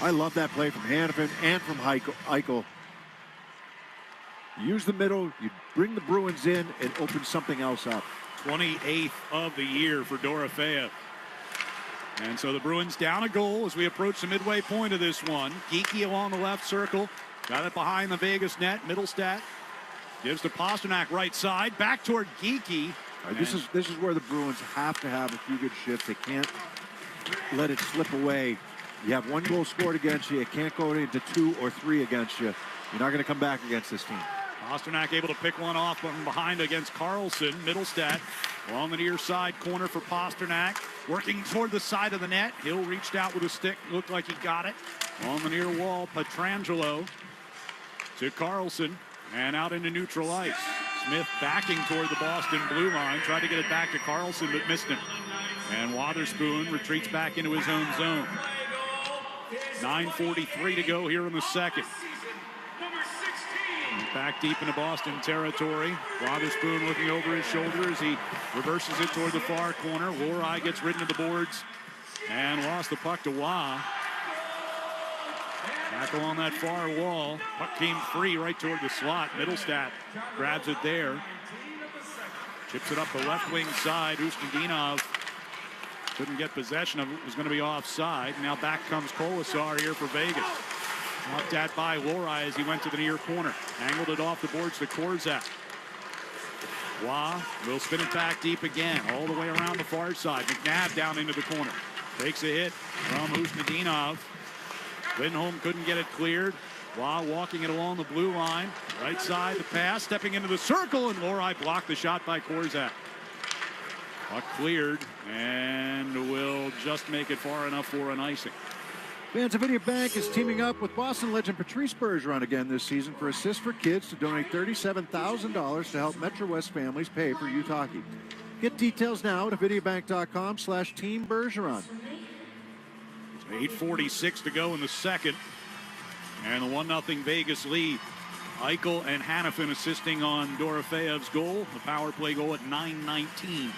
I love that play from Hannafin and from Eichel. Use the middle, you bring the Bruins in, and open something else up. 28th of the year for Dorofeyev. And so the Bruins down a goal as we approach the midway point of this one. Geekie along the left circle. Got it behind the Vegas net. Middlestat gives to Pasternak right side. Back toward Geekie. This is where the Bruins have to have a few good shifts. They can't let it slip away. You have one goal scored against you. It can't go into 2 or 3 against you. You're not going to come back against this team. Pasternak able to pick one off from behind against Carlson. Middlestat along the near side corner for Pasternak. Working toward the side of the net. Hill reached out with a stick. Looked like he got it. On the near wall, Pietrangelo to Carlson. And out into neutral ice. Smith backing toward the Boston blue line. Tried to get it back to Carlson, but missed him. And Wotherspoon retreats back into his own zone. 9:43 to go here in the second. Back deep into Boston territory. Wotherspoon looking over his shoulder as he reverses it toward the far corner. Lohrei gets ridden to the boards and lost the puck to Wah. Back along that far wall. Puck came free right toward the slot. Middlestat grabs it there. Chips it up the left wing side. Ustindinov couldn't get possession of it. It was going to be offside. Now back comes Kolasar here for Vegas. Knocked at by Lohrei as he went to the near corner. Angled it off the boards to Korzak. Waugh will spin it back deep again, all the way around the far side. McNabb down into the corner. Takes a hit from Usnadinov. Lindholm couldn't get it cleared. Waugh walking it along the blue line. Right side, the pass, stepping into the circle, and Lori blocked the shot by Korzak. Puck cleared, and will just make it far enough for an icing. Bank Bank is teaming up with Boston legend Patrice Bergeron again this season for Assists for Kids to donate $37,000 to help Metro West families pay for youth hockey. Get details now at avidiabank.com/Team Bergeron. 8:46 to go in the second. And the 1-0 Vegas lead. Eichel and Hanifin assisting on Dorofeyev's goal. The power play goal at 9:19.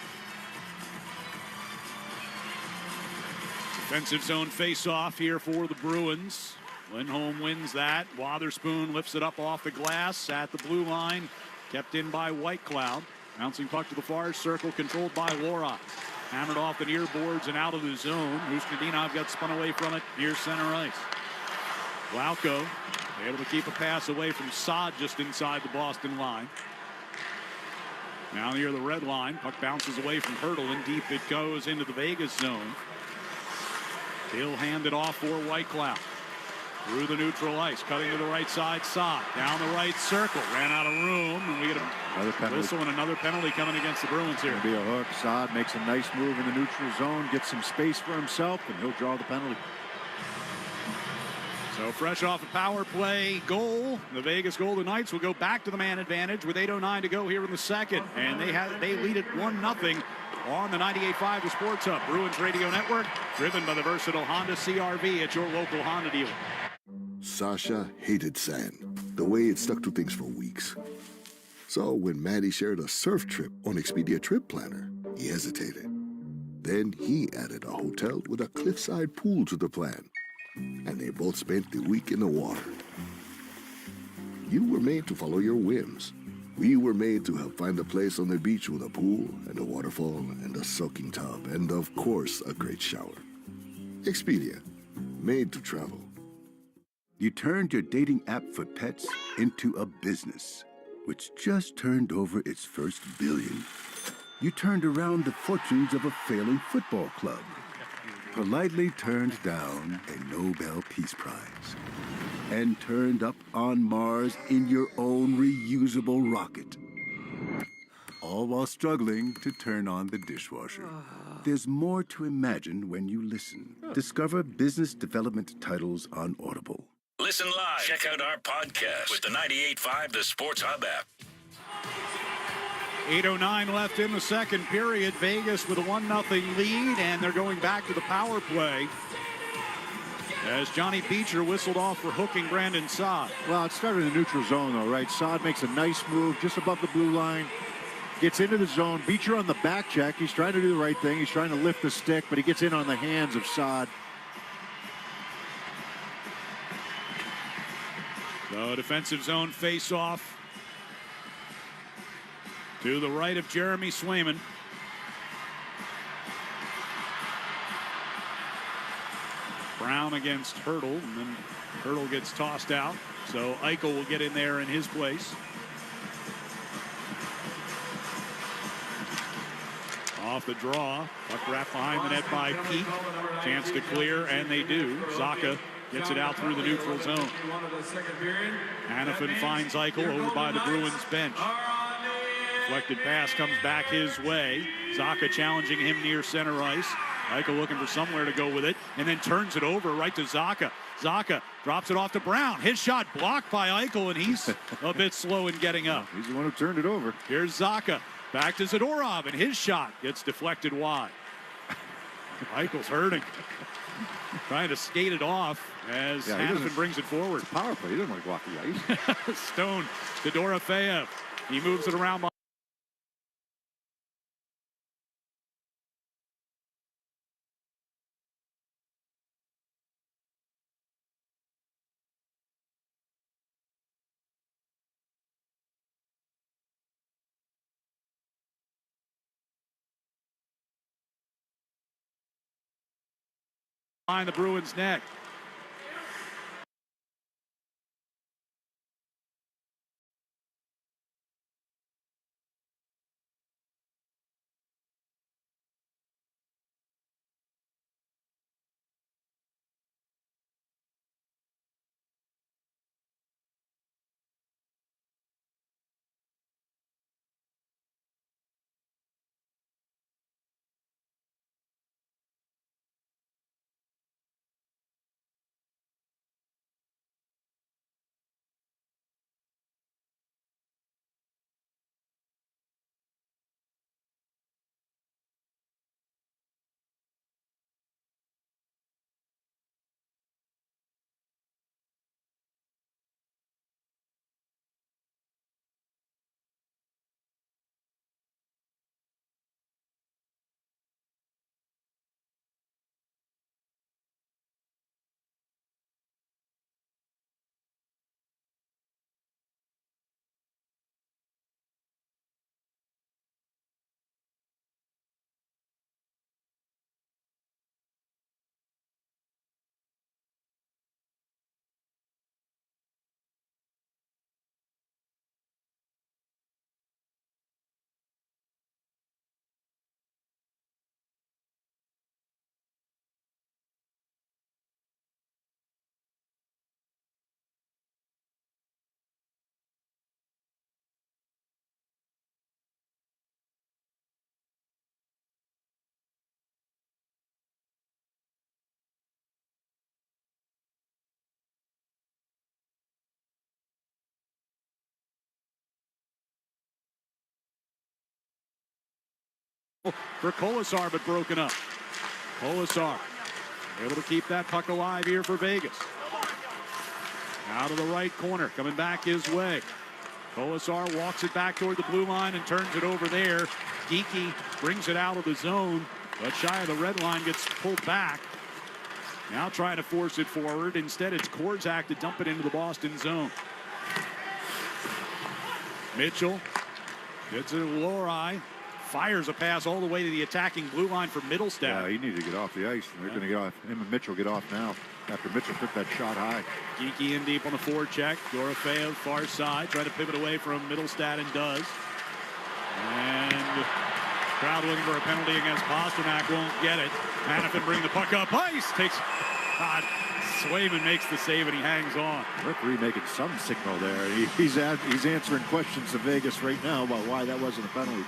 Defensive zone face-off here for the Bruins. Lindholm wins that. Wotherspoon lifts it up off the glass at the blue line. Kept in by Whitecloud. Bouncing puck to the far circle, controlled by Lora. Hammered off the near boards and out of the zone. Usnadinov got spun away from it near center ice. Lauko able to keep a pass away from Saad just inside the Boston line. Now near the red line. Puck bounces away from Hurdle, and deep it goes into the Vegas zone. He'll hand it off for Whitecloud. Through the neutral ice, cutting to the right side, Saad. Down the right circle, ran out of room, and we get a whistle and another penalty coming against the Bruins here. It'll be a hook. Saad makes a nice move in the neutral zone, gets some space for himself, and he'll draw the penalty. So fresh off a power play goal, the Vegas Golden Knights will go back to the man advantage with 8:09 to go here in the second, and they lead it 1-0 on the 98.5 The Sports Hub Bruins Radio Network, driven by the versatile Honda CR-V at your local Honda dealer. Sasha hated sand, the way it stuck to things for weeks. So when Maddie shared a surf trip on Expedia Trip Planner, he hesitated. Then he added a hotel with a cliffside pool to the plan, and they both spent the week in the water. You were made to follow your whims. We were made to help find a place on the beach with a pool and a waterfall and a soaking tub and, of course, a great shower. Expedia, made to travel. You turned your dating app for pets into a business, which just turned over its first billion. You turned around the fortunes of a failing football club, politely turned down a Nobel Peace Prize, and turned up on Mars in your own reusable rocket. All while struggling to turn on the dishwasher. There's more to imagine when you listen. Discover business development titles on Audible. Listen live. Check out our podcast with the 98.5 The Sports Hub app. 8:09 left in the second period. Vegas with a 1-0 lead, and they're going back to the power play as Johnny Beecher whistled off for hooking Brandon Saad. Well, it started in the neutral zone, though, right? Saad makes a nice move just above the blue line, gets into the zone. Beecher on the back check. He's trying to do the right thing. He's trying to lift the stick, but he gets in on the hands of Saad. So defensive zone face-off to the right of Jeremy Swayman. Brown against Hurdle, and then Hurdle gets tossed out. So Eichel will get in there in his place. Off the draw, puck wrapped behind the net by Pete. Chance to clear, and they do. Zaka gets it out through the neutral zone. Hanifin finds Eichel over by the Bruins bench. Deflected pass comes back his way. Zaka challenging him near center ice. Eichel looking for somewhere to go with it, and then turns it over right to Zaka. Zaka drops it off to Brown. His shot blocked by Eichel, and he's a bit slow in getting up. He's the one who turned it over. Here's Zaka. Back to Zadorov, and his shot gets deflected wide. Eichel's hurting. Trying to skate it off as Hanifin brings it forward. It's a power play. He doesn't want to go off the ice. Stone to Dorofeyev. He moves it around. Behind the Bruins' net. for Colasar, but broken up. Colasar able to keep that puck alive here for Vegas. Out of the right corner, coming back his way. Colasar walks it back toward the blue line and turns it over there. Geeky brings it out of the zone, but shy of the red line, gets pulled back. Now trying to force it forward. Instead, it's Korzak to dump it into the Boston zone. Mitchell gets it to Lori. Fires a pass all the way to the attacking blue line for Middlestat. Yeah, he needed to get off the ice. They're going to get off. Him and Mitchell get off now after Mitchell took that shot high. Geeky in deep on the forecheck. Dorofeev far side, trying to pivot away from Middlestat and does. And crowd looking for a penalty against Pasternak, won't get it. Hanifin bring the puck up ice. Takes. Swayman makes the save and he hangs on. Referee making some signal there. He's answering questions to Vegas right now about why that wasn't a penalty.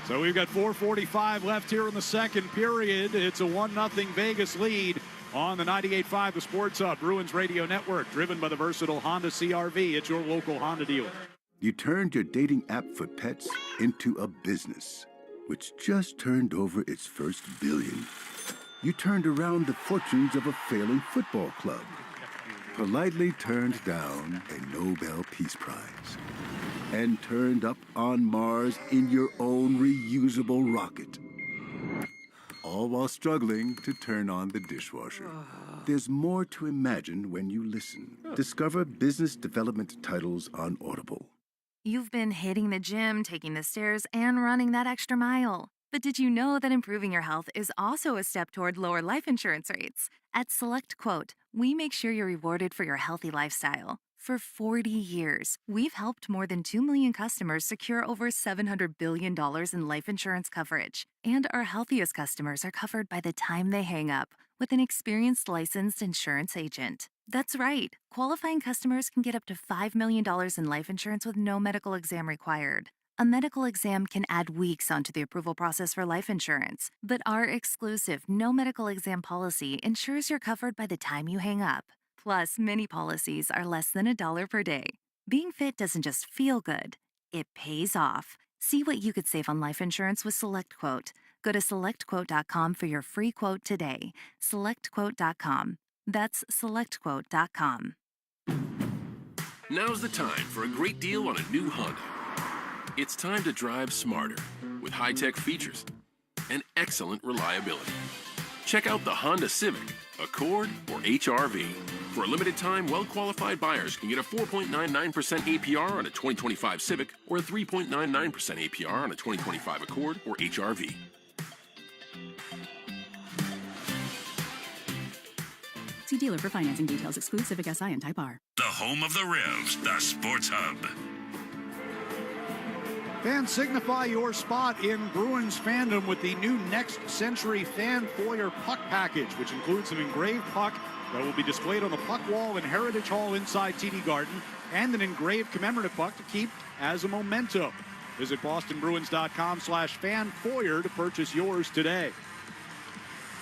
So we've got 4:45 left here in the second period. It's a 1-0 Vegas lead on the 98.5 The Sports Hub Bruins Radio Network, driven by the versatile Honda CR-V. It's your local Honda dealer. You turned your dating app for pets into a business, which just turned over its first billion. You turned around the fortunes of a failing football club, politely turned down a Nobel Peace Prize, and turned up on Mars in your own reusable rocket. All while struggling to turn on the dishwasher. There's more to imagine when you listen. Discover business development titles on Audible. You've been hitting the gym, taking the stairs, and running that extra mile. But did you know that improving your health is also a step toward lower life insurance rates? At SelectQuote, we make sure you're rewarded for your healthy lifestyle. For 40 years, we've helped more than 2 million customers secure over $700 billion in life insurance coverage. And our healthiest customers are covered by the time they hang up with an experienced licensed insurance agent. That's right. Qualifying customers can get up to $5 million in life insurance with no medical exam required. A medical exam can add weeks onto the approval process for life insurance, but our exclusive no medical exam policy ensures you're covered by the time you hang up. Plus, many policies are less than $1 per day. Being fit doesn't just feel good, it pays off. See what you could save on life insurance with SelectQuote. Go to SelectQuote.com for your free quote today. SelectQuote.com. That's SelectQuote.com. Now's the time for a great deal on a new Honda. It's time to drive smarter with high-tech features and excellent reliability. Check out the Honda Civic, Accord, or HR-V. For a limited time, well-qualified buyers can get a 4.99% APR on a 2025 Civic or a 3.99% APR on a 2025 Accord or HR-V. See dealer for financing details. Exclude Civic Si and Type R. The home of the Revs, the Sports Hub. Fans, signify your spot in Bruins fandom with the new Next Century Fan Foyer Puck Package, which includes an engraved puck that will be displayed on the puck wall in Heritage Hall inside TD Garden, and an engraved commemorative puck to keep as a memento. Visit bostonbruins.com/fanfoyer to purchase yours today.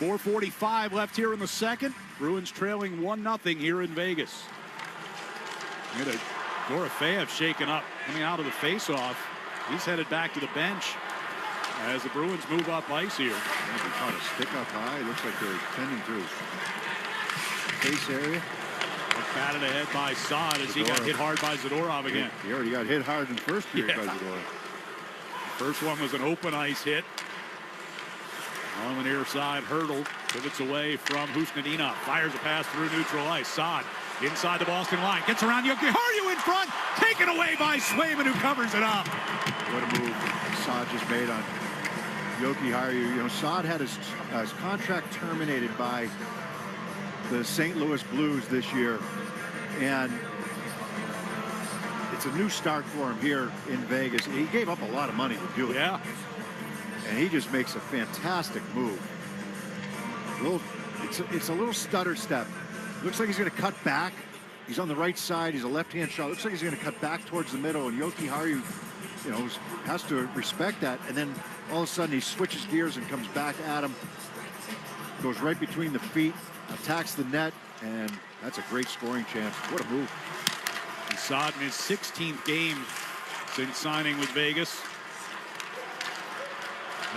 4:45 left here in the second. Bruins trailing 1-0 here in Vegas. Dorofeev shaken up, coming out of the faceoff. He's headed back to the bench as the Bruins move up ice here. They're trying to stick up high. Looks like they're tending to his face area. Batted ahead by Saad as he got hit hard by Zadorov again. He already got hit hard in the first period by Zadorov. The first one was an open ice hit. On the near side, hurdled, pivots away from Husnadina, fires a pass through neutral ice. Saad inside the Boston line, gets around Yoki Harju in front, taken away by Swayman, who covers it up. What a move Saad just made on Yoki Harju. You know, Saad had his contract terminated by the St. Louis Blues this year, and it's a new start for him here in Vegas. He gave up a lot of money to do it. Yeah. And he just makes a fantastic move. It's a little stutter step. Looks like he's going to cut back. He's on the right side. He's a left-hand shot. Looks like he's going to cut back towards the middle. And Yoki Harju, you know, has to respect that. And then all of a sudden he switches gears and comes back at him. Goes right between the feet, attacks the net, and that's a great scoring chance. What a move. And Saad in his 16th game since signing with Vegas.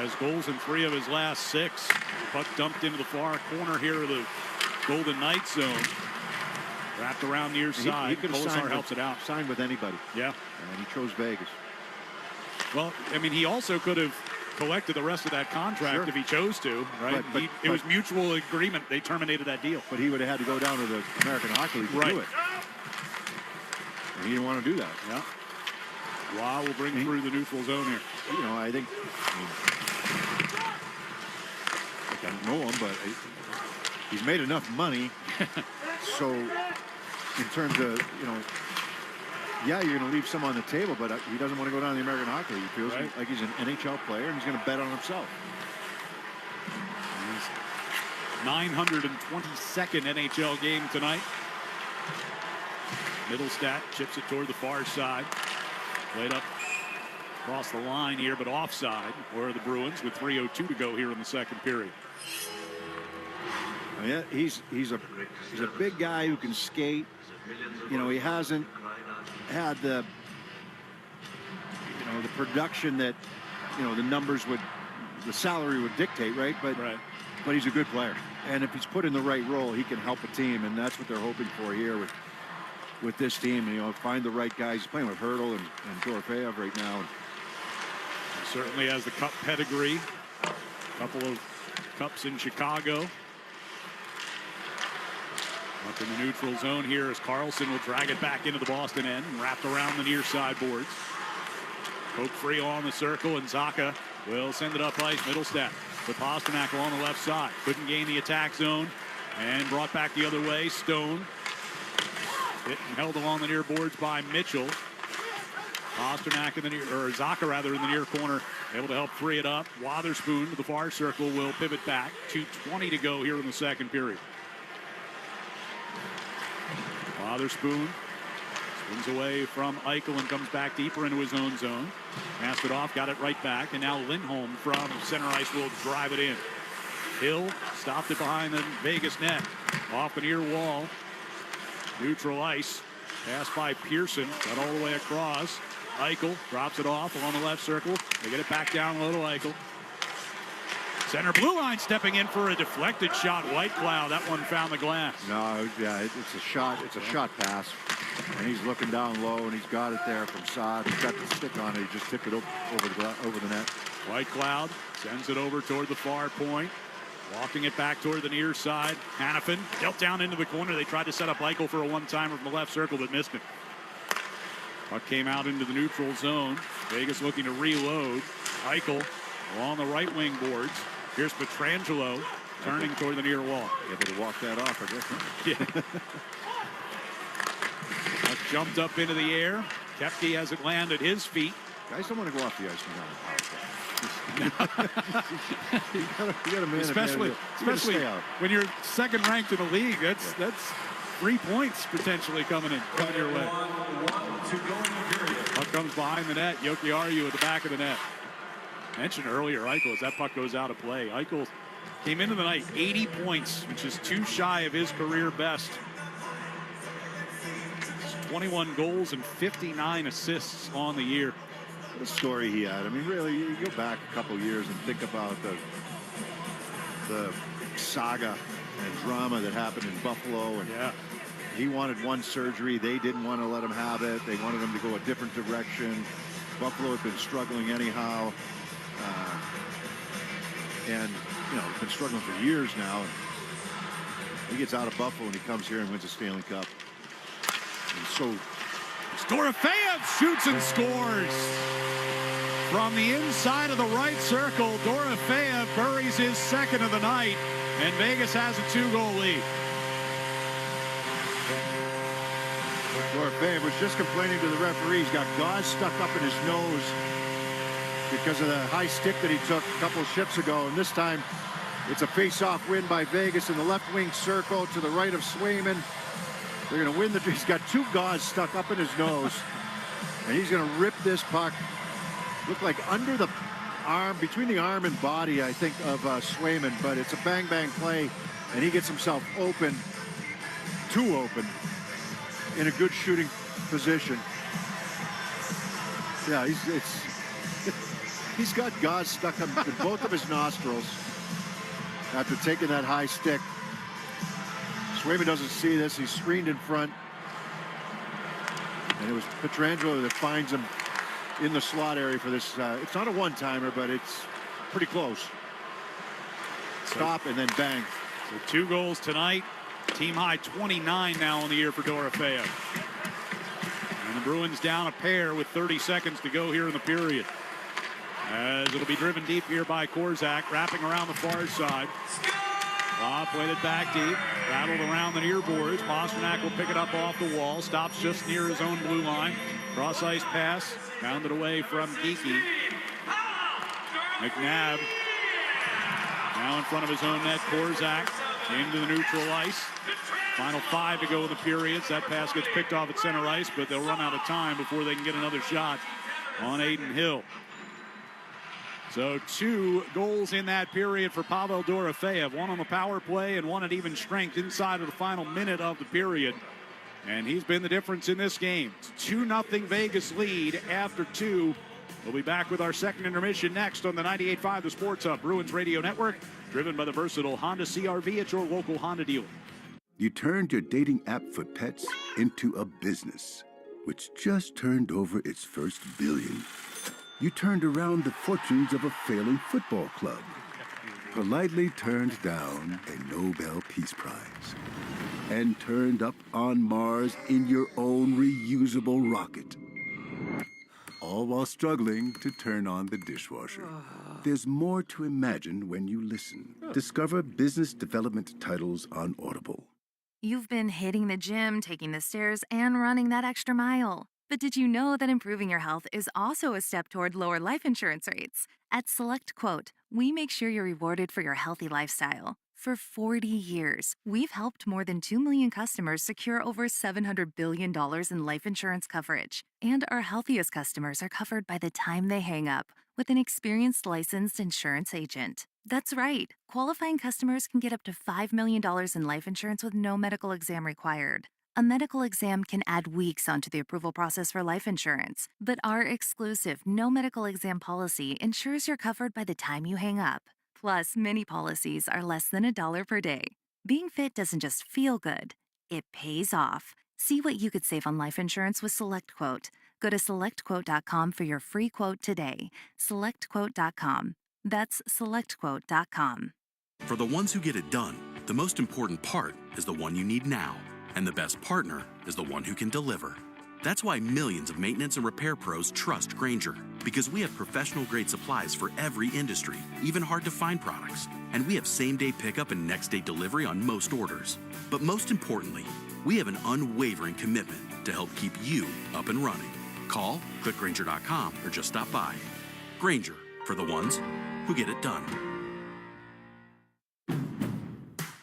Has goals in 3 of his last 6. Puck dumped into the far corner here of the Golden Knights zone. Wrapped around near side. He could have helps it out. Signed with anybody. Yeah. And he chose Vegas. Well, I mean, he also could have collected the rest of that contract if he chose to, right? But it was mutual agreement. They terminated that deal. But he would have had to go down to the American Hockey League to do it. And he didn't want to do that. Yeah. Wow, will bring through the neutral zone here. You know, I don't know him, but he's made enough money. So, in terms of, yeah, you're going to leave some on the table, but he doesn't want to go down to the American Hockey League. He feels like he's an NHL player, and he's going to bet on himself. 922nd NHL game tonight. Middlestat chips it toward the far side. Played up across the line here, but offside for the Bruins with 3:02 to go here in the second period. Yeah, he's a big guy who can skate. He hasn't had the production that the numbers the salary would dictate, right? But he's a good player, and if he's put in the right role, he can help a team, and that's what they're hoping for here with this team. Find the right guys. He's playing with Hurdle and Dorofeyev right now. He certainly has the cup pedigree. A couple of cups in Chicago. Up in the neutral zone here as Carlson will drag it back into the Boston end and wrapped around the near side boards. Poke free on the circle, and Zacha will send it up ice. Middlestat with Pasternak along the left side. Couldn't gain the attack zone and brought back the other way. Stone hit and held along the near boards by Mitchell. Pasternak in the near, or Zacha rather, in the near corner, able to help free it up. Wotherspoon to the far circle will pivot back. 2:20 to go here in the second period. Wotherspoon spins away from Eichel and comes back deeper into his own zone. Passed it off, got it right back, and now Lindholm from center ice will drive it in. Hill stopped it behind the Vegas net. Off the near wall. Neutral ice. Pass by Pearson. Got all the way across. Eichel drops it off along the left circle. They get it back down low to Eichel. Center blue line stepping in for a deflected shot. White Cloud. That one found the glass. No, yeah, it's a shot. It's a shot pass. And he's looking down low, and he's got it there from Saad. He's got the stick on it. He just tipped it over the net. White Cloud sends it over toward the far point. Walking it back toward the near side. Hannafin dealt down into the corner. They tried to set up Eichel for a one-timer from the left circle, but missed it. Puck came out into the neutral zone. Vegas looking to reload. Eichel along the right wing boards. Here's Pietrangelo turning toward the near wall. Able to walk that off, I guess. Yeah. Puck jumped up into the air. Koepke has it land at his feet. Guys don't want to go off the ice when they're on the power play. You gotta especially when you're second ranked in the league. That's 3 points potentially coming your way. Puck comes behind the net. Jokiharju at the back of the net. Mentioned earlier, Eichel, as that puck goes out of play. Eichel came into the night 80 points, which is 2 shy of his career best. 21 goals and 59 assists on the year. What a story he had. I mean, really, you go back a couple years and think about the saga and drama that happened in Buffalo. And he wanted one surgery. They didn't want to let him have it. They wanted him to go a different direction. Buffalo had been struggling anyhow. And, been struggling for years now. And he gets out of Buffalo and he comes here and wins a Stanley Cup. And so Dorofeyev shoots and scores. From the inside of the right circle, Dorofeyev buries his second of the night, and Vegas has a 2-goal lead. Dorofeyev was just complaining to the referee. He's got gauze stuck up in his nose because of the high stick that he took a couple of shifts ago, and this time it's a face-off win by Vegas in the left wing circle to the right of Swayman. They're going to win he's got 2 gauze stuck up in his nose, and he's going to rip this puck. Look like under the arm, between the arm and body, I think, of Swayman, but it's a bang-bang play, and he gets himself open, too open, in a good shooting position. Yeah, He's got gauze stuck in both of his nostrils after taking that high stick. Swayman doesn't see this. He's screened in front. And it was Pietrangelo that finds him in the slot area for this. It's not a one-timer, but it's pretty close. Stop and then bang. So 2 goals tonight. Team high 29 now on the year for Dorofeev. And the Bruins down a pair with 30 seconds to go here in the period. As it'll be driven deep here by Korzak, wrapping around the far side. Played it back deep, rattled around the near boards. Pasternak will pick it up off the wall, stops just near his own blue line. Cross ice pass, pounded away from Geekie. McNabb now in front of his own net. Korzak into the neutral ice. Final 5 to go in the periods. That pass gets picked off at center ice, but they'll run out of time before they can get another shot on Aiden Hill. So 2 goals in that period for Pavel Dorofeev. 1 on the power play and 1 at even strength inside of the final minute of the period. And he's been the difference in this game. 2-0 Vegas lead after 2. We'll be back with our second intermission next on the 98.5 The Sports Hub Bruins Radio Network, driven by the versatile Honda CR-V at your local Honda dealer. You turned your dating app for pets into a business, which just turned over its first billion. You turned around the fortunes of a failing football club. Politely turned down a Nobel Peace Prize. And turned up on Mars in your own reusable rocket. All while struggling to turn on the dishwasher. There's more to imagine when you listen. Discover business development titles on Audible. You've been hitting the gym, taking the stairs, and running that extra mile. But did you know that improving your health is also a step toward lower life insurance rates? At SelectQuote, we make sure you're rewarded for your healthy lifestyle. For 40 years, we've helped more than 2 million customers secure over $700 billion in life insurance coverage. And our healthiest customers are covered by the time they hang up with an experienced licensed insurance agent. That's right. Qualifying customers can get up to $5 million in life insurance with no medical exam required. A medical exam can add weeks onto the approval process for life insurance, but our exclusive no medical exam policy ensures you're covered by the time you hang up. Plus, many policies are less than $1 per day. Being fit doesn't just feel good, it pays off. See what you could save on life insurance with SelectQuote. Go to SelectQuote.com for your free quote today. SelectQuote.com. That's SelectQuote.com. For the ones who get it done, the most important part is the one you need now. And the best partner is the one who can deliver. That's why millions of maintenance and repair pros trust Grainger, because we have professional-grade supplies for every industry, even hard-to-find products. And we have same-day pickup and next-day delivery on most orders. But most importantly, we have an unwavering commitment to help keep you up and running. Call, click Grainger.com, or just stop by. Grainger, for the ones who get it done.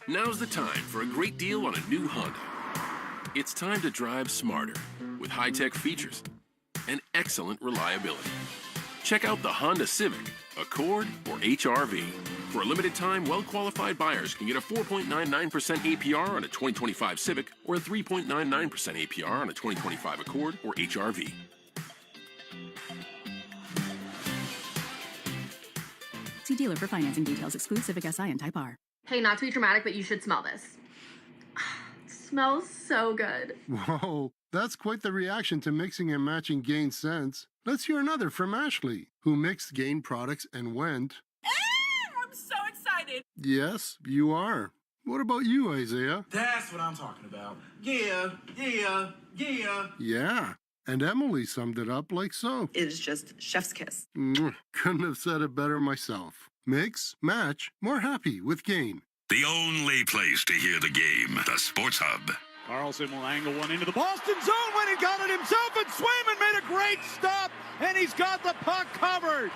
Now's the time for a great deal on a new Honda. It's time to drive smarter with high-tech features and excellent reliability. Check out the Honda Civic, Accord, or HR-V. For a limited time, well-qualified buyers can get a 4.99% APR on a 2025 Civic or a 3.99% APR on a 2025 Accord or HR-V. See dealer for financing details. Exclude Civic Si and Type R. Hey, not to be dramatic, but you should smell this. It smells so good. Whoa, that's quite the reaction to mixing and matching Gain scents. Let's hear another from Ashley, who mixed Gain products and went... I'm so excited. Yes, you are. What about you, Isaiah? That's what I'm talking about. Yeah. Yeah, and Emily summed it up like so. It is just chef's kiss. Couldn't have said it better myself. Mix, match, more happy with Gain. The only place to hear the game, the Sports Hub. Carlson will angle one into the Boston zone when he got it himself, and Swayman made a great stop, and he's got the puck covered.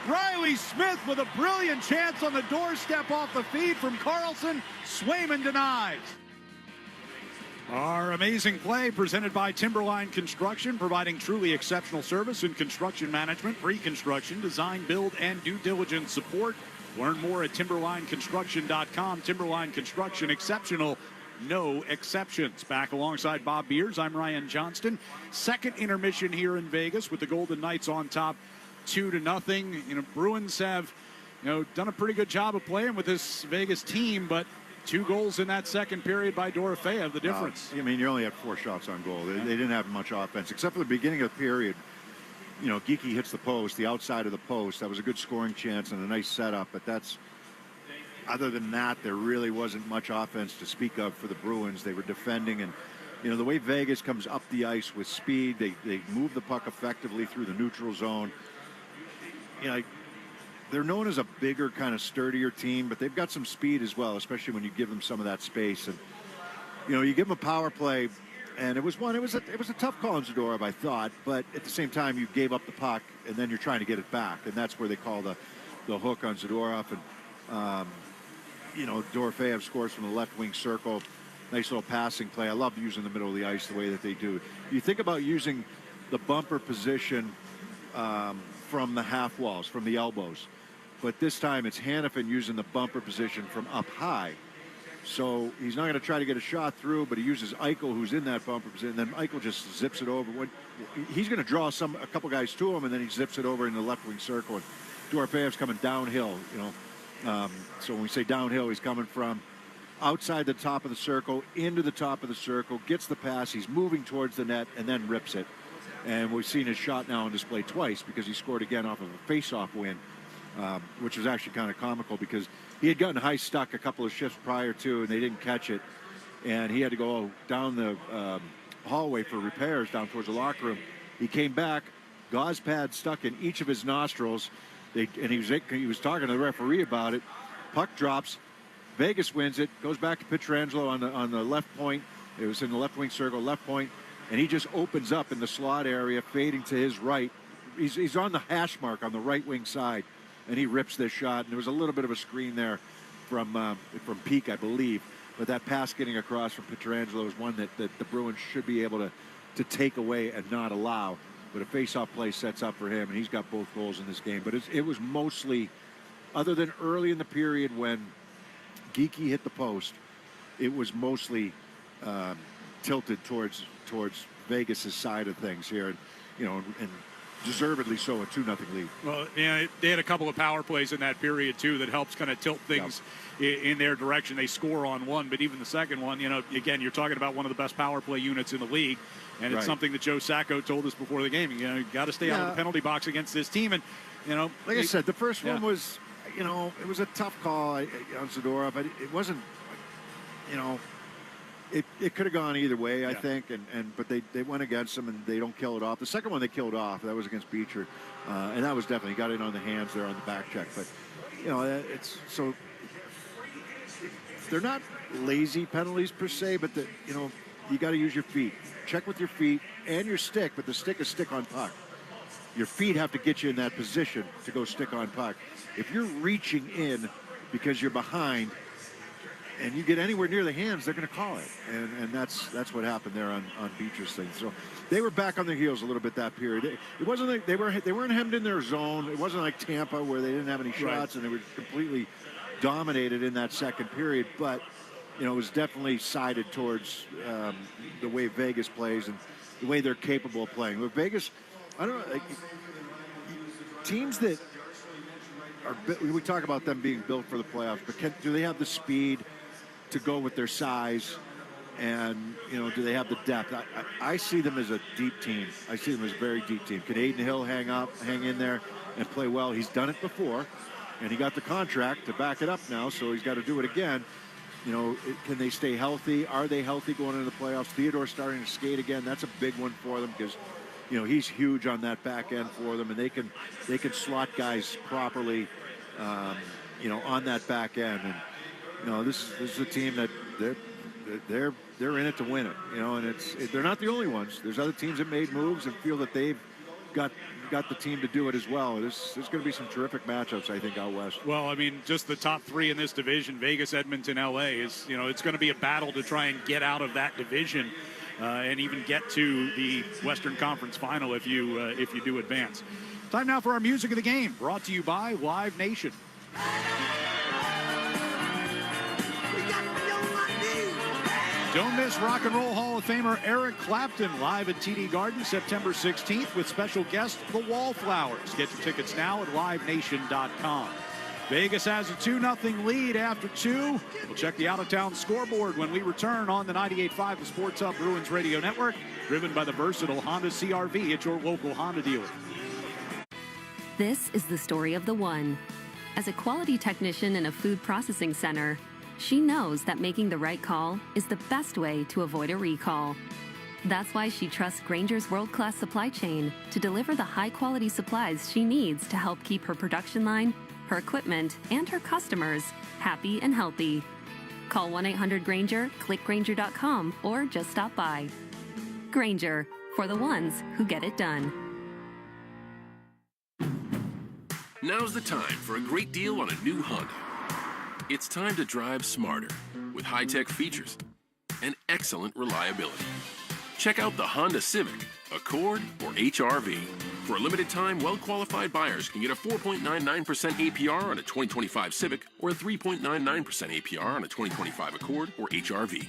Riley Smith with a brilliant chance on the doorstep off the feed from Carlson. Swayman denies. Our amazing play presented by Timberline Construction, providing truly exceptional service in construction management, pre-construction, design, build, and due diligence support. Learn more at timberlineconstruction.com. Timberline Construction, exceptional, no exceptions. Back alongside Bob Beers, I'm Ryan Johnston. Second intermission here in Vegas with the Golden Knights on top 2-0. Bruins have, done a pretty good job of playing with this Vegas team, but 2 goals in that second period by Dorofeyev, the difference. You only had 4 shots on goal. They didn't have much offense, except for the beginning of the period. Geekie hits the post, the outside of the post. That was a good scoring chance and a nice setup, but other than that, there really wasn't much offense to speak of for the Bruins. They were defending, and the way Vegas comes up the ice with speed, they move the puck effectively through the neutral zone. They're known as a bigger, kind of sturdier team, but they've got some speed as well, especially when you give them some of that space. And you give them a power play, and it was a tough call on Zadorov, I thought, but at the same time, you gave up the puck, and then you're trying to get it back, and that's where they call the hook on Zadorov. And Dorofeyev scores from the left wing circle. Nice little passing play. I love using the middle of the ice the way that they do. You think about using the bumper position from the half walls, from the elbows. But this time it's Hannafin using the bumper position from up high. So he's not going to try to get a shot through, but he uses Eichel, who's in that bumper position. And then Eichel just zips it over. He's going to draw a couple guys to him, and then he zips it over in the left wing circle. And Dorofeyev's coming downhill, So when we say downhill, he's coming from outside the top of the circle, into the top of the circle, gets the pass, he's moving towards the net, and then rips it. And we've seen his shot now on display twice because he scored again off of a face-off win, which was actually kind of comical because he had gotten high stuck a couple of shifts prior to, and they didn't catch it. And he had to go down the hallway for repairs down towards the locker room. He came back, gauze pad stuck in each of his nostrils, and he was talking to the referee about it. Puck drops. Vegas wins it. Goes back to Pietrangelo on the left point. It was in the left wing circle, left point, and he just opens up in the slot area, fading to his right. He's on the hash mark on the right wing side, and he rips this shot. And there was a little bit of a screen there from Peak, I believe, but that pass getting across from Pietrangelo is one that the Bruins should be able to take away and not allow. But a face-off play sets up for him, and he's got both goals in this game. But it was mostly, other than early in the period when Geekie hit the post, it was mostly tilted towards Vegas' side of things here, and deservedly so, a 2-0 lead. Well, they had a couple of power plays in that period too that helps kind of tilt things in their direction. They score on one, but even the second one, again, you're talking about one of the best power play units in the league, and it's something that Joe Sacco told us before the game. You got to stay out of the penalty box against this team, and like I said, the first one was. It was a tough call on Zadorov, but it wasn't, it could have gone either way, I think, but they went against him, and they don't kill it off. The second one they killed off, that was against Beecher, and that was definitely, got in on the hands there on the back check. But, it's, so, they're not lazy penalties per se, but, you got to use your feet. Check with your feet and your stick, but the stick is stick on puck. Your feet have to get you in that position to go stick on puck. If you're reaching in because you're behind and you get anywhere near the hands, they're going to call it. And that's what happened there on Beecher's thing. So they were back on their heels a little bit that period. It wasn't like they weren't hemmed in their zone. It wasn't like Tampa where they didn't have any shots and they were completely dominated in that second period. But, it was definitely sided towards the way Vegas plays and the way they're capable of playing. With Vegas, I don't know, teams that we talk about them being built for the playoffs, but do they have the speed to go with their size? And, do they have the depth? I see them as a deep team. I see them as a very deep team. Can Aiden Hill hang in there and play well? He's done it before, and he got the contract to back it up now, so he's got to do it again. Can they stay healthy? Are they healthy going into the playoffs? Theodore's starting to skate again. That's a big one for them because he's huge on that back end for them, and they can slot guys properly, on that back end. And this is a team that they're in it to win it. And they're not the only ones. There's other teams that made moves and feel that they've got the team to do it as well. There's going to be some terrific matchups, I think, out west. Well, I mean, just the top three in this division: Vegas, Edmonton, LA. It's going to be a battle to try and get out of that division. And even get to the Western Conference Final if you do advance. Time now for our music of the game, brought to you by Live Nation. Don't miss Rock and Roll Hall of Famer Eric Clapton live at TD Garden September 16th with special guest The Wallflowers. Get your tickets now at livenation.com. Vegas has a 2-0 lead after 2. We'll check the out-of-town scoreboard when we return on the 98.5 The Sports Hub Bruins Radio Network, driven by the versatile Honda CR-V at your local Honda dealer. This is the story of the one. As a quality technician in a food processing center, she knows that making the right call is the best way to avoid a recall. That's why she trusts Grainger's world-class supply chain to deliver the high-quality supplies she needs to help keep her production line, her equipment, and her customers happy and healthy. Call 1-800-GRAINGER, click Grainger.com, or just stop by. Grainger, for the ones who get it done. Now's the time for a great deal on a new Honda. It's time to drive smarter with high-tech features and excellent reliability. Check out the Honda Civic, Accord, or HR-V. For a limited time, well-qualified buyers can get a 4.99% APR on a 2025 Civic or a 3.99% APR on a 2025 Accord or HR-V.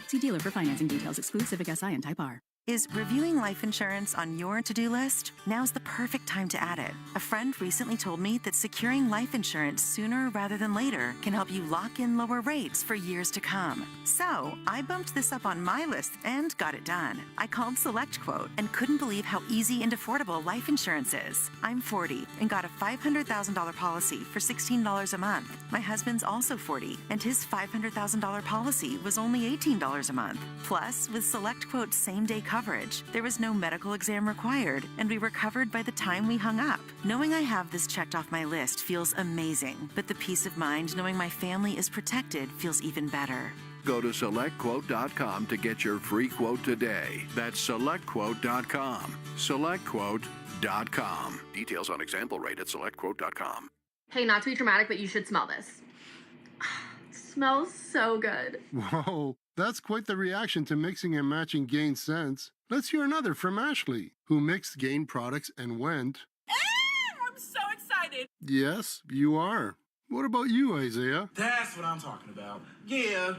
See dealer for financing details. Exclude Civic Si and Type R. Is reviewing life insurance on your to-do list? Now's the perfect time to add it. A friend recently told me that securing life insurance sooner rather than later can help you lock in lower rates for years to come. So I bumped this up on my list and got it done. I called SelectQuote and couldn't believe how easy and affordable life insurance is. I'm 40 and got a $500,000 policy for $16 a month. My husband's also 40 and his $500,000 policy was only $18 a month. Plus, with SelectQuote's same-day coverage, there was no medical exam required, and we were covered by the time we hung up. Knowing I have this checked off my list feels amazing, but the peace of mind knowing my family is protected feels even better. Go to SelectQuote.com to get your free quote today. That's SelectQuote.com. SelectQuote.com. Details on example rate at SelectQuote.com. Hey, not to be dramatic, but you should smell this. Smells so good. Whoa, that's quite the reaction to mixing and matching Gain scents. Let's hear another from Ashley, who mixed Gain products and went, I'm so excited. yes, you are. What about you, Isaiah? That's what I'm talking about. Yeah.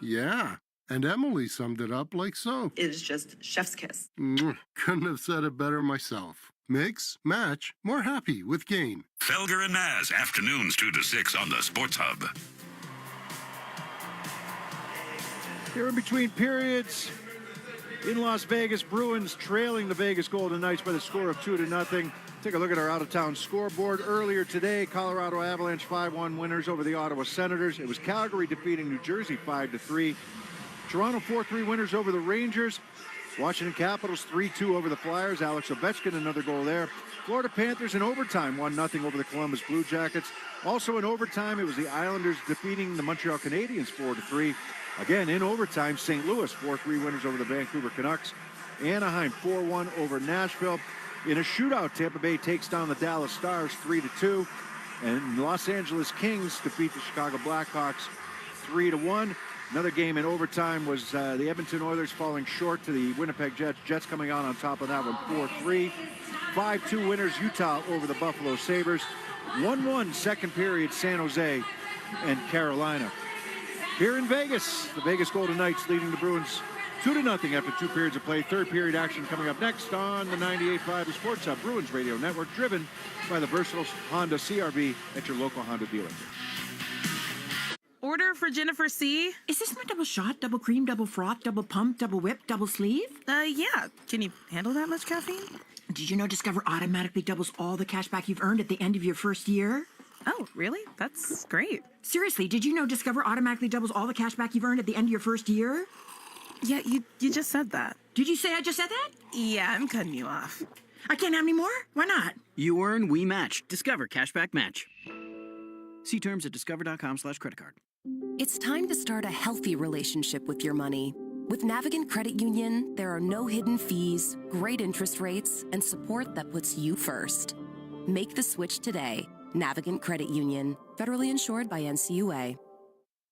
Yeah, and Emily summed it up like so. It is just chef's kiss. Couldn't have said it better myself. Mix, match, more happy with Gain. Felger and Maz, afternoons 2 to 6 on the Sports Hub. Here in between periods, in Las Vegas, Bruins trailing the Vegas Golden Knights by the score of 2-0. Take a look at our out-of-town scoreboard. Earlier today, Colorado Avalanche 5-1 winners over the Ottawa Senators. It was Calgary defeating New Jersey 5-3. Toronto 4-3 winners over the Rangers. Washington Capitals 3-2 over the Flyers. Alex Ovechkin, another goal there. Florida Panthers in overtime 1-0 over the Columbus Blue Jackets. Also in overtime, it was the Islanders defeating the Montreal Canadiens 4-3. Again, in overtime, St. Louis 4-3 winners over the Vancouver Canucks. Anaheim 4-1 over Nashville. In a shootout, Tampa Bay takes down the Dallas Stars 3-2. And Los Angeles Kings defeat the Chicago Blackhawks 3-1. Another game in overtime was the Edmonton Oilers falling short to the Winnipeg Jets. Jets coming out on top of that one 4-3. 5-2 winners Utah over the Buffalo Sabres. 1-1 second period San Jose and Carolina. Here in Vegas, the Vegas Golden Knights leading the Bruins 2-0 after 2 periods of play. Third period action coming up next on the 98.5 The Sports Hub Bruins Radio Network, driven by the versatile Honda CR-V at your local Honda dealer. Order for Jennifer C. Is this my double shot, double cream, double froth, double pump, double whip, double sleeve? Yeah. Can you handle that much caffeine? Did you know Discover automatically doubles all the cash back you've earned at the end of your first year? Oh, really? That's great. Seriously, did you know Discover automatically doubles all the cash back you've earned at the end of your first year? Yeah, you just said that. Did you say I just said that? Yeah, I'm cutting you off. I can't have any more? Why not? You earn, we match. Discover Cashback Match. See terms at discover.com/creditcard. It's time to start a healthy relationship with your money. With Navigant Credit Union, there are no hidden fees, great interest rates, and support that puts you first. Make the switch today. Navigant Credit Union, federally insured by NCUA.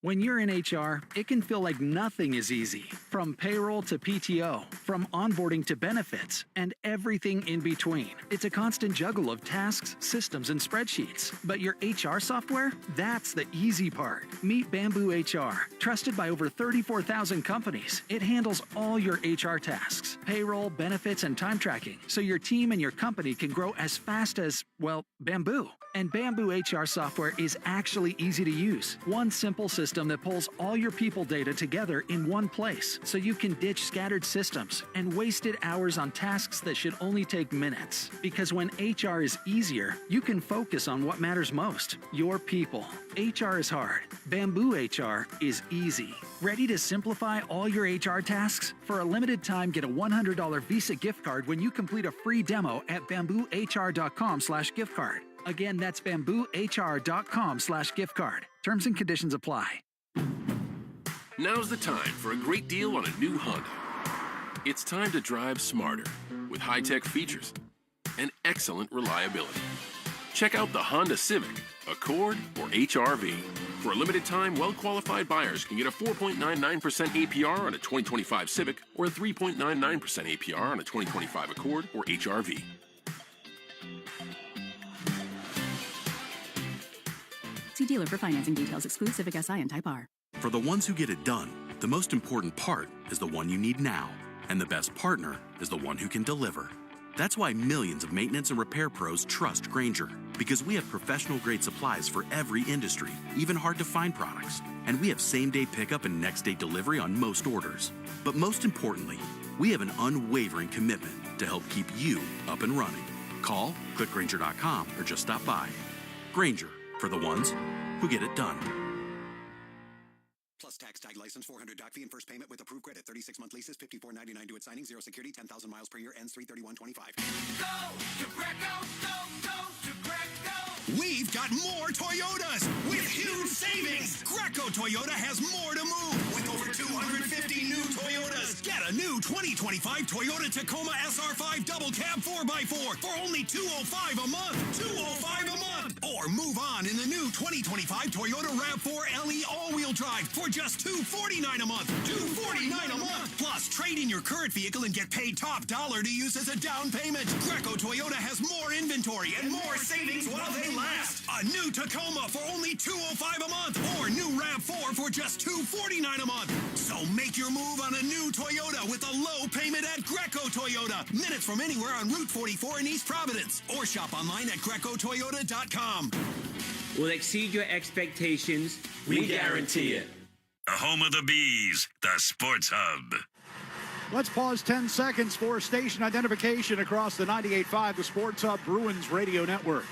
When you're in HR, it can feel like nothing is easy. From payroll to PTO, from onboarding to benefits, and everything in between. It's a constant juggle of tasks, systems, and spreadsheets. But your HR software? That's the easy part. Meet Bamboo HR. Trusted by over 34,000 companies, it handles all your HR tasks, payroll, benefits, and time tracking, so your team and your company can grow as fast as, well, Bamboo. And Bamboo HR software is actually easy to use. One simple system that pulls all your people data together in one place, so you can ditch scattered systems and wasted hours on tasks that should only take minutes. Because when HR is easier, you can focus on what matters most, your people. HR is hard. Bamboo HR is easy. Ready to simplify all your HR tasks? For a limited time, get a $100 Visa gift card when you complete a free demo at bamboohr.com/gift card. Again, that's bamboohr.com/gift card. Terms and conditions apply. Now's the time for a great deal on a new Honda. It's time to drive smarter with high-tech features and excellent reliability. Check out the Honda Civic, Accord, or HR-V. For a limited time, well-qualified buyers can get a 4.99% APR on a 2025 Civic or a 3.99% APR on a 2025 Accord or HR-V. See dealer for financing details. Exclude Civic Si and Type R. For the ones who get it done, the most important part is the one you need now. And the best partner is the one who can deliver. That's why millions of maintenance and repair pros trust Grainger. Because we have professional-grade supplies for every industry, even hard-to-find products. And we have same-day pickup and next-day delivery on most orders. But most importantly, we have an unwavering commitment to help keep you up and running. Call, click Grainger.com, or just stop by. Grainger, for the ones who get it done. Plus tax, tag license, $400 doc fee, and first payment with approved credit. 36-month leases, $54.99 due at signing. Zero security, 10,000 miles per year, ends 3/31/25. Go to Greco, go to Greco. We've got more Toyotas with huge savings. Greco Toyota has more to move with over 250 new Toyotas. Get a new 2025 Toyota Tacoma SR5 double cab 4x4 for only $205 a month. $205 a month. Or move on in the new 2025 Toyota RAV4 LE all-wheel drive for just $249 a month. $249 a month. Plus, trade in your current vehicle and get paid top dollar to use as a down payment. Greco Toyota has more inventory and more savings while they last. A new Tacoma for only $205 a month. Or new RAV4 for just $249 a month. So make your move on a new Toyota with a low payment at Greco Toyota. Minutes from anywhere on Route 44 in East Providence. Or shop online at grecotoyota.com. Will exceed your expectations. We guarantee it. The home of the Bees, the Sports Hub. Let's pause 10 seconds for station identification across the 98.5, the Sports Hub Bruins Radio Network.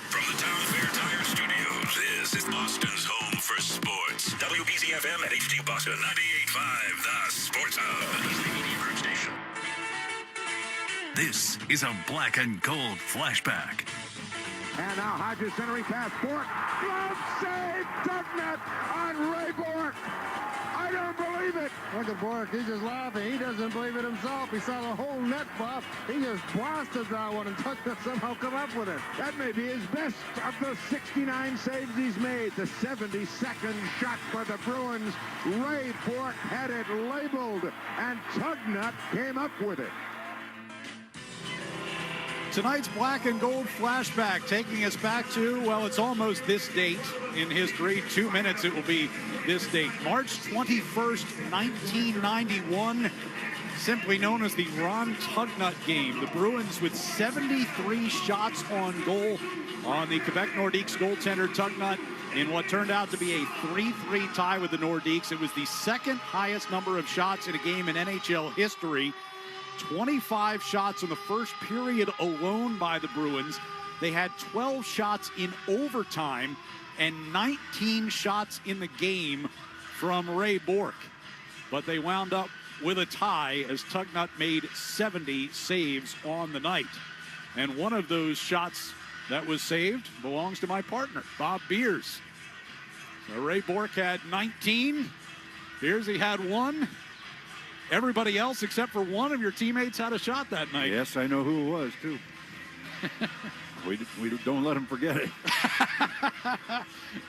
From the Town Fair Tire Studios, this is Boston's home for sports. WBZ-FM at HD Boston, 98.5, the Sports Hub. Station. This is a black and gold flashback. And now Hodges centering pass. Bork. Glove save. Tugnutt on Ray Bork. I don't believe it. Look at Bork. He's just laughing. He doesn't believe it himself. He saw the whole net buff. He just blasted that one and Tugnutt somehow come up with it. That may be his best of the 69 saves he's made. The 72nd shot for the Bruins. Ray Bork had it labeled, and Tugnutt came up with it. Tonight's black and gold flashback taking us back to, well, it's almost this date in history. 2 minutes, it will be this date. March 21st, 1991, simply known as the Ron Tugnutt game. The Bruins with 73 shots on goal on the Quebec Nordiques goaltender Tugnutt in what turned out to be a 3-3 tie with the Nordiques. It was the second highest number of shots in a game in NHL history. 25 shots in the first period alone by the Bruins. They had 12 shots in overtime and 19 shots in the game from Ray Bork. But they wound up with a tie as Tugnutt made 70 saves on the night. And one of those shots that was saved belongs to my partner, Bob Beers. So Ray Bork had 19. Beers, he had 1. Everybody else, except for one of your teammates, had a shot that night. Yes, I know who it was, too. we don't let him forget it.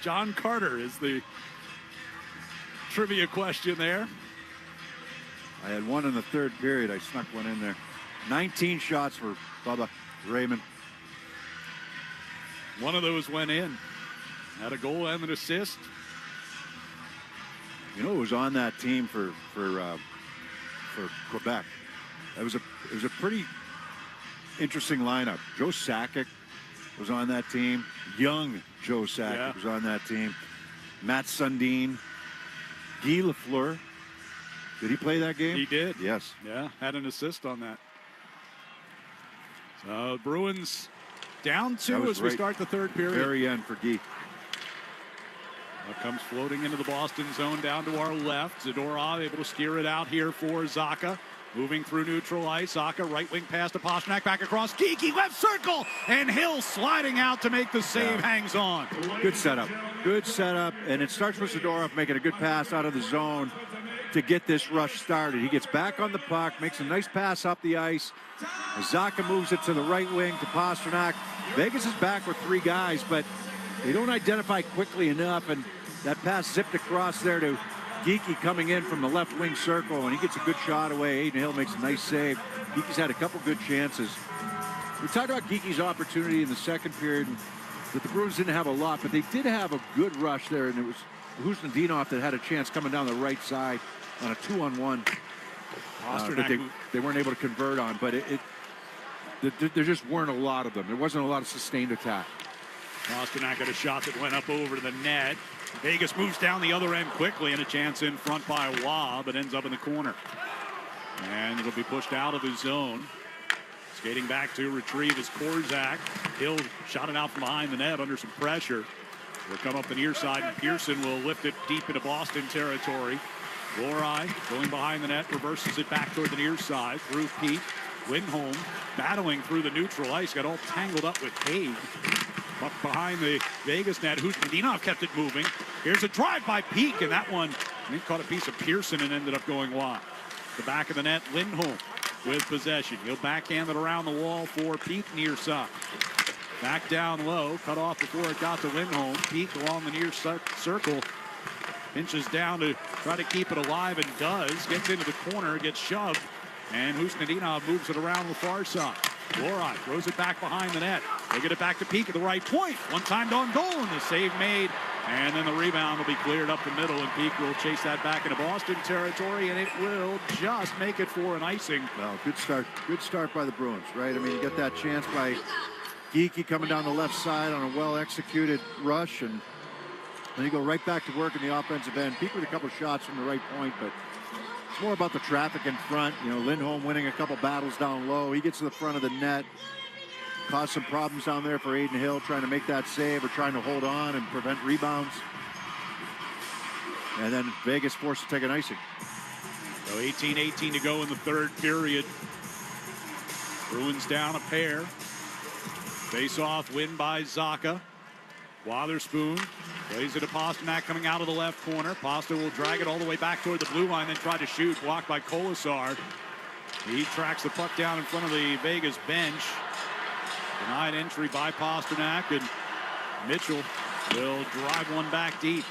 John Carter is the trivia question there. I had one in the third period. I snuck one in there. 19 shots for Bubba Raymond. One of those went in. Had a goal and an assist. You know who was on that team for Quebec? It was a pretty interesting lineup. Joe Sakic was on that team. Young Joe Sakic was on that team. Matt Sundin. Guy Lafleur. Did he play that game? He did. Yes. Yeah, had an assist on that. So Bruins down 2 as we start the third period. Very end for Guy. Comes floating into the Boston zone down to our left. Zadorov able to steer it out here for Zacha. Moving through neutral ice. Zacha right wing pass to Pastrnak. Back across. Geeky left circle. And Hill sliding out to make the save. Hangs on. Good setup. Good setup. And it starts with Zadorov making a good pass out of the zone to get this rush started. He gets back on the puck. Makes a nice pass up the ice. Zacha moves it to the right wing to Pastrnak. Vegas is back with 3 guys, but they don't identify quickly enough, and that pass zipped across there to Geeky coming in from the left wing circle, and he gets a good shot away. Aiden Hill makes a nice save. Geeky's had a couple good chances. We talked about Geeky's opportunity in the second period, that the Bruins didn't have a lot, but they did have a good rush there, and it was Husnudinov that had a chance coming down the right side on a 2-on-1 that they weren't able to convert on, but there just weren't a lot of them. There wasn't a lot of sustained attack. Pastrnak got a shot that went up over the net. Vegas moves down the other end quickly, and a chance in front by Waugh, but ends up in the corner. And it'll be pushed out of his zone. Skating back to retrieve is Korzak. Hill shot it out from behind the net under some pressure. Will come up the near side, and Pearson will lift it deep into Boston territory. Lohrei going behind the net, reverses it back toward the near side through Pete. Lindholm battling through the neutral ice, got all tangled up with Haig. Up behind the Vegas net, Husnudinov kept it moving. Here's a drive by Peak, and that one, he caught a piece of Pearson and ended up going wide. The back of the net, Lindholm with possession. He'll backhand it around the wall for Peak near side. Back down low, cut off before it got to Lindholm. Peak along the near circle. Pinches down to try to keep it alive and does. Gets into the corner, gets shoved, and Husnudinov moves it around the far side. Lohrei throws it back behind the net. They get it back to Peak at the right point. One timed on goal, and the save made. And then the rebound will be cleared up the middle, and Peak will chase that back into Boston territory, and it will just make it for an icing. Well, good start. Good start by the Bruins, right? I mean, you get that chance by Geeky coming down the left side on a well-executed rush, and then you go right back to work in the offensive end. Peak with a couple shots from the right point, but it's more about the traffic in front. You know, Lindholm winning a couple battles down low. He gets to the front of the net. Caused some problems down there for Aiden Hill trying to make that save or trying to hold on and prevent rebounds. And then Vegas forced to take an icing. So 18-18 to go in the third period. Bruins down a pair. Face-off win by Zacha. Wotherspoon plays it to Pastrnak coming out of the left corner. Pasta will drag it all the way back toward the blue line, then try to shoot. Blocked by Kolasar. He tracks the puck down in front of the Vegas bench. Denied entry by Pastrnak, and Mitchell will drive one back deep.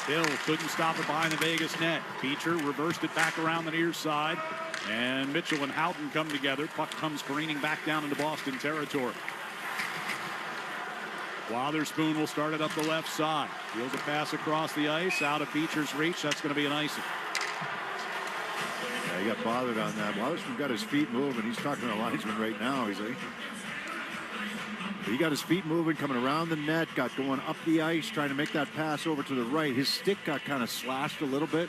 Hill couldn't stop it behind the Vegas net. Beecher reversed it back around the near side, and Mitchell and Houghton come together. Puck comes careening back down into Boston territory. Wotherspoon will start it up the left side. Deals a pass across the ice, out of Beecher's reach. That's going to be an icing. Yeah, he got bothered on that. Wotherspoon got his feet moving. He's talking to the linesman right now. He's like, he got his feet moving, coming around the net, got going up the ice, trying to make that pass over to the right. His stick got kind of slashed a little bit,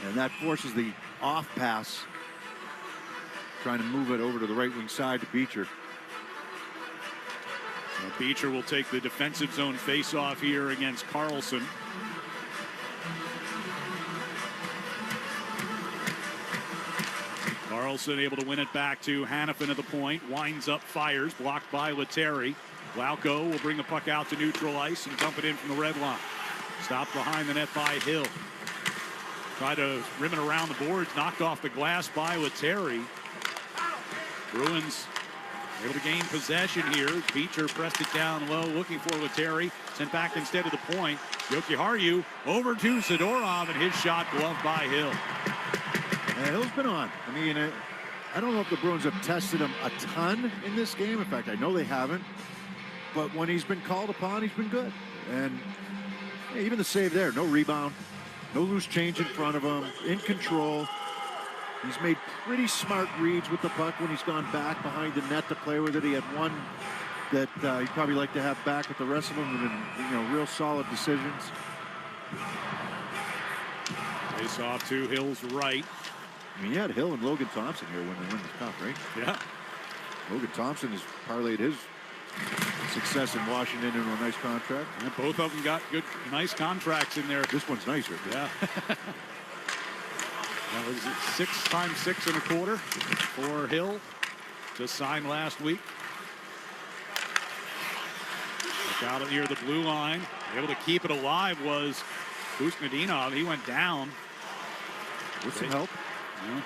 and that forces the off pass, trying to move it over to the right wing side to Beecher. Now Beecher will take the defensive zone face-off here against Carlson. Carlson able to win it back to Hannafin at the point. Winds up, fires, blocked by Letteri. Glauco will bring the puck out to neutral ice and dump it in from the red line. Stopped behind the net by Hill. Tried to rim it around the boards, knocked off the glass by Letteri. Bruins able to gain possession here. Beecher pressed it down low, looking for Letteri. Sent back instead of the point. Jokiharju over to Zadorov, and his shot gloved by Hill. And Hill's been on. I mean, I don't know if the Bruins have tested him a ton in this game. In fact, I know they haven't. But when he's been called upon, he's been good. And even the save there, no rebound, no loose change in front of him, in control. He's made pretty smart reads with the puck when he's gone back behind the net to play with it. He had one that he'd probably like to have back, but the rest of them have been, real solid decisions. Face off to Hill's right. I mean, you had Hill and Logan Thompson here when they win this cup, right? Yeah. Logan Thompson has parlayed his success in Washington into a nice contract. And both of them got good, nice contracts in there. This one's nicer. Yeah. That was 6 times 6 1/4 for Hill. Just signed last week. Look out near the blue line. Able to keep it alive was Busnadinov. He went down. With some help. Yeah.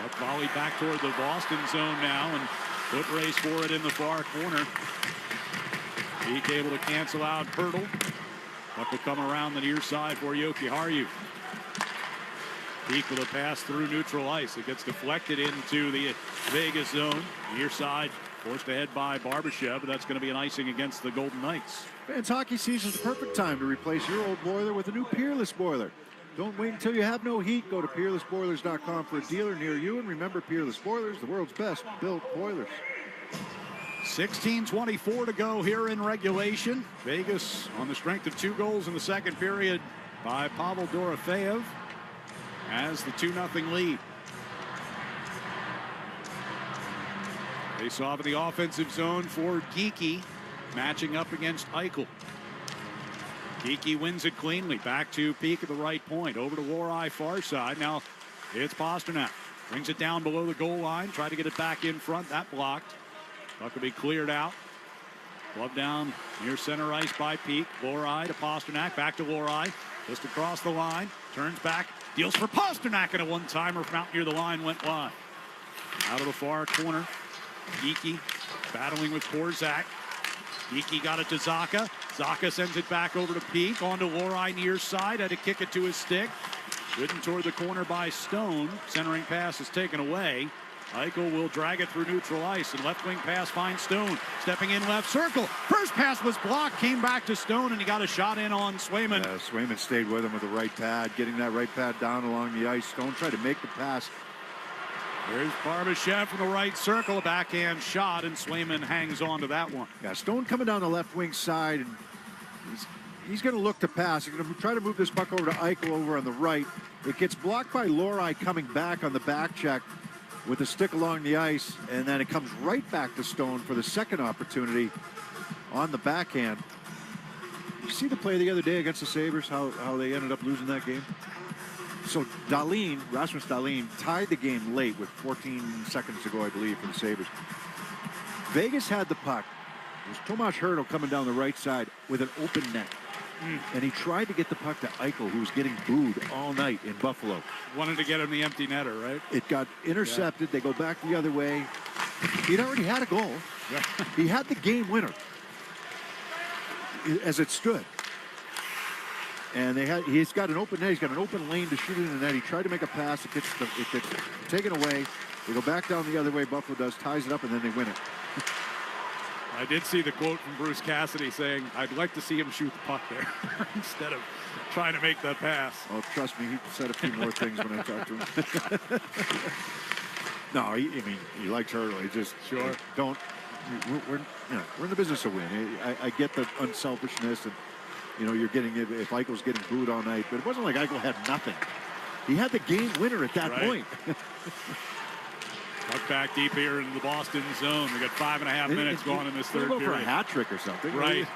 Up volley back toward the Boston zone now, and foot race for it in the far corner. Peak able to cancel out Hurdle. Puck will come around the near side for Jokiharju. Peak with a pass through neutral ice. It gets deflected into the Vegas zone. Near side forced ahead by Barbashev, but that's going to be an icing against the Golden Knights. Fans, hockey season's the perfect time to replace your old boiler with a new Peerless boiler. Don't wait until you have no heat. Go to peerlessboilers.com for a dealer near you. And remember, Peerless Boilers, the world's best built boilers. 16:24 to go here in regulation. Vegas on the strength of 2 goals in the second period by Pavel Dorofeyev has the 2-0 lead. Face off in the offensive zone for Geekie, matching up against Eichel. Geekie wins it cleanly. Back to Peak at the right point. Over to Lohrei far side. Now it's Pasternak. Brings it down below the goal line. Try to get it back in front. That blocked. Puck will be cleared out. Glove down near center ice by Peak. Lohrei to Pasternak. Back to Lohrei. Just across the line. Turns back. Deals for Pasternak, and a one-timer from out near the line went wide. Out of the far corner. Geekie battling with Korzak. Geekie got it to Zacha. Zacha sends it back over to Peak. On to Lohrei near side. Had to kick it to his stick. Ridden toward the corner by Stone. Centering pass is taken away. Eichel will drag it through neutral ice, and left wing pass finds Stone. Stepping in left circle. First pass was blocked. Came back to Stone, and he got a shot in on Swayman. Yeah, Swayman stayed with him with the right pad. Getting that right pad down along the ice. Stone tried to make the pass. There's Barbashev from the right circle. A backhand shot, and Swayman hangs on to that one. Yeah, Stone coming down the left wing side, and he's going to look to pass. He's going to try to move this puck over to Eichel over on the right. It gets blocked by Lohrei coming back on the back check with a stick along the ice, and then it comes right back to Stone for the second opportunity on the backhand. You see the play the other day against the Sabres, how they ended up losing that game? So Rasmus Dahlin tied the game late with 14 seconds to go, I believe, for the Sabres. Vegas had the puck. It was Tomas Hertl coming down the right side with an open net. And he tried to get the puck to Eichel, who was getting booed all night in Buffalo. Wanted to get him the empty netter, right? It got intercepted. Yeah. They go back the other way. He'd already had a goal. Yeah. He had the game winner as it stood. And he's got an open net. He's got an open lane to shoot it in the net. He tried to make a pass. It gets taken away. They go back down the other way. Buffalo does, ties it up, and then they win it. I did see the quote from Bruce Cassidy saying, "I'd like to see him shoot the puck there instead of trying to make the pass." Oh, trust me, he said a few more things when I talked to him. No, he likes Hurdle. He just sure don't. We're in the business of winning. I get the unselfishness, and you're getting if Eichel's getting booed all night, but it wasn't like Eichel had nothing. He had the game winner at that point. Puck back deep here into the Boston zone. We got 5.5 minutes going in this third period. For a hat trick or something. Right.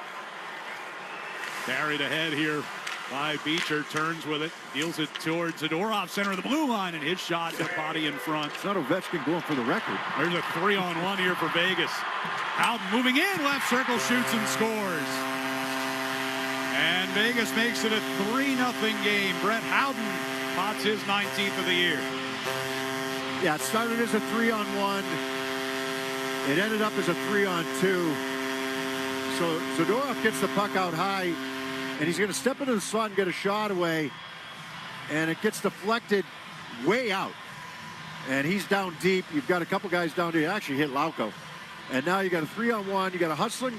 Carried ahead here by Beecher. Turns with it. Deals it towards Zadorov, center of the blue line, and his shot to body in front. It's not Ovechkin going for the record. There's a 3-on-1 here for Vegas. Howden moving in. Left circle, shoots and scores. And Vegas makes it a 3-0 game. Brett Howden pots his 19th of the year. Yeah, it started as a 3-on-1. It ended up as a 3-on-2. So Zadorov gets the puck out high. And he's going to step into the slot and get a shot away. And it gets deflected way out. And he's down deep. You've got a couple guys down deep. Actually hit Lauko. And now you got a 3-on-1. You got a hustling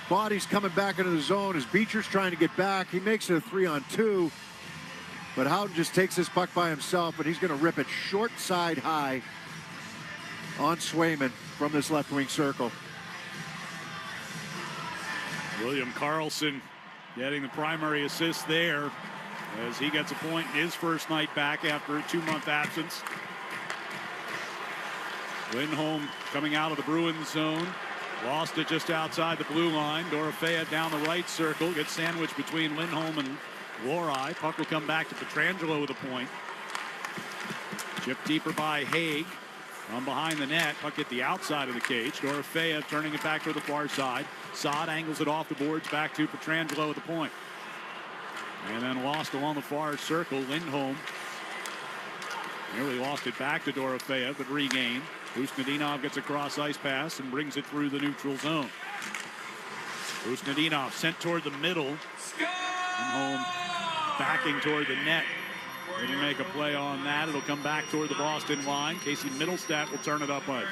bodies coming back into the zone as Beecher's trying to get back. He makes it a 3-on-2. But Howden just takes this puck by himself, and he's going to rip it short side high on Swayman from this left wing circle. William Karlsson getting the primary assist there as he gets a point in his first night back after a 2-month absence. Lindholm coming out of the Bruins zone. Lost it just outside the blue line. Dorofea down the right circle. Gets sandwiched between Lindholm and Lohrei. Puck will come back to Pietrangelo with a point. Chipped deeper by Haig. From behind the net. Puck hit the outside of the cage. Dorofea turning it back to the far side. Saad angles it off the boards back to Pietrangelo with the point. And then lost along the far circle. Lindholm nearly lost it back to Dorofea, but regained. Usnadinov gets a cross ice pass and brings it through the neutral zone. Usnadinov sent toward the middle. Lindholm backing toward the net. Didn't make a play on that. It'll come back toward the Boston line. Casey Middlestat will turn it up by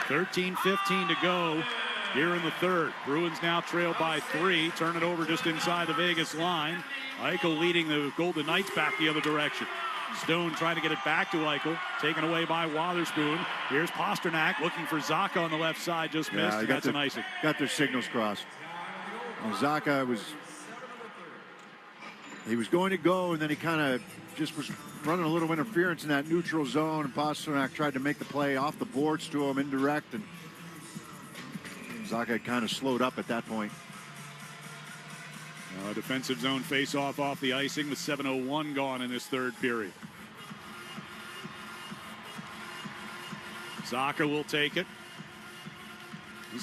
13:15 to go here in the third. Bruins now trail by 3. Turn it over just inside the Vegas line. Eichel leading the Golden Knights back the other direction. Stone trying to get it back to Eichel. Taken away by Wotherspoon. Here's Pasternak looking for Zacha on the left side. Just missed. That's an icing. Got their signals crossed. Well, Zacha was going to go, and then he kind of just was running a little interference in that neutral zone, and Pasternak tried to make the play off the boards to him indirect, and Zacha kind of slowed up at that point. Defensive zone face-off off the icing with 7:01 gone in this third period. Zacha will take it. He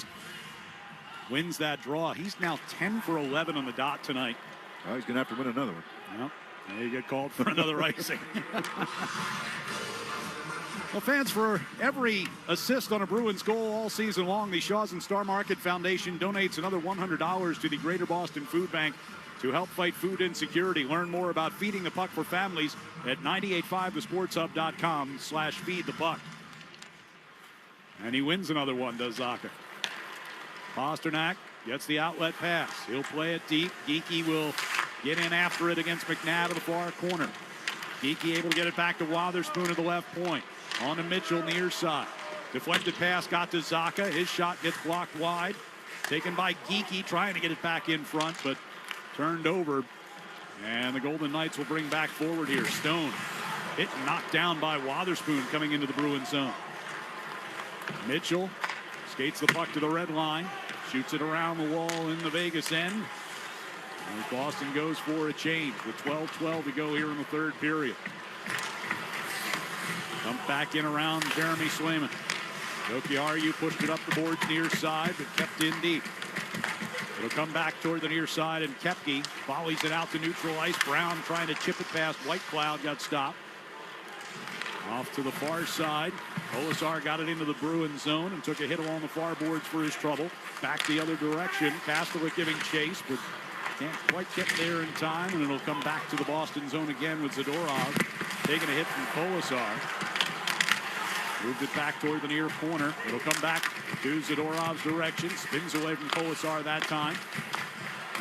wins that draw. He's now 10 for 11 on the dot tonight. Oh, he's going to have to win another one. Yep. And you get called for another icing. Well, fans, for every assist on a Bruins goal all season long, the Shaw's and Star Market Foundation donates another $100 to the Greater Boston Food Bank to help fight food insecurity. Learn more about feeding the puck for families at 985thesportshub.com/feedthepuck. And he wins another one, does Zacha. Pasternak gets the outlet pass. He'll play it deep. Geekie will get in after it against McNabb in the far corner. Geekie able to get it back to Wotherspoon at the left point. On to Mitchell near side. Deflected pass got to Zacha. His shot gets blocked wide. Taken by Geekie, trying to get it back in front, but turned over. And the Golden Knights will bring back forward here. Stone hit and knocked down by Wotherspoon coming into the Bruins zone. Mitchell skates the puck to the red line. Shoots it around the wall in the Vegas end. And Boston goes for a change with 12:12 to go here in the third period. Dump back in around Jeremy Swayman. Jokiharju pushed it up the boards near side, but kept in deep. It'll come back toward the near side, and Koepke volleys it out to neutral ice. Brown trying to chip it past White Cloud, got stopped. Off to the far side. Olasar got it into the Bruins zone and took a hit along the far boards for his trouble. Back the other direction. Kastelik giving chase, but can't quite get there in time, and it'll come back to the Boston zone again with Zadorov taking a hit from Olasar. Moved it back toward the near corner. It'll come back to Zadorov's direction. Spins away from Kolasar that time.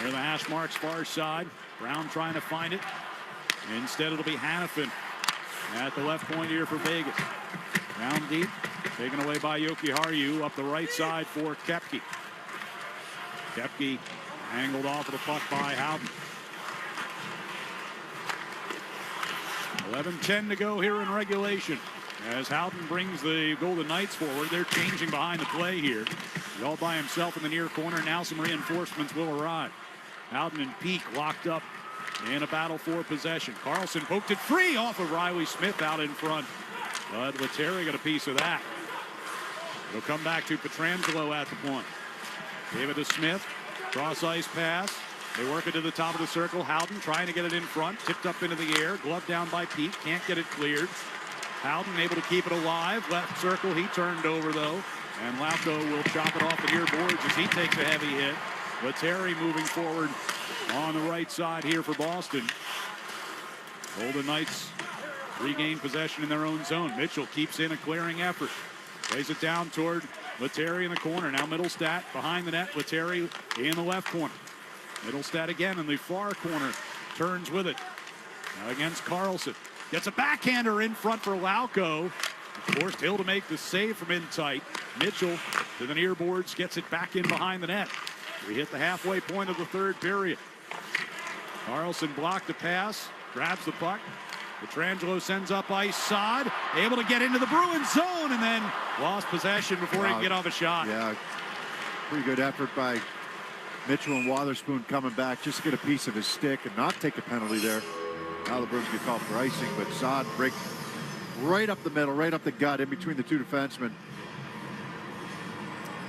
Near the hash marks far side. Brown trying to find it. Instead, it'll be Hannafin at the left point here for Vegas. Down deep. Taken away by Jokiharju up the right side for Koepke. Koepke angled off of the puck by Howden. 11:10 to go here in regulation. As Howden brings the Golden Knights forward, they're changing behind the play here. He's all by himself in the near corner. Now some reinforcements will arrive. Howden and Peak locked up in a battle for possession. Karlsson poked it free off of Riley Smith out in front. But Lettieri got a piece of that. It'll come back to Pietrangelo at the point. Gave it to Smith. Cross ice pass. They work it to the top of the circle. Howden trying to get it in front. Tipped up into the air. Glove down by Peak. Can't get it cleared. Howden able to keep it alive. Left circle. He turned over though. And Lauko will chop it off the near boards as he takes a heavy hit. Lettieri moving forward on the right side here for Boston. Golden Knights regain possession in their own zone. Mitchell keeps in a clearing effort. Plays it down toward Lettieri in the corner. Now Middlestat behind the net. Lettieri in the left corner. Middlestat again in the far corner. Turns with it. Now against Carlson. Gets a backhander in front for Lauko. Forced Hill to make the save from in tight. Mitchell to the near boards. Gets it back in behind the net. We hit the halfway point of the third period. Carlson blocked the pass. Grabs the puck. Petrangelo sends up ice. Saad able to get into the Bruins zone and then lost possession before he could get off a shot. Yeah, pretty good effort by Mitchell and Wotherspoon coming back just to get a piece of his stick and not take a penalty there. Now the Bruins get called for icing, but Saad break right up the middle, right up the gut in between the two defensemen.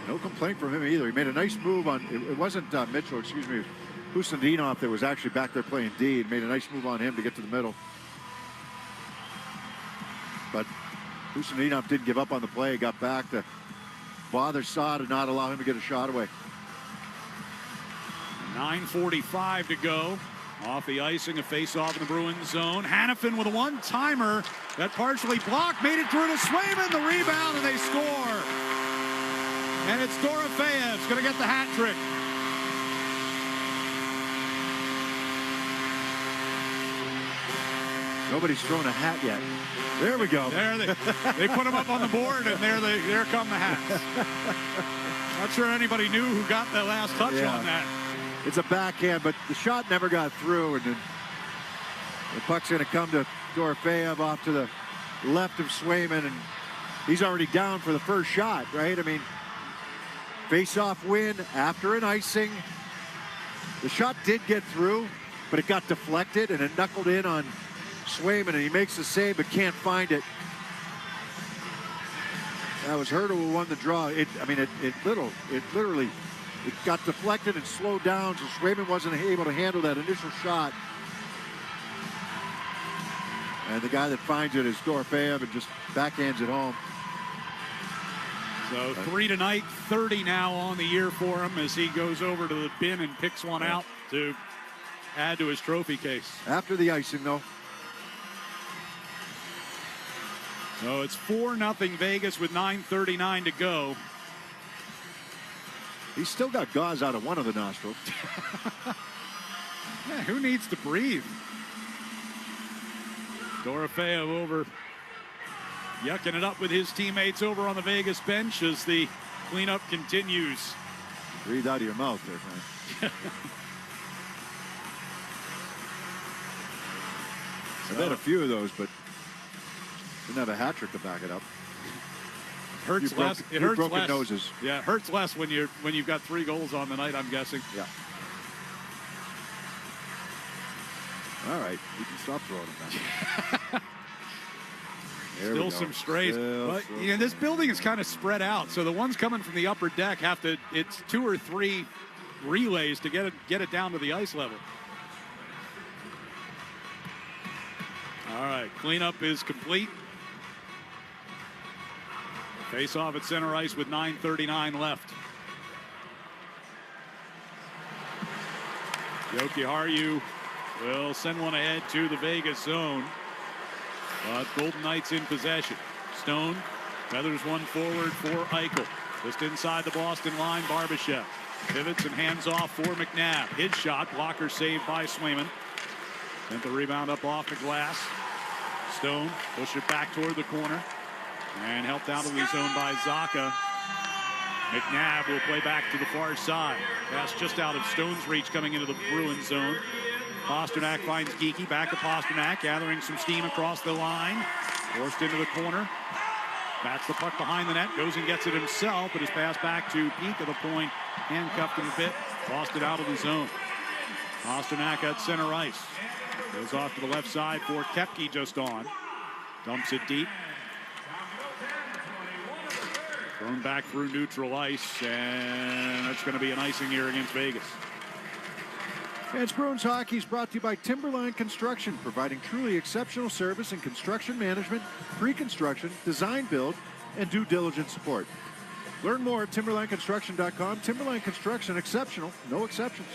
No complaint from him either. He made a nice move on, it wasn't Mitchell, excuse me, Husandinov that was actually back there playing D. Made a nice move on him to get to the middle. But Husandinov didn't give up on the play. Got back to bother Saad and not allow him to get a shot away. 9:45 to go. Off the icing, a face-off in the Bruins zone. Hannafin with a one-timer that partially blocked, made it through to Swayman, the rebound, and they score. And it's Dorofeyev's going to get the hat trick. Nobody's thrown a hat yet. There we go. There they put them up on the board, and there come the hats. Not sure anybody knew who got that last touch on that. It's a backhand, but the shot never got through, and then the puck's going to come to Dorofeyev off to the left of Swayman, and he's already down for the first shot, right? I mean, face-off win after an icing. The shot did get through, but it got deflected, and it knuckled in on Swayman, and he makes the save, but can't find it. That was Hertl who won the draw. It literally got deflected and slowed down, so Swayman wasn't able to handle that initial shot. And the guy that finds it is Dorofeyev and just backhands it home. So 3 tonight, 30 now on the year for him as he goes over to the bin and picks one out to add to his trophy case. After the icing, though. So it's 4-0 Vegas with 9:39 to go. He's still got gauze out of one of the nostrils. Yeah, who needs to breathe? Dorofeyev over, yucking it up with his teammates over on the Vegas bench as the cleanup continues. Breathe out of your mouth there, man. I've had a few of those, but didn't have a hat trick to back it up. Hurts less. It hurts broken less. Noses. Yeah, it hurts less when you've got 3 goals on the night, I'm guessing. Yeah. All right, you can stop throwing them back. Still some strays. But this building is kind of spread out, so the ones coming from the upper deck have to. It's 2 or 3 relays to get it down to the ice level. All right, cleanup is complete. Face off at center ice with 9:39 left. Jokiharju will send one ahead to the Vegas zone. But Golden Knights in possession. Stone feathers one forward for Eichel. Just inside the Boston line, Barbashev pivots and hands off for McNabb. His shot, blocker saved by Swayman. Sent the rebound up off the glass. Stone push it back toward the corner. And helped out of the zone by Zaka. McNabb will play back to the far side. Pass just out of Stone's reach coming into the Bruins zone. Pasternak finds Geekie. Back to Pasternak, gathering some steam across the line. Forced into the corner. Bats the puck behind the net. Goes and gets it himself, but his pass back to Peak of the point. Handcuffed him a bit. Lost it out of the zone. Pasternak at center ice. Goes off to the left side for Koepke just on. Dumps it deep. Thrown back through neutral ice, and that's going to be an icing here against Vegas. It's Bruins Hockey is brought to you by Timberline Construction, providing truly exceptional service in construction management, pre-construction, design build, and due diligence support. Learn more at timberlandconstruction.com. Timberland Construction, exceptional, no exceptions.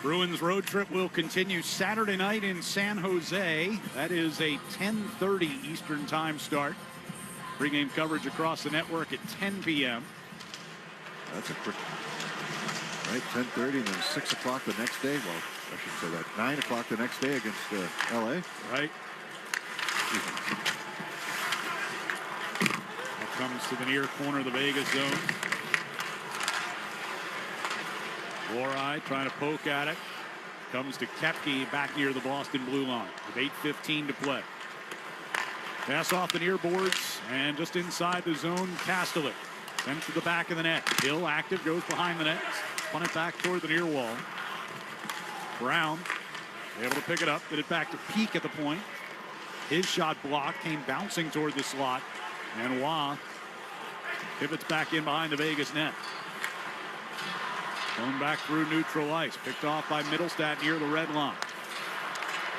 Bruins road trip will continue Saturday night in San Jose. That is a 10:30 Eastern time start. Pre-game coverage across the network at 10 p.m. That's a quick, right? 10:30 and then 6 o'clock the next day. Well, I should say that 9 o'clock the next day against L.A. Right. That comes to the near corner of the Vegas zone. Lorai trying to poke at it. Comes to Koepke back near the Boston blue line with 8:15 to play. Pass off the near boards and just inside the zone, Kastelik. Sent to the back of the net. Hill active, goes behind the net. Spun it back toward the near wall. Brown able to pick it up, get it back to Peak at the point. His shot blocked, came bouncing toward the slot. And Wah pivots back in behind the Vegas net. Going back through neutral ice. Picked off by Middlestat near the red line.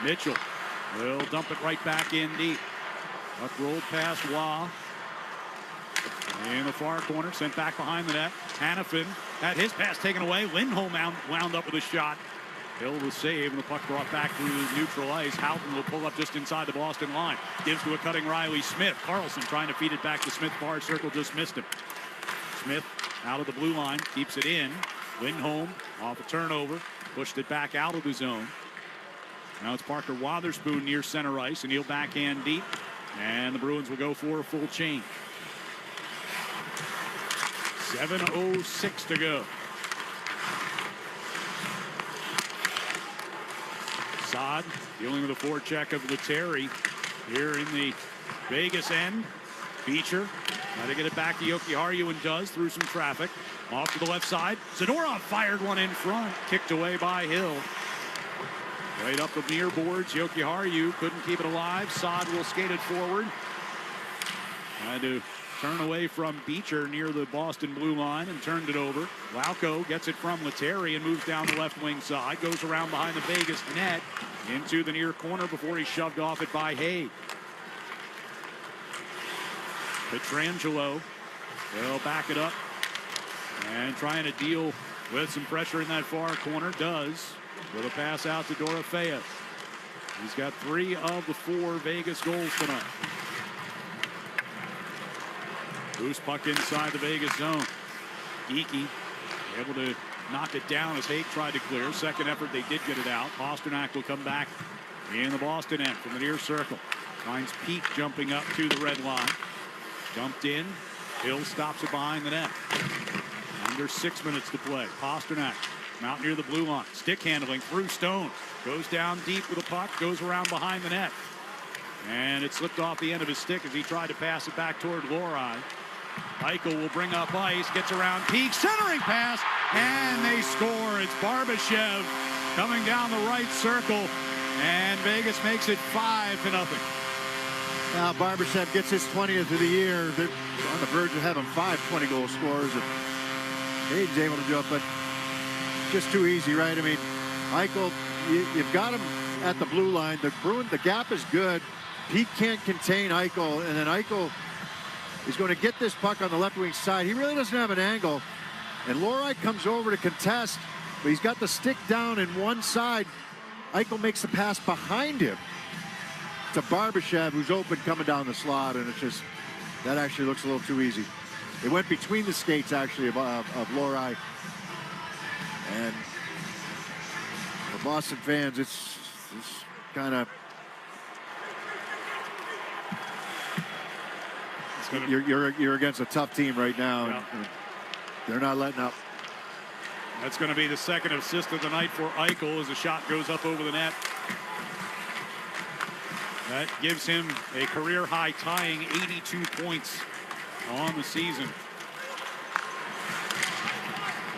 Mitchell will dump it right back in deep. Puck rolled past Wah. In the far corner, sent back behind the net. Hannafin had his pass taken away. Lindholm wound up with a shot. Hill will save, and the puck brought back through neutral ice. Houghton will pull up just inside the Boston line. Gives to a cutting Riley Smith. Carlson trying to feed it back to Smith. Far circle just missed him. Smith out of the blue line, keeps it in. Lindholm off a turnover, pushed it back out of the zone. Now it's Parker Wotherspoon near center ice, and he'll backhand deep. And the Bruins will go for a full change. 7:06 to go. Saad dealing with a forecheck of Lettieri here in the Vegas end. Beecher trying to get it back to Jokiharju and does through some traffic. Off to the left side. Zadorov fired one in front. Kicked away by Hill. Right up the near boards. Jokiharju couldn't keep it alive. Saad will skate it forward. Had to turn away from Beecher near the Boston blue line and turned it over. Lauko gets it from Lettieri and moves down the left wing side. Goes around behind the Vegas net into the near corner before he's shoved off it by Hay. Pietrangelo will back it up and trying to deal with some pressure in that far corner. Does with a pass out to Dorofeyev. He's got 3 of the 4 Vegas goals tonight. Loose puck inside the Vegas zone. Geekie able to knock it down as Hake tried to clear. Second effort, they did get it out. Pasternak will come back in the Boston end from the near circle. Finds Peak jumping up to the red line. Dumped in. Hill stops it behind the net. Under 6 minutes to play. Pasternak out near the blue line. Stick handling through Stone. Goes down deep with a puck. Goes around behind the net. And it slipped off the end of his stick as he tried to pass it back toward Lorai. Eichel will bring up ice. Gets around Peak. Centering pass. And they score. It's Barbashev coming down the right circle. And Vegas makes it 5-0. Now Barbashev gets his 20th of the year. They're on the verge of having 5 20-goal scorers. And Hayden's able to do it, but just too easy, right? I mean, Eichel, you've got him at the blue line. The gap is good. Peak can't contain Eichel, and then Eichel is going to get this puck on the left wing side. He really doesn't have an angle, and Lorai comes over to contest, but he's got the stick down in one side. Eichel makes the pass behind him to Barbashev, who's open coming down the slot, and it's just, that actually looks a little too easy. It went between the skates, actually, of Lorai. And for Boston fans, it's kind of, you're against a tough team right now. Yeah. And they're not letting up. That's going to be the second assist of the night for Eichel as the shot goes up over the net. That gives him a career high tying 82 points on the season.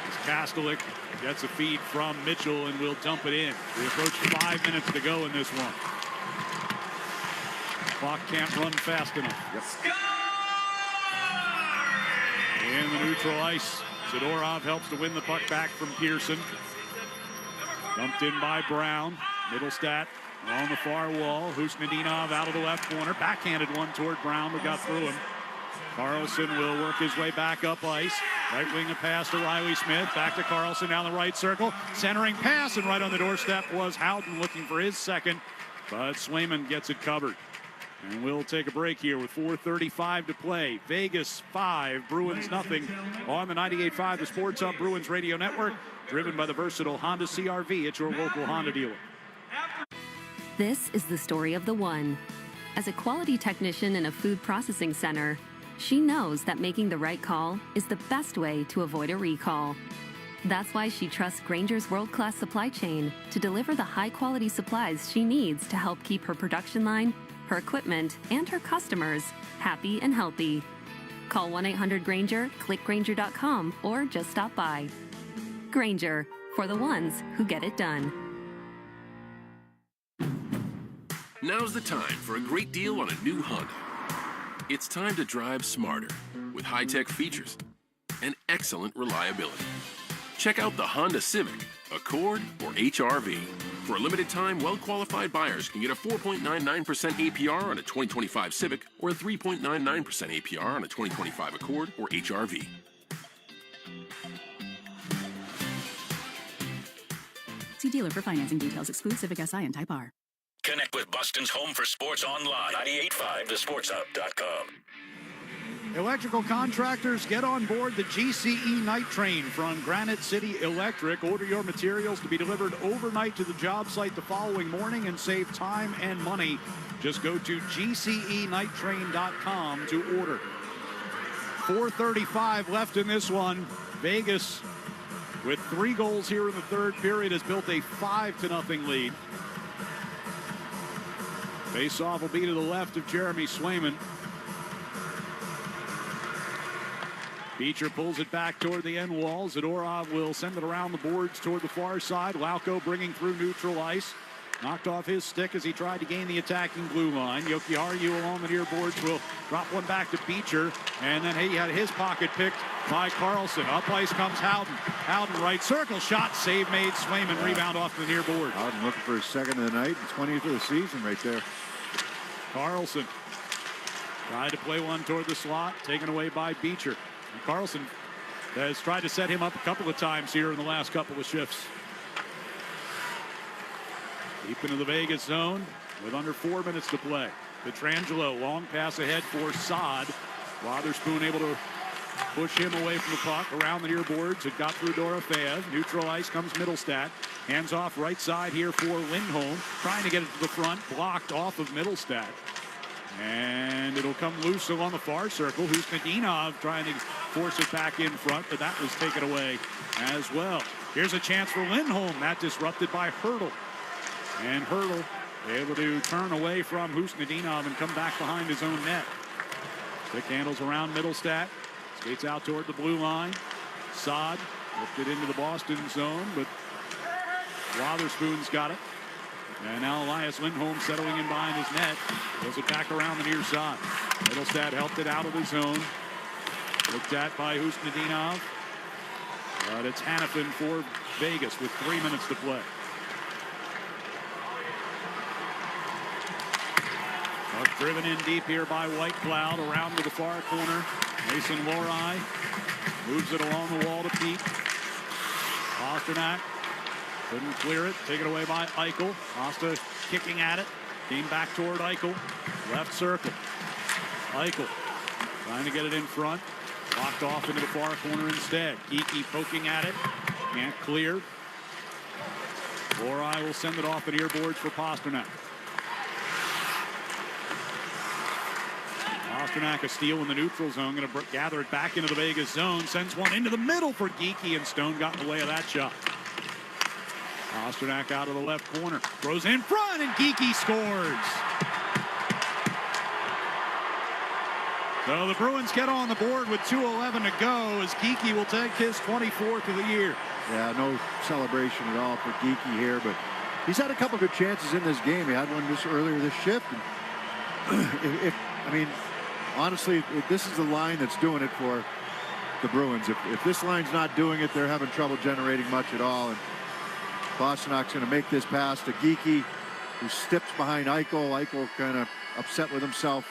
As Kastelik gets a feed from Mitchell and will dump it in. We approach 5 minutes to go in this one. Clock can't run fast enough. Yep. In the neutral ice, Zadorov helps to win the puck back from Pearson. Dumped in by Brown. Middlestat on the far wall. Husnudinov out of the left corner. Backhanded one toward Brown, but got through him. Carlson will work his way back up ice. Right wing a pass to Riley Smith. Back to Carlson down the right circle. Centering pass, and right on the doorstep was Howden looking for his second. But Swayman gets it covered. And we'll take a break here with 4:35 to play. Vegas 5, Bruins nothing on the 98.5 The Sports Hub Bruins Radio Network. Driven by the versatile Honda CR-V at your local Honda dealer. This is the story of the one. As a quality technician in a food processing center, she knows that making the right call is the best way to avoid a recall. That's why she trusts Grainger's world-class supply chain to deliver the high-quality supplies she needs to help keep her production line, her equipment, and her customers happy and healthy. Call 1-800-GRAINGER, click Grainger.com, or just stop by. Grainger, for the ones who get it done. Now's the time for a great deal on a new Honda. It's time to drive smarter with high-tech features and excellent reliability. Check out the Honda Civic, Accord, or HR-V. For a limited time, well-qualified buyers can get a 4.99% APR on a 2025 Civic or a 3.99% APR on a 2025 Accord or HR-V. See dealer for financing details. Exclude Civic SI and Type R. Connect with Boston's home for sports online. 98.5 thesportshub.com. Electrical contractors, get on board the GCE Night Train from Granite City Electric. Order your materials to be delivered overnight to the job site the following morning and save time and money. Just go to gcenighttrain.com to order. 4:35 left in this one. Vegas, with 3 goals here in the third period, has built a 5-0 lead. Face-off will be to the left of Jeremy Swayman. Beecher pulls it back toward the end wall. Zadorov will send it around the boards toward the far side. Lauko bringing through neutral ice. Knocked off his stick as he tried to gain the attacking blue line. Jokiharju along the near boards will drop one back to Beecher. And then he had his pocket picked by Carlson. Up ice comes Howden. Howden right circle shot. Save made. Swayman rebound off the near board. Howden looking for his second of the night and 20th of the season right there. Carlson tried to play one toward the slot. Taken away by Beecher. And Carlson has tried to set him up a couple of times here in the last couple of shifts. Deep into the Vegas zone with under 4 minutes to play. Pietrangelo, long pass ahead for Saad. Wotherspoon able to push him away from the puck around the near boards. It got through Dorofeev. Neutral ice comes Middlestat. Hands off right side here for Lindholm. Trying to get it to the front. Blocked off of Middlestat. And it'll come loose along the far circle. Husnudinov trying to force it back in front, but that was taken away as well. Here's a chance for Lindholm. That disrupted by Hurdle. And Hurdle able to turn away from Husnudinov and come back behind his own net. Stick handles around Middlestat. Skates out toward the blue line. Saad lifted into the Boston zone, but Wotherspoon's got it. And now Elias Lindholm settling in behind his net. Goes it back around the near side. Middlestat helped it out of the zone. Looked at by Husnudinov. But it's Hannafin for Vegas with 3 minutes to play. Puck driven in deep here by White Cloud. Around to the far corner. Mason Lohrei moves it along the wall to Pete. Pasternak couldn't clear it. Taken away by Eichel. Costa kicking at it. Came back toward Eichel. Left circle. Eichel trying to get it in front. Locked off into the far corner instead. Geekie poking at it. Can't clear. Lohrei will send it off the near boards for Pasternak. Pasternak a steal in the neutral zone. Going to gather it back into the Vegas zone. Sends one into the middle for Geekie, and Stone got in the way of that shot. Pasternak out of the left corner. Throws in front, and Geekie scores. So the Bruins get on the board with 2:11 to go as Geekie will take his 24th of the year. Yeah, no celebration at all for Geekie here, but he's had a couple good chances in this game. He had one just earlier this shift. And I mean, honestly, this is the line that's doing it for the Bruins. If this line's not doing it, they're having trouble generating much at all. And Pasternak's going to make this pass to Geekie, who steps behind Eichel. Eichel kind of upset with himself.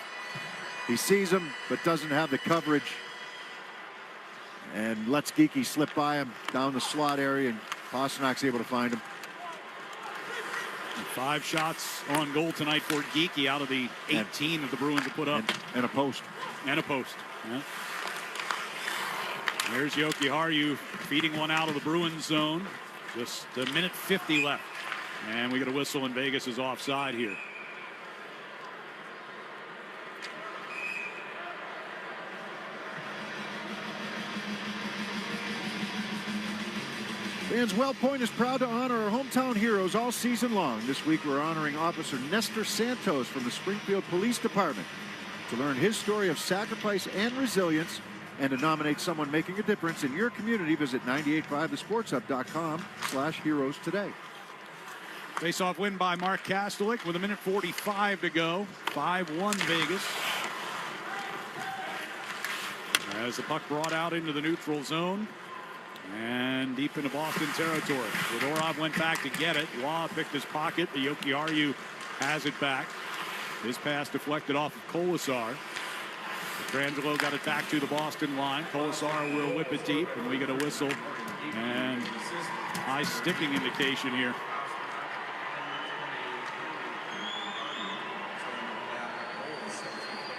He sees him, but doesn't have the coverage. And lets Geekie slip by him down the slot area, and Pasternak's able to find him. 5 shots on goal tonight for Geekie out of the 18 that the Bruins have put up. And a post. And a post. Yeah. There's Jokiharju feeding one out of the Bruins zone. Just a minute 50 left. And we get a whistle, and Vegas is offside here. Fans, WellPoint is proud to honor our hometown heroes all season long. This week we're honoring Officer Nestor Santos from the Springfield Police Department. To learn his story of sacrifice and resilience, and to nominate someone making a difference in your community, visit 985thesportshub.com/heroes today. Face-off win by Mark Kastelik with a minute 45 to go. 5-1 Vegas. As the puck brought out into the neutral zone. And deep into Boston territory. Fedorov went back to get it. Waugh picked his pocket. The Jokiharju has it back. His pass deflected off of Colasar. Petrangelo got it back to the Boston line. Colasar will whip it deep, and we get a whistle. And high sticking indication here.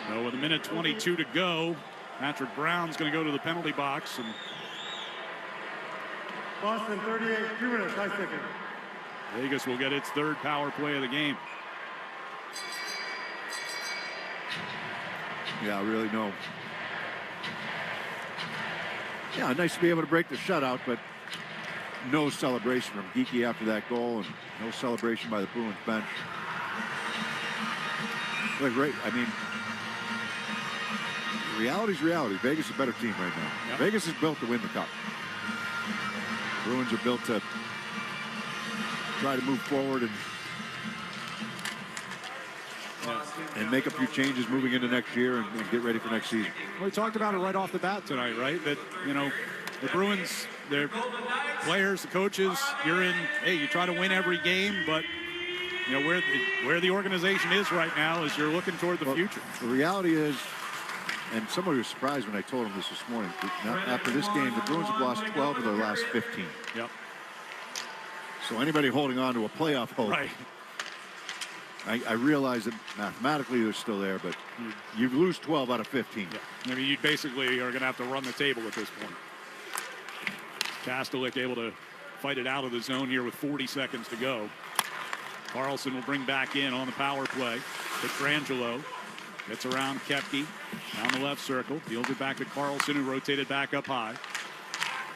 So with a minute 22 to go, Patrick Brown's going to go to the penalty box. And Boston 38, 2 minutes, high sticking. Vegas will get its 3rd power play of the game. Yeah, really no. Yeah, nice to be able to break the shutout, but no celebration from Geekie after that goal, and no celebration by the Bruins bench. Look, great. I mean, reality's reality. Vegas is a better team right now. Yep. Vegas is built to win the cup. Bruins are built to try to move forward and make a few changes moving into next year and get ready for next season. Well, we talked about it right off the bat tonight, right? That, you know, the Bruins, their players, the coaches, you're in, hey, you try to win every game, but, you know, where the organization is right now is you're looking toward the future. The reality is, and somebody was surprised when I told him this morning. After this game, the Bruins have lost 12 of their last 15. Yep. So anybody holding on to a playoff hope, right. I realize that mathematically they're still there, but you lose 12 out of 15. Yeah. I mean, you basically are going to have to run the table at this point. Kastelik able to fight it out of the zone here with 40 seconds to go. Carlson will bring back in on the power play. Petrangelo gets around Koepke down the left circle. Deals it back to Carlson, who rotated back up high.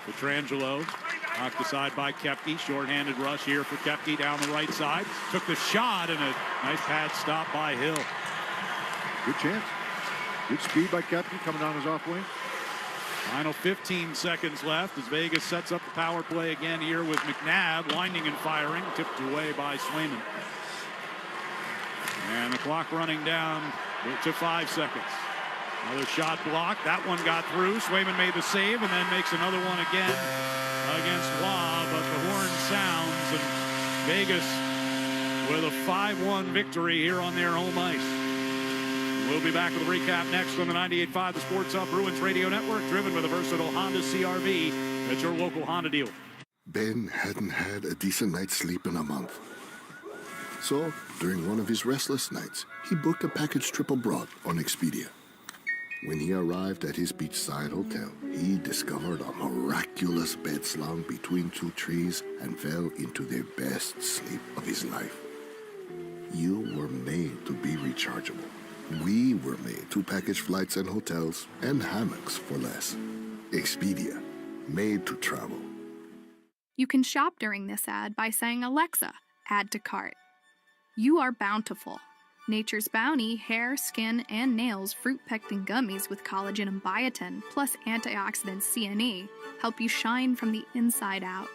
Petrangelo knocked aside by Koepke. Short-handed rush here for Koepke down the right side. Took the shot, and a nice pad stop by Hill. Good chance. Good speed by Koepke coming down his off wing. Final 15 seconds left as Vegas sets up the power play again here with McNabb winding and firing. Tipped away by Swayman. And the clock running down to 5 seconds. Another shot blocked. That one got through. Swayman made the save and then makes another one again against Waugh, but the horn sounds, and Vegas with a 5-1 victory here on their home ice. We'll be back with a recap next on the 98.5 The Sports Hub Bruins Radio Network, driven by the versatile Honda CR-V at your local Honda dealer. Ben hadn't had a decent night's sleep in a month. So, during one of his restless nights, he booked a package trip abroad on Expedia. When he arrived at his beachside hotel, he discovered a miraculous bed slung between 2 trees and fell into the best sleep of his life. You were made to be rechargeable. We were made to package flights and hotels and hammocks for less. Expedia, made to travel. You can shop during this ad by saying, "Alexa, add to cart." You are bountiful. Nature's Bounty hair, skin, and nails fruit pectin gummies with collagen and biotin, plus antioxidant CNE, help you shine from the inside out.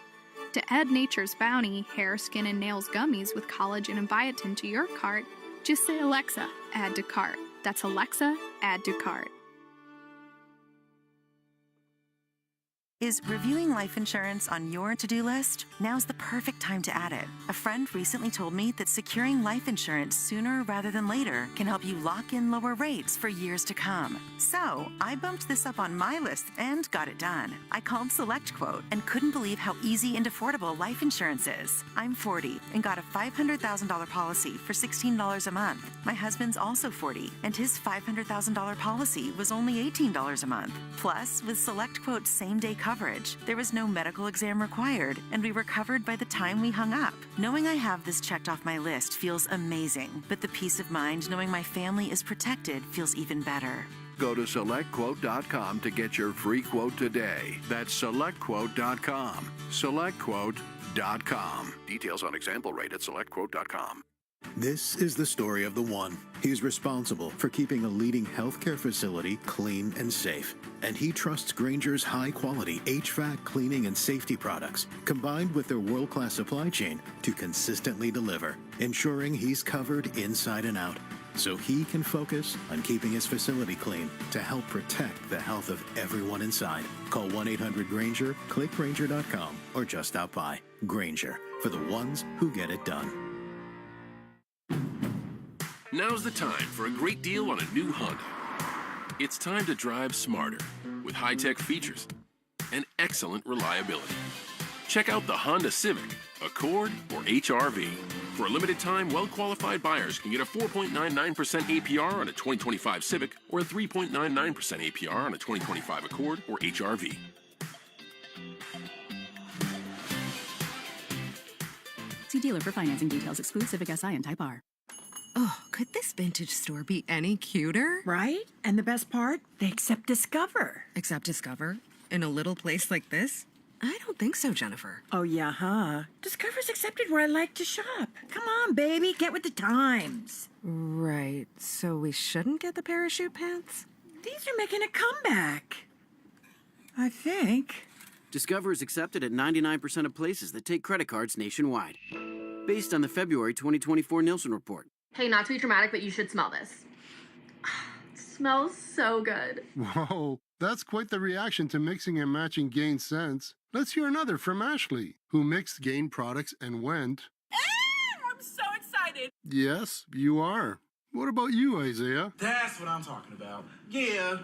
To add Nature's Bounty hair, skin, and nails gummies with collagen and biotin to your cart, just say, "Alexa, add to cart." That's Alexa, add to cart. Is reviewing life insurance on your to-do list? Now's the perfect time to add it. A friend recently told me that securing life insurance sooner rather than later can help you lock in lower rates for years to come. So, I bumped this up on my list and got it done. I called SelectQuote and couldn't believe how easy and affordable life insurance is. I'm 40 and got a $500,000 policy for $16 a month. My husband's also 40 and his $500,000 policy was only $18 a month. Plus, with SelectQuote's same-day coverage, there was no medical exam required, and we were covered by the time we hung up. Knowing I have this checked off my list feels amazing, but the peace of mind knowing my family is protected feels even better. Go to SelectQuote.com to get your free quote today. That's SelectQuote.com. SelectQuote.com. Details on example rate at SelectQuote.com. This is the story of the one. He's responsible for keeping a leading healthcare facility clean and safe. And he trusts Grainger's high-quality HVAC cleaning and safety products, combined with their world-class supply chain, to consistently deliver, ensuring he's covered inside and out, so he can focus on keeping his facility clean to help protect the health of everyone inside. Call 1-800-GRAINGER, click Grainger.com, or just stop by. Grainger, for the ones who get it done. Now's the time for a great deal on a new Honda. It's time to drive smarter with high-tech features and excellent reliability. Check out the Honda Civic, Accord, or HR-V. For a limited time, well-qualified buyers can get a 4.99% APR on a 2025 Civic or a 3.99% APR on a 2025 Accord or HR-V. See dealer for financing details. Exclude Civic Si and Type R. Oh, could this vintage store be any cuter? Right? And the best part? They accept Discover. Accept Discover? In a little place like this? I don't think so, Jennifer. Oh, yeah, huh? Discover's accepted where I like to shop. Come on, baby, get with the times. Right, so we shouldn't get the parachute pants? These are making a comeback. I think. Discover is accepted at 99% of places that take credit cards nationwide. Based on the February 2024 Nielsen report. Hey, not to be dramatic, but you should smell this. It smells so good. Whoa, that's quite the reaction to mixing and matching Gain scents. Let's hear another from Ashley, who mixed Gain products and went... I'm so excited. Yes, you are. What about you, Isaiah? That's what I'm talking about. Yeah.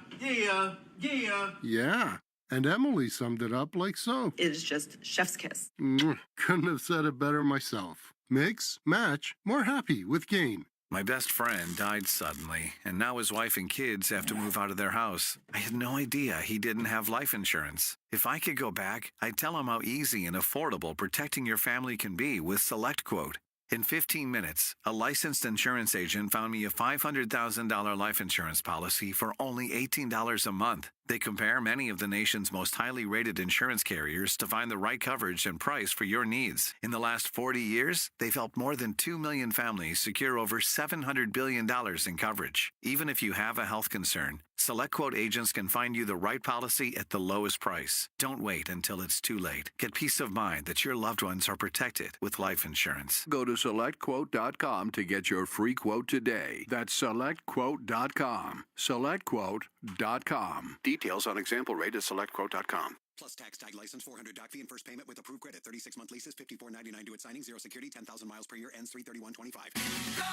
Yeah. And Emily summed it up like so. It is just chef's kiss. Couldn't have said it better myself. Mix, match, more happy with Gain. My best friend died suddenly, and now his wife and kids have to move out of their house. I had no idea he didn't have life insurance. If I could go back, I'd tell him how easy and affordable protecting your family can be with SelectQuote. In 15 minutes, a licensed insurance agent found me a $500,000 life insurance policy for only $18 a month. They compare many of the nation's most highly rated insurance carriers to find the right coverage and price for your needs. In the last 40 years, they've helped more than 2 million families secure over $700 billion in coverage. Even if you have a health concern, SelectQuote agents can find you the right policy at the lowest price. Don't wait until it's too late. Get peace of mind that your loved ones are protected with life insurance. Go to SelectQuote.com to get your free quote today. That's SelectQuote.com. SelectQuote.com. Details on example rate at SelectQuote.com. Plus tax, tag license, $400 doc fee, and first payment with approved credit. 36-month leases, $54.99 due at signing. Zero security, 10,000 miles per year, ends 3/31/25. Go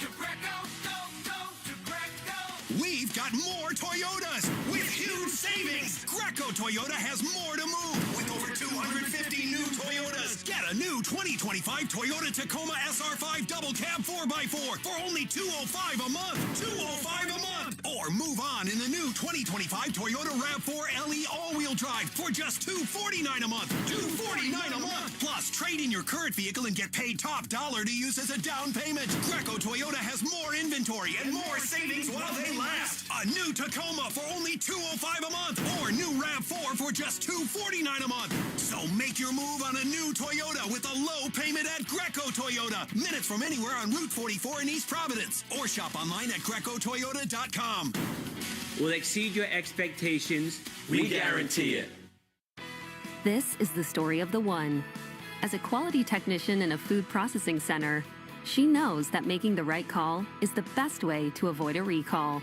to Greco, go to Greco. We've got more Toyotas with huge savings. Greco Toyota has more to move with over 250 new Toyotas. Get a new 2025 Toyota Tacoma SR5 double cab 4x4 for only $205 a month. $205 a month. Or move on in the new 2025 Toyota RAV4 LE all-wheel drive for just $249 a month. $249 a month. Plus, trade in your current vehicle and get paid top dollar to use as a down payment. Greco Toyota has more inventory and more savings while they last. A new Tacoma for only $205 a month. Or new RAV4 for just $249 a month. So make your move on a new Toyota with a low payment at Greco Toyota. Minutes from anywhere on Route 44 in East Providence. Or shop online at GrecoToyota.com. Will exceed your expectations. We guarantee it. This is the story of the one. As a quality technician in a food processing center, she knows that making the right call is the best way to avoid a recall.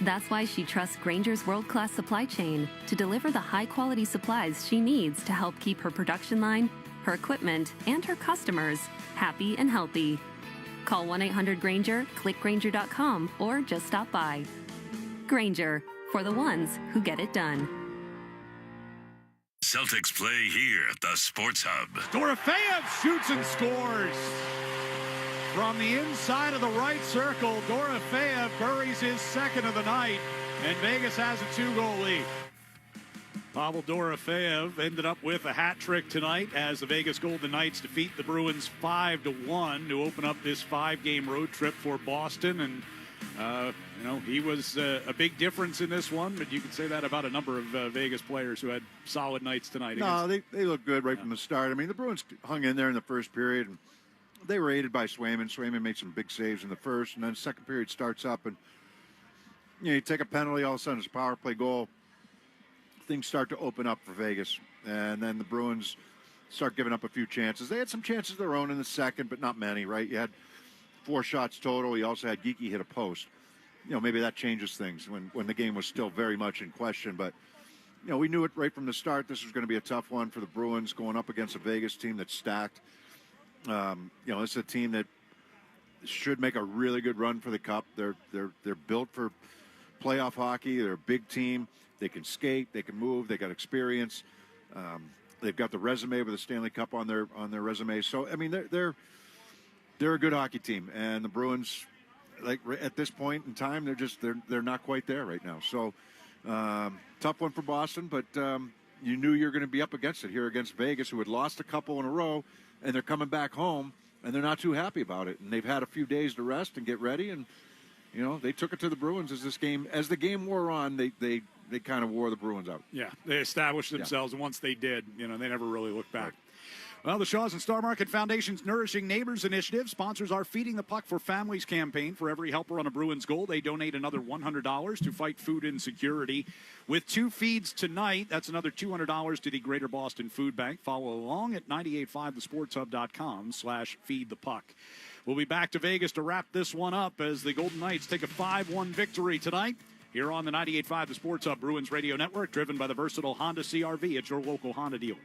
That's why she trusts Grainger's world-class supply chain to deliver the high-quality supplies she needs to help keep her production line, her equipment, and her customers happy and healthy. Call 1-800-GRAINGER, click Grainger.com, or just stop by. Grainger, for the ones who get it done. Celtics play here at the Sports Hub. Dorofeyev shoots and scores. From the inside of the right circle, Dorofeyev buries his second of the night, and Vegas has a 2-goal lead. Pavel Dorofeyev ended up with a hat trick tonight as the Vegas Golden Knights defeat the Bruins 5-1 to open up this 5-game road trip for Boston. And, he was a big difference in this one, but you could say that about a number of Vegas players who had solid nights tonight. No, they looked good right from the start. I mean, the Bruins hung in there in the first period, and they were aided by Swayman. Swayman made some big saves in the first, and then the second period starts up, and you take a penalty, all of a sudden it's a power play goal. Things start to open up for Vegas, and then the Bruins start giving up a few chances. They had some chances of their own in the second, but not many, right? You had 4 shots total. You also had Geekie hit a post. Maybe that changes things when the game was still very much in question, but we knew it right from the start. This was going to be a tough one for the Bruins going up against a Vegas team that's stacked. It's a team that should make a really good run for the Cup. They're built for playoff hockey. They're a big team. They can skate. They can move. They got experience. They've got the resume with the Stanley Cup on their resume. So I mean, they're a good hockey team, and the Bruins, like at this point in time, they're not quite there right now. So tough one for Boston, but you knew you were going to be up against it here against Vegas, who had lost a couple in a row. And they're coming back home, and they're not too happy about it. And they've had a few days to rest and get ready. And they took it to the Bruins as the game wore on. They kind of wore the Bruins out. Yeah, they established themselves, and once they did, they never really looked back. Right. Well, the Shaws and Star Market Foundation's Nourishing Neighbors initiative sponsors our Feeding the Puck for Families campaign. For every helper on a Bruins goal, they donate another $100 to fight food insecurity. With 2 feeds tonight, that's another $200 to the Greater Boston Food Bank. Follow along at 985thesportshub.com/feedthepuck. We'll be back to Vegas to wrap this one up as the Golden Knights take a 5-1 victory tonight here on the 98.5 The Sports Hub Bruins Radio Network, driven by the versatile Honda CR-V at your local Honda dealer.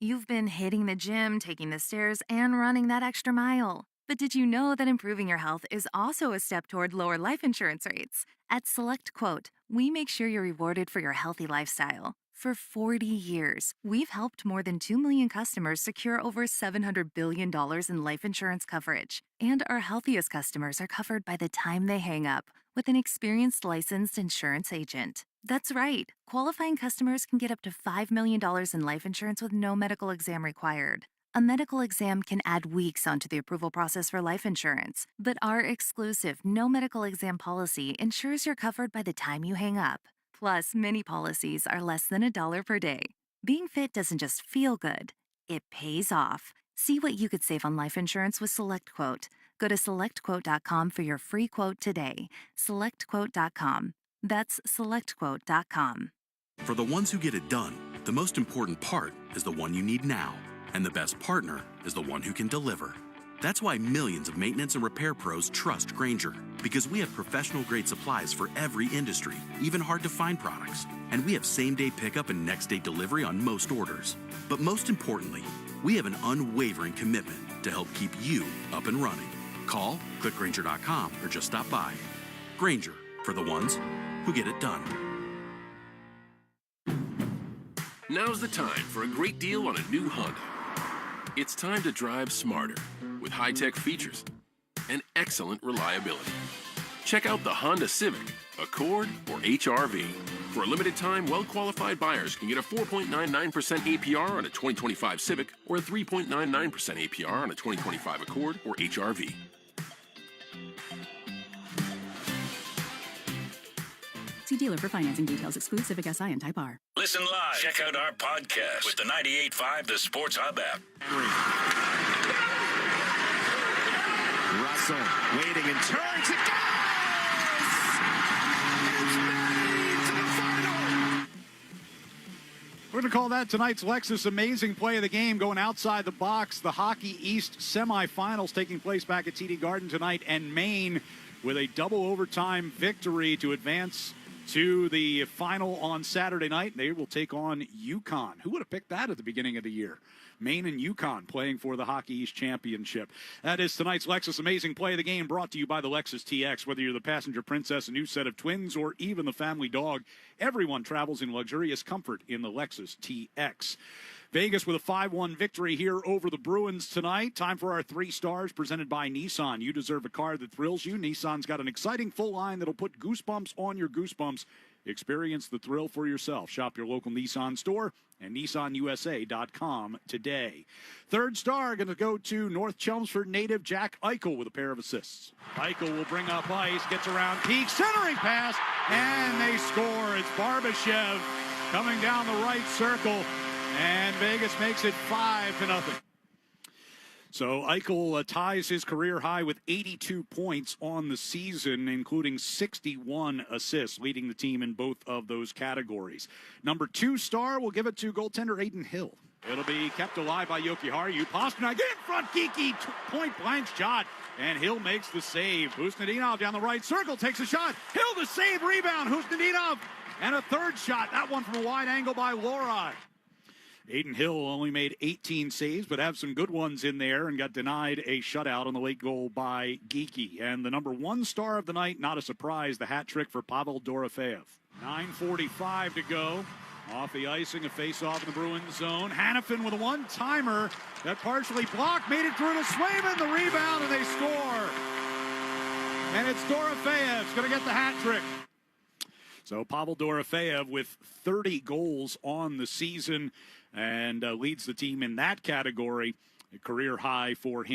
You've been hitting the gym, taking the stairs, and running that extra mile. But did you know that improving your health is also a step toward lower life insurance rates? At SelectQuote, we make sure you're rewarded for your healthy lifestyle. For 40 years, we've helped more than 2 million customers secure over $700 billion in life insurance coverage. And our healthiest customers are covered by the time they hang up with an experienced licensed insurance agent. That's right. Qualifying customers can get up to $5 million in life insurance with no medical exam required. A medical exam can add weeks onto the approval process for life insurance, but our exclusive no medical exam policy ensures you're covered by the time you hang up. Plus, many policies are less than $1 per day. Being fit doesn't just feel good, it pays off. See what you could save on life insurance with SelectQuote. Go to SelectQuote.com for your free quote today. SelectQuote.com. That's SelectQuote.com. For the ones who get it done, the most important part is the one you need now. And the best partner is the one who can deliver. That's why millions of maintenance and repair pros trust Grainger. Because we have professional-grade supplies for every industry, even hard-to-find products. And we have same-day pickup and next-day delivery on most orders. But most importantly, we have an unwavering commitment to help keep you up and running. Call, click Grainger.com, or just stop by. Grainger, for the ones who get it done. Now's the time for a great deal on a new Honda. It's time to drive smarter with high-tech features and excellent reliability. Check out the Honda Civic, Accord, or HR-V. For a limited time, well-qualified buyers can get a 4.99% APR on a 2025 Civic or a 3.99% APR on a 2025 Accord or HR-V. See dealer for financing details. Exclude Civic Si and Type R. Listen live. Check out our podcast with the 98.5 The Sports Hub app. Russell waiting and turns. It goes! It's made to the final! We're going to call that tonight's Lexus Amazing Play of the Game, going outside the box. The Hockey East semifinals taking place back at TD Garden tonight, and Maine with a double overtime victory to advance to the final on Saturday night. They will take on UConn. Who would have picked that at the beginning of the year? Maine and UConn playing for the Hockey East Championship. That is tonight's Lexus Amazing Play of the Game, brought to you by the Lexus TX. Whether you're the passenger princess, a new set of twins, or even the family dog, everyone travels in luxurious comfort in the Lexus TX. Vegas with a 5-1 victory here over the Bruins tonight. Time for our 3 stars presented by Nissan. You deserve a car that thrills you. Nissan's got an exciting full line that'll put goosebumps on your goosebumps. Experience the thrill for yourself. Shop your local Nissan store and NissanUSA.com today. 3rd star going to go to North Chelmsford native Jack Eichel with a pair of assists. Eichel will bring up ice, gets around Peak, centering pass, and they score. It's Barbashev coming down the right circle, and Vegas makes it 5-0. So Eichel ties his career high with 82 points on the season, including 61 assists, leading the team in both of those categories. Number 2 star, we'll give it to goaltender Aiden Hill. It'll be kept alive by Jokiharju. Pasternak in front, Geeky, point-blank shot, and Hill makes the save. Husnudinov down the right circle, takes a shot. Hill the save, rebound, Husnudinov, and a 3rd shot. That one from a wide angle by Lorei. Aiden Hill only made 18 saves, but have some good ones in there and got denied a shutout on the late goal by Geeky. And the number 1 star of the night, not a surprise, the hat trick for Pavel Dorofeyev. 9:45 to go. Off the icing, a face-off in the Bruins zone. Hannafin with a one-timer that partially blocked, made it through to Swayman, the rebound, and they score. And it's Dorofeyev's going to get the hat trick. So Pavel Dorofeyev with 30 goals on the season and leads the team in that category. A career high for him.